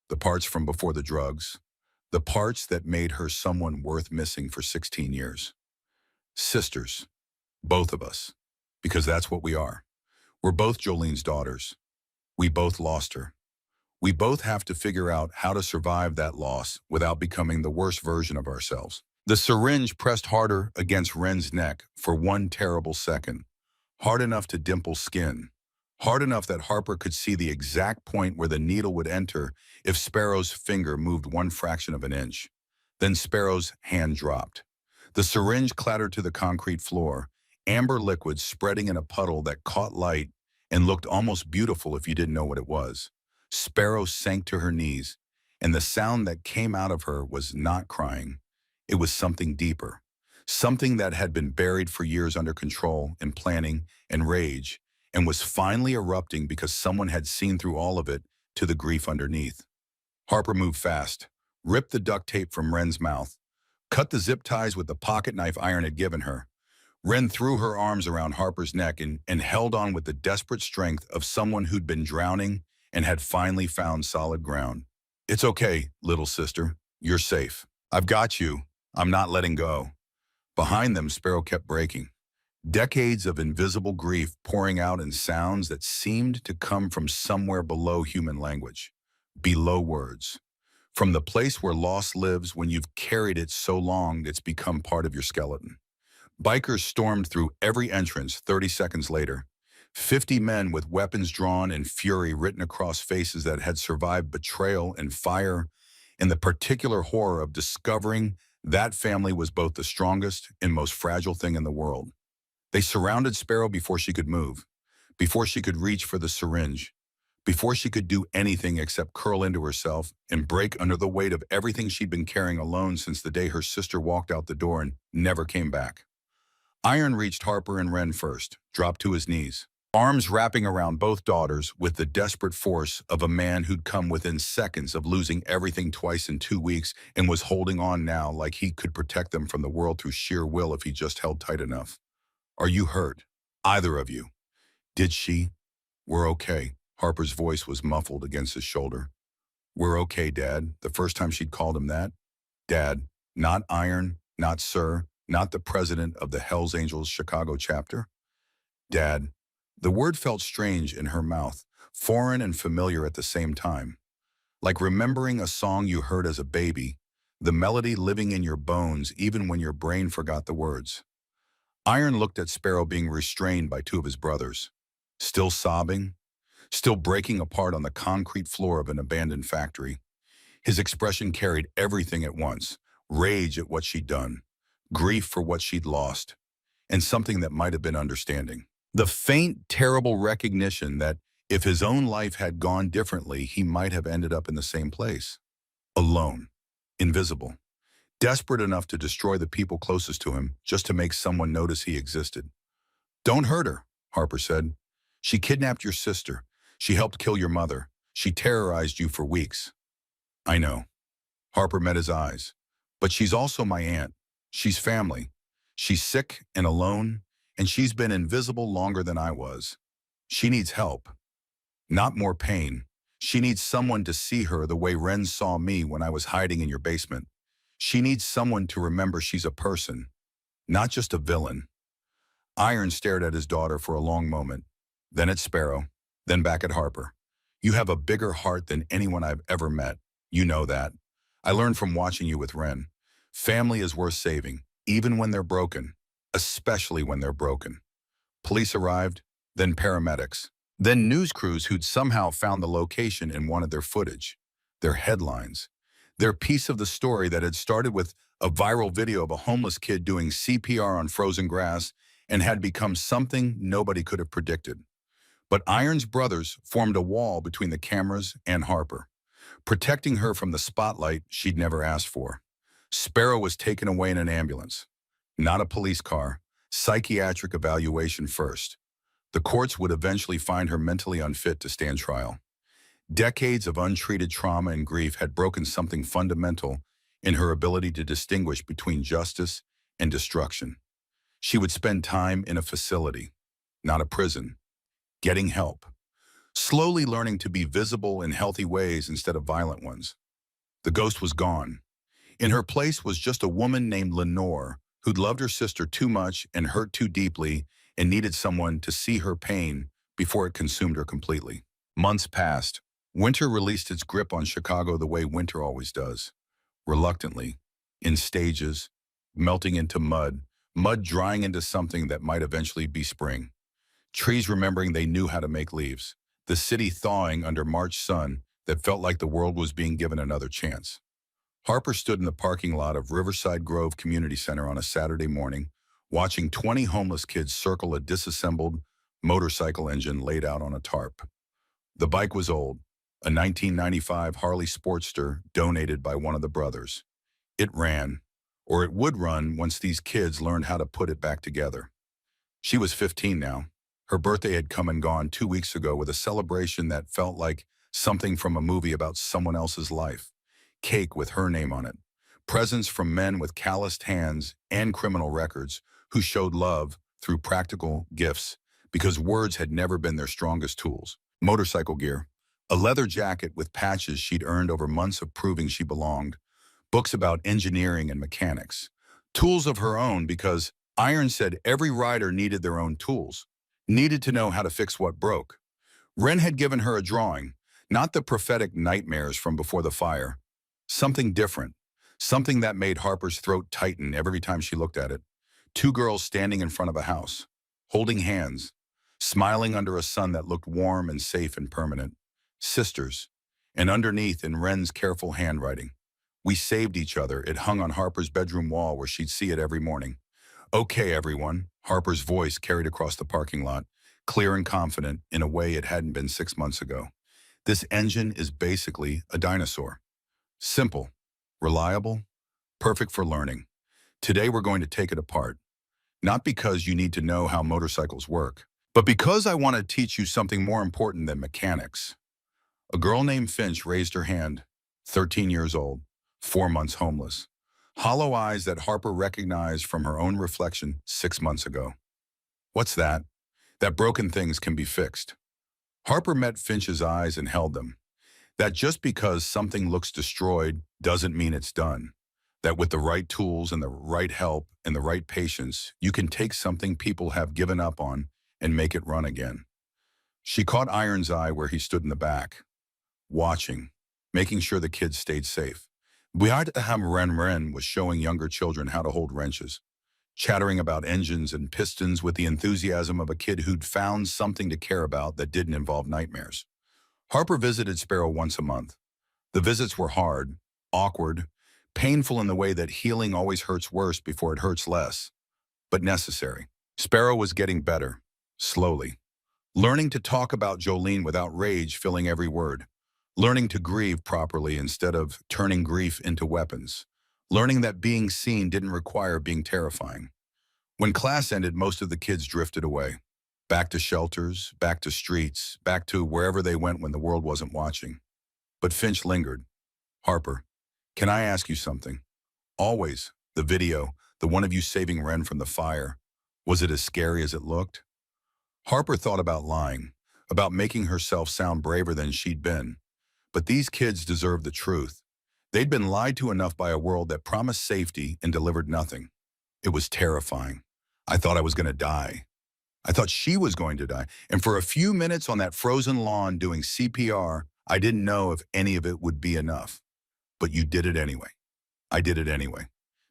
the parts from before the drugs, the parts that made her someone worth missing for 16 years. Sisters, both of us, because that's what we are. We're both Jolene's daughters. We both lost her. We both have to figure out how to survive that loss without becoming the worst version of ourselves. The syringe pressed harder against Wren's neck for one terrible second, hard enough to dimple skin, hard enough that Harper could see the exact point where the needle would enter if Sparrow's finger moved 1/fraction of an inch. Then Sparrow's hand dropped. The syringe clattered to the concrete floor, amber liquid spreading in a puddle that caught light and looked almost beautiful if you didn't know what it was. Sparrow sank to her knees, and the sound that came out of her was not crying. It was something deeper, something that had been buried for years under control and planning and rage, and was finally erupting because someone had seen through all of it to the grief underneath. Harper moved fast, ripped the duct tape from Wren's mouth, cut the zip ties with the pocket knife Iron had given her. Wren threw her arms around Harper's neck and held on with the desperate strength of someone who'd been drowning and had finally found solid ground. It's okay, little sister. You're safe. I've got you. I'm not letting go. Behind them, Sparrow kept breaking. Decades of invisible grief pouring out in sounds that seemed to come from somewhere below human language, below words. From the place where loss lives when you've carried it so long it's become part of your skeleton. Bikers stormed through every entrance 30 seconds later. 50 men with weapons drawn and fury written across faces that had survived betrayal and fire, and the particular horror of discovering that family was both the strongest and most fragile thing in the world. They surrounded Sparrow before she could move, before she could reach for the syringe, before she could do anything except curl into herself and break under the weight of everything she'd been carrying alone since the day her sister walked out the door and never came back. Iron reached Harper and Wren first, dropped to his knees, arms wrapping around both daughters with the desperate force of a man who'd come within seconds of losing everything twice in 2 weeks and was holding on now like he could protect them from the world through sheer will if he just held tight enough. Are you hurt? Either of you? Did she? We're okay. Harper's voice was muffled against his shoulder. We're okay, Dad. The first time she'd called him that. Dad, not Iron, not Sir, not the president of the Hellsangels Chicago chapter. Dad. The word felt strange in her mouth, foreign and familiar at the same time. Like remembering a song you heard as a baby, the melody living in your bones even when your brain forgot the words. Iron looked at Sparrow being restrained by 2 of his brothers. Still sobbing, still breaking apart on the concrete floor of an abandoned factory. His expression carried everything at once, rage at what she'd done, grief for what she'd lost, and something that might have been understanding. The faint, terrible recognition that if his own life had gone differently, he might have ended up in the same place, alone. invisible, desperate enough to destroy the people closest to him just to make someone notice he existed. "Don't hurt her," Harper said. "She kidnapped your sister. She helped kill your mother. She terrorized you for weeks." "I know." Harper met his eyes. "But she's also my aunt. She's family. She's sick and alone, and she's been invisible longer than I was. She needs help, not more pain. She needs someone to see her the way Ren saw me when I was hiding in your basement. She needs someone to remember she's a person, not just a villain." Iron stared at his daughter for a long moment, then at Sparrow, then back at Harper. "You have a bigger heart than anyone I've ever met. You know that. I learned from watching you with Ren. Family is worth saving, even when they're broken, especially when they're broken." Police arrived, then paramedics, then news crews who'd somehow found the location and wanted their footage, their headlines, their piece of the story that had started with a viral video of a homeless kid doing CPR on frozen grass and had become something nobody could have predicted. But Iron's brothers formed a wall between the cameras and Harper, protecting her from the spotlight she'd never asked for. Sparrow was taken away in an ambulance, not a police car, psychiatric evaluation first. The courts would eventually find her mentally unfit to stand trial. Decades of untreated trauma and grief had broken something fundamental in her ability to distinguish between justice and destruction. She would spend time in a facility, not a prison, getting help, slowly learning to be visible in healthy ways instead of violent ones. The ghost was gone. In her place was just a woman named Lenore who'd loved her sister too much and hurt too deeply and needed someone to see her pain before it consumed her completely. Months passed. Winter released its grip on Chicago the way winter always does, reluctantly, in stages, melting into mud, mud drying into something that might eventually be spring. Trees remembering they knew how to make leaves. The city thawing under March sun that felt like the world was being given another chance. Harper stood in the parking lot of Riverside Grove Community Center on a Saturday morning, watching 20 homeless kids circle a disassembled motorcycle engine laid out on a tarp. The bike was old, a 1995 Harley Sportster donated by one of the brothers. It ran, or it would run once these kids learned how to put it back together. She was 15 now. Her birthday had come and gone 2 weeks ago with a celebration that felt like something from a movie about someone else's life. Cake with her name on it. Presents from men with calloused hands and criminal records who showed love through practical gifts because words had never been their strongest tools. Motorcycle gear. A leather jacket with patches she'd earned over months of proving she belonged. Books about engineering and mechanics. Tools of her own because Iron said every rider needed their own tools, needed to know how to fix what broke. Ren had given her a drawing, not the prophetic nightmares from before the fire. Something different, something that made Harper's throat tighten every time she looked at it. Two girls standing in front of a house, holding hands, smiling under a sun that looked warm and safe and permanent. Sisters, and underneath in Ren's careful handwriting. "We saved each other." It hung on Harper's bedroom wall where she'd see it every morning. "Okay, everyone," Harper's voice carried across the parking lot, clear and confident in a way it hadn't been 6 months ago. "This engine is basically a dinosaur. Simple, reliable, perfect for learning. Today we're going to take it apart. Not because you need to know how motorcycles work, but because I want to teach you something more important than mechanics." A girl named Finch raised her hand, 13 years old, 4 months homeless. Hollow eyes that Harper recognized from her own reflection 6 months ago. "What's that?" "That broken things can be fixed." Harper met Finch's eyes and held them. That just because something looks destroyed doesn't mean it's done. That with the right tools and the right help and the right patience, you can take something people have given up on and make it run again. She caught Iron's eye where he stood in the back, watching, making sure the kids stayed safe. Behind him, Ren was showing younger children how to hold wrenches, chattering about engines and pistons with the enthusiasm of a kid who'd found something to care about that didn't involve nightmares. Harper visited Sparrow once a month. The visits were hard, awkward, painful in the way that healing always hurts worse before it hurts less, but necessary. Sparrow was getting better, slowly, learning to talk about Jolene without rage filling every word, learning to grieve properly instead of turning grief into weapons, learning that being seen didn't require being terrifying. When class ended, most of the kids drifted away. Back to shelters, back to streets, back to wherever they went when the world wasn't watching. But Finch lingered. Harper, can I ask you something? Always. The video, the one of you saving Ren from the fire. Was it as scary as it looked? Harper thought about lying, about making herself sound braver than she'd been. But these kids deserved the truth. They'd been lied to enough by a world that promised safety and delivered nothing. It was terrifying. I thought I was going to die. I thought she was going to die. And for a few minutes on that frozen lawn doing CPR, I didn't know if any of it would be enough. But you did it anyway. I did it anyway.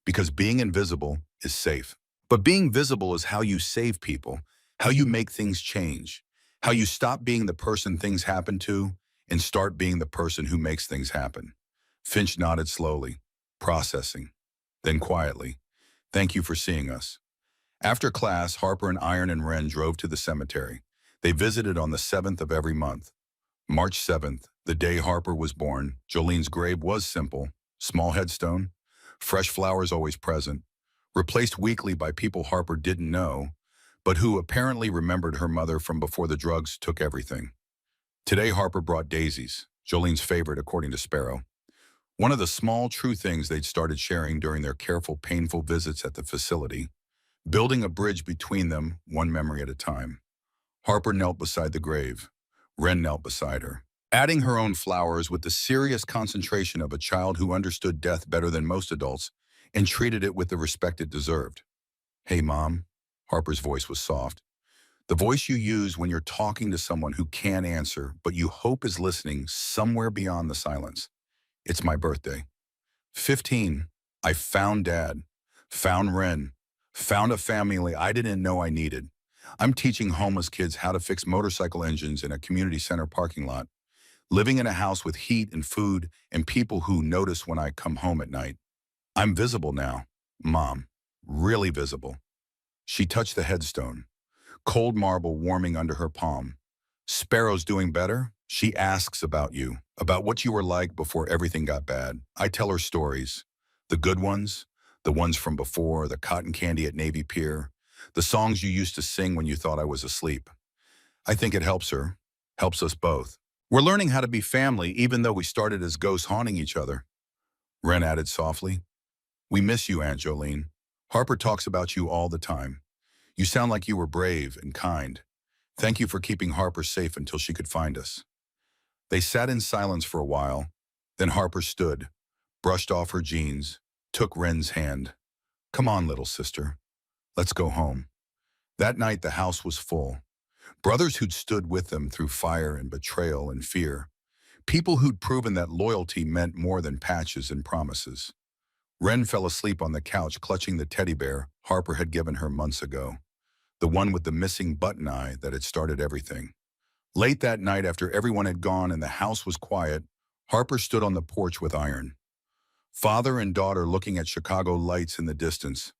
Because being invisible is safe. But being visible is how you save people, how you make things change, how you stop being the person things happen to and start being the person who makes things happen. Finch nodded slowly, processing. Then quietly, thank you for seeing us. After class, Harper and Iron and Wren drove to the cemetery. They visited on the 7th of every month. March 7th, the day Harper was born, Jolene's grave was simple, small headstone, fresh flowers always present, replaced weekly by people Harper didn't know, but who apparently remembered her mother from before the drugs took everything. Today, Harper brought daisies, Jolene's favorite according to Sparrow. One of the small true things they'd started sharing during their careful, painful visits at the facility, building a bridge between them, one memory at a time. Harper knelt beside the grave. Wren knelt beside her, adding her own flowers with the serious concentration of a child who understood death better than most adults and treated it with the respect it deserved. Hey, Mom. Harper's voice was soft. The voice you use when you're talking to someone who can't answer, but you hope is listening somewhere beyond the silence. It's my birthday. 15. I found Dad, found Wren, found a family I didn't know I needed. I'm teaching homeless kids how to fix motorcycle engines in a community center parking lot, living in a house with heat and food and people who notice when I come home at night. I'm visible now, Mom, really visible. She touched the headstone, cold marble warming under her palm. Sparrow's doing better? She asks about you, about what you were like before everything got bad. I tell her stories, the good ones, the ones from before, the cotton candy at Navy Pier, the songs you used to sing when you thought I was asleep. I think it helps her, helps us both. We're learning how to be family even though we started as ghosts haunting each other. Wren added softly, we miss you, Aunt Jolene. Harper talks about you all the time. You sound like you were brave and kind. Thank you for keeping Harper safe until she could find us. They sat in silence for a while. Then Harper stood, brushed off her jeans, took Wren's hand. Come on, little sister. Let's go home. That night, the house was full. Brothers who'd stood with them through fire and betrayal and fear. People who'd proven that loyalty meant more than patches and promises. Wren fell asleep on the couch, clutching the teddy bear Harper had given her months ago. The one with the missing button eye that had started everything. Late that night, after everyone had gone and the house was quiet, Harper stood on the porch with Iron. Father and daughter looking at Chicago lights in the distance.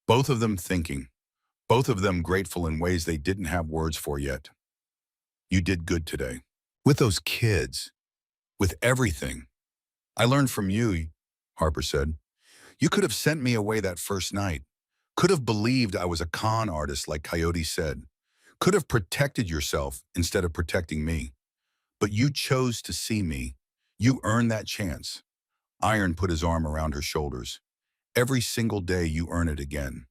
Both of them thinking. Both of them grateful in ways they didn't have words for yet. You did good today. With those kids. With everything. I learned from you, Harper said. You could have sent me away that first night. Could have believed I was a con artist like Coyote said. Could have protected yourself instead of protecting me. But you chose to see me. You earned that chance. Iron put his arm around her shoulders. Every single day you earn it again.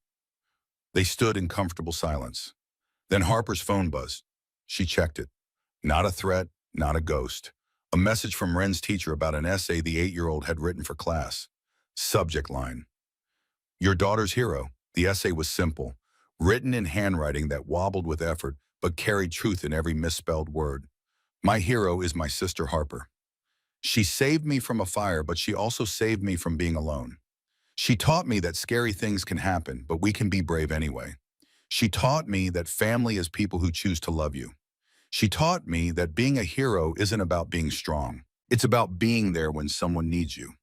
They stood in comfortable silence. Then Harper's phone buzzed. She checked it. Not a threat, not a ghost. A message from Wren's teacher about an essay the 8-year-old had written for class. Subject line. Your daughter's hero. The essay was simple, written in handwriting that wobbled with effort, but carried truth in every misspelled word. My hero is my sister Harper. She saved me from a fire, but she also saved me from being alone. She taught me that scary things can happen, but we can be brave anyway. She taught me that family is people who choose to love you. She taught me that being a hero isn't about being strong. It's about being there when someone needs you.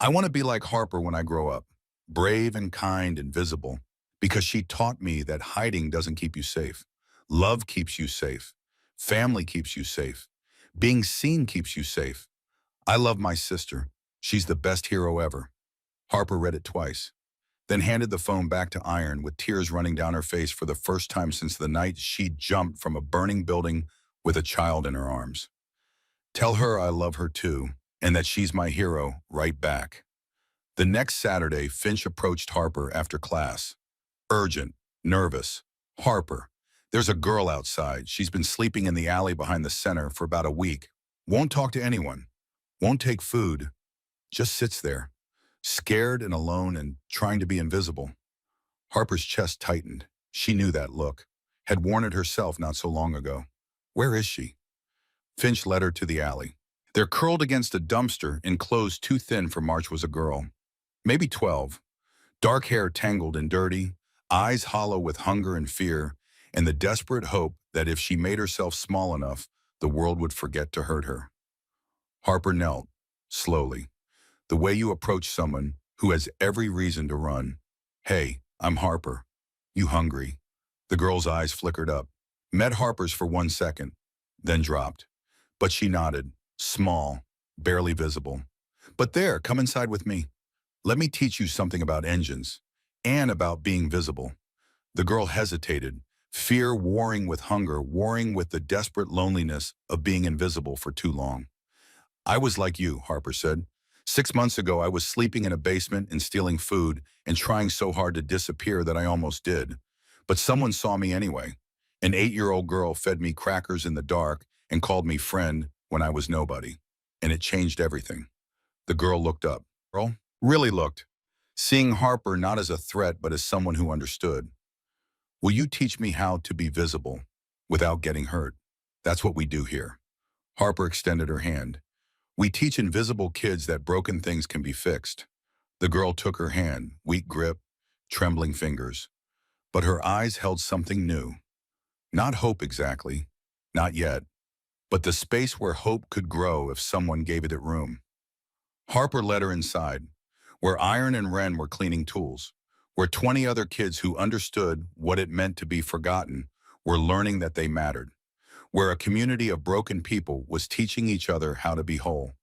I want to be like Harper when I grow up, brave and kind and visible, because she taught me that hiding doesn't keep you safe. Love keeps you safe. Family keeps you safe. Being seen keeps you safe. I love my sister. She's the best hero ever. Harper read it twice, then handed the phone back to Iron with tears running down her face for the first time since the night she jumped from a burning building with a child in her arms. Tell her I love her too, and that she's my hero right back. The next Saturday, Finch approached Harper after class. Urgent, nervous. Harper, there's a girl outside. She's been sleeping in the alley behind the center for about a week. Won't talk to anyone. Won't take food. Just sits there, scared and alone and trying to be invisible. Harper's chest tightened. She knew that look. Had worn it herself not so long ago. Where is she? Finch led her to the alley. There, curled against a dumpster in clothes too thin for March, was a girl. Maybe 12. Dark hair tangled and dirty, eyes hollow with hunger and fear, and the desperate hope that if she made herself small enough, the world would forget to hurt her. Harper knelt, slowly, the way you approach someone who has every reason to run. Hey, I'm Harper. You hungry? The girl's eyes flickered up, met Harper's for 1 second, then dropped. But she nodded, small, barely visible. But there, come inside with me. Let me teach you something about engines, and about being visible. The girl hesitated, fear warring with hunger, warring with the desperate loneliness of being invisible for too long. I was like you, Harper said. 6 months ago, I was sleeping in a basement and stealing food and trying so hard to disappear that I almost did. But someone saw me anyway. An 8-year-old girl fed me crackers in the dark and called me friend when I was nobody. And it changed everything. The girl looked up. Girl really looked, seeing Harper not as a threat but as someone who understood. Will you teach me how to be visible without getting hurt? That's what we do here. Harper extended her hand. We teach invisible kids that broken things can be fixed. The girl took her hand, weak grip, trembling fingers. But her eyes held something new. Not hope exactly, not yet, but the space where hope could grow if someone gave it room. Harper led her inside, where Iron and Wren were cleaning tools, where 20 other kids who understood what it meant to be forgotten were learning that they mattered, where a community of broken people was teaching each other how to be whole.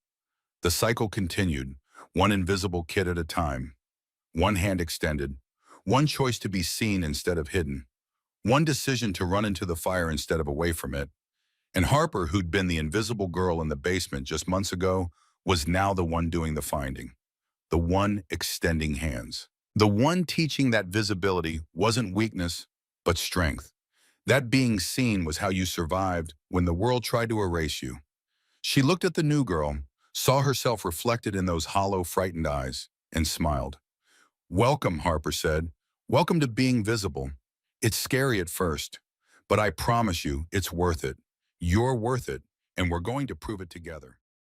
The cycle continued, one invisible kid at a time, one hand extended, one choice to be seen instead of hidden, one decision to run into the fire instead of away from it. And Harper, who'd been the invisible girl in the basement just months ago, was now the one doing the finding, the one extending hands, the one teaching that visibility wasn't weakness, but strength. That being seen was how you survived when the world tried to erase you. She looked at the new girl, saw herself reflected in those hollow, frightened eyes, and smiled. Welcome, Harper said. Welcome to being visible. It's scary at first, but I promise you it's worth it. You're worth it, and we're going to prove it together.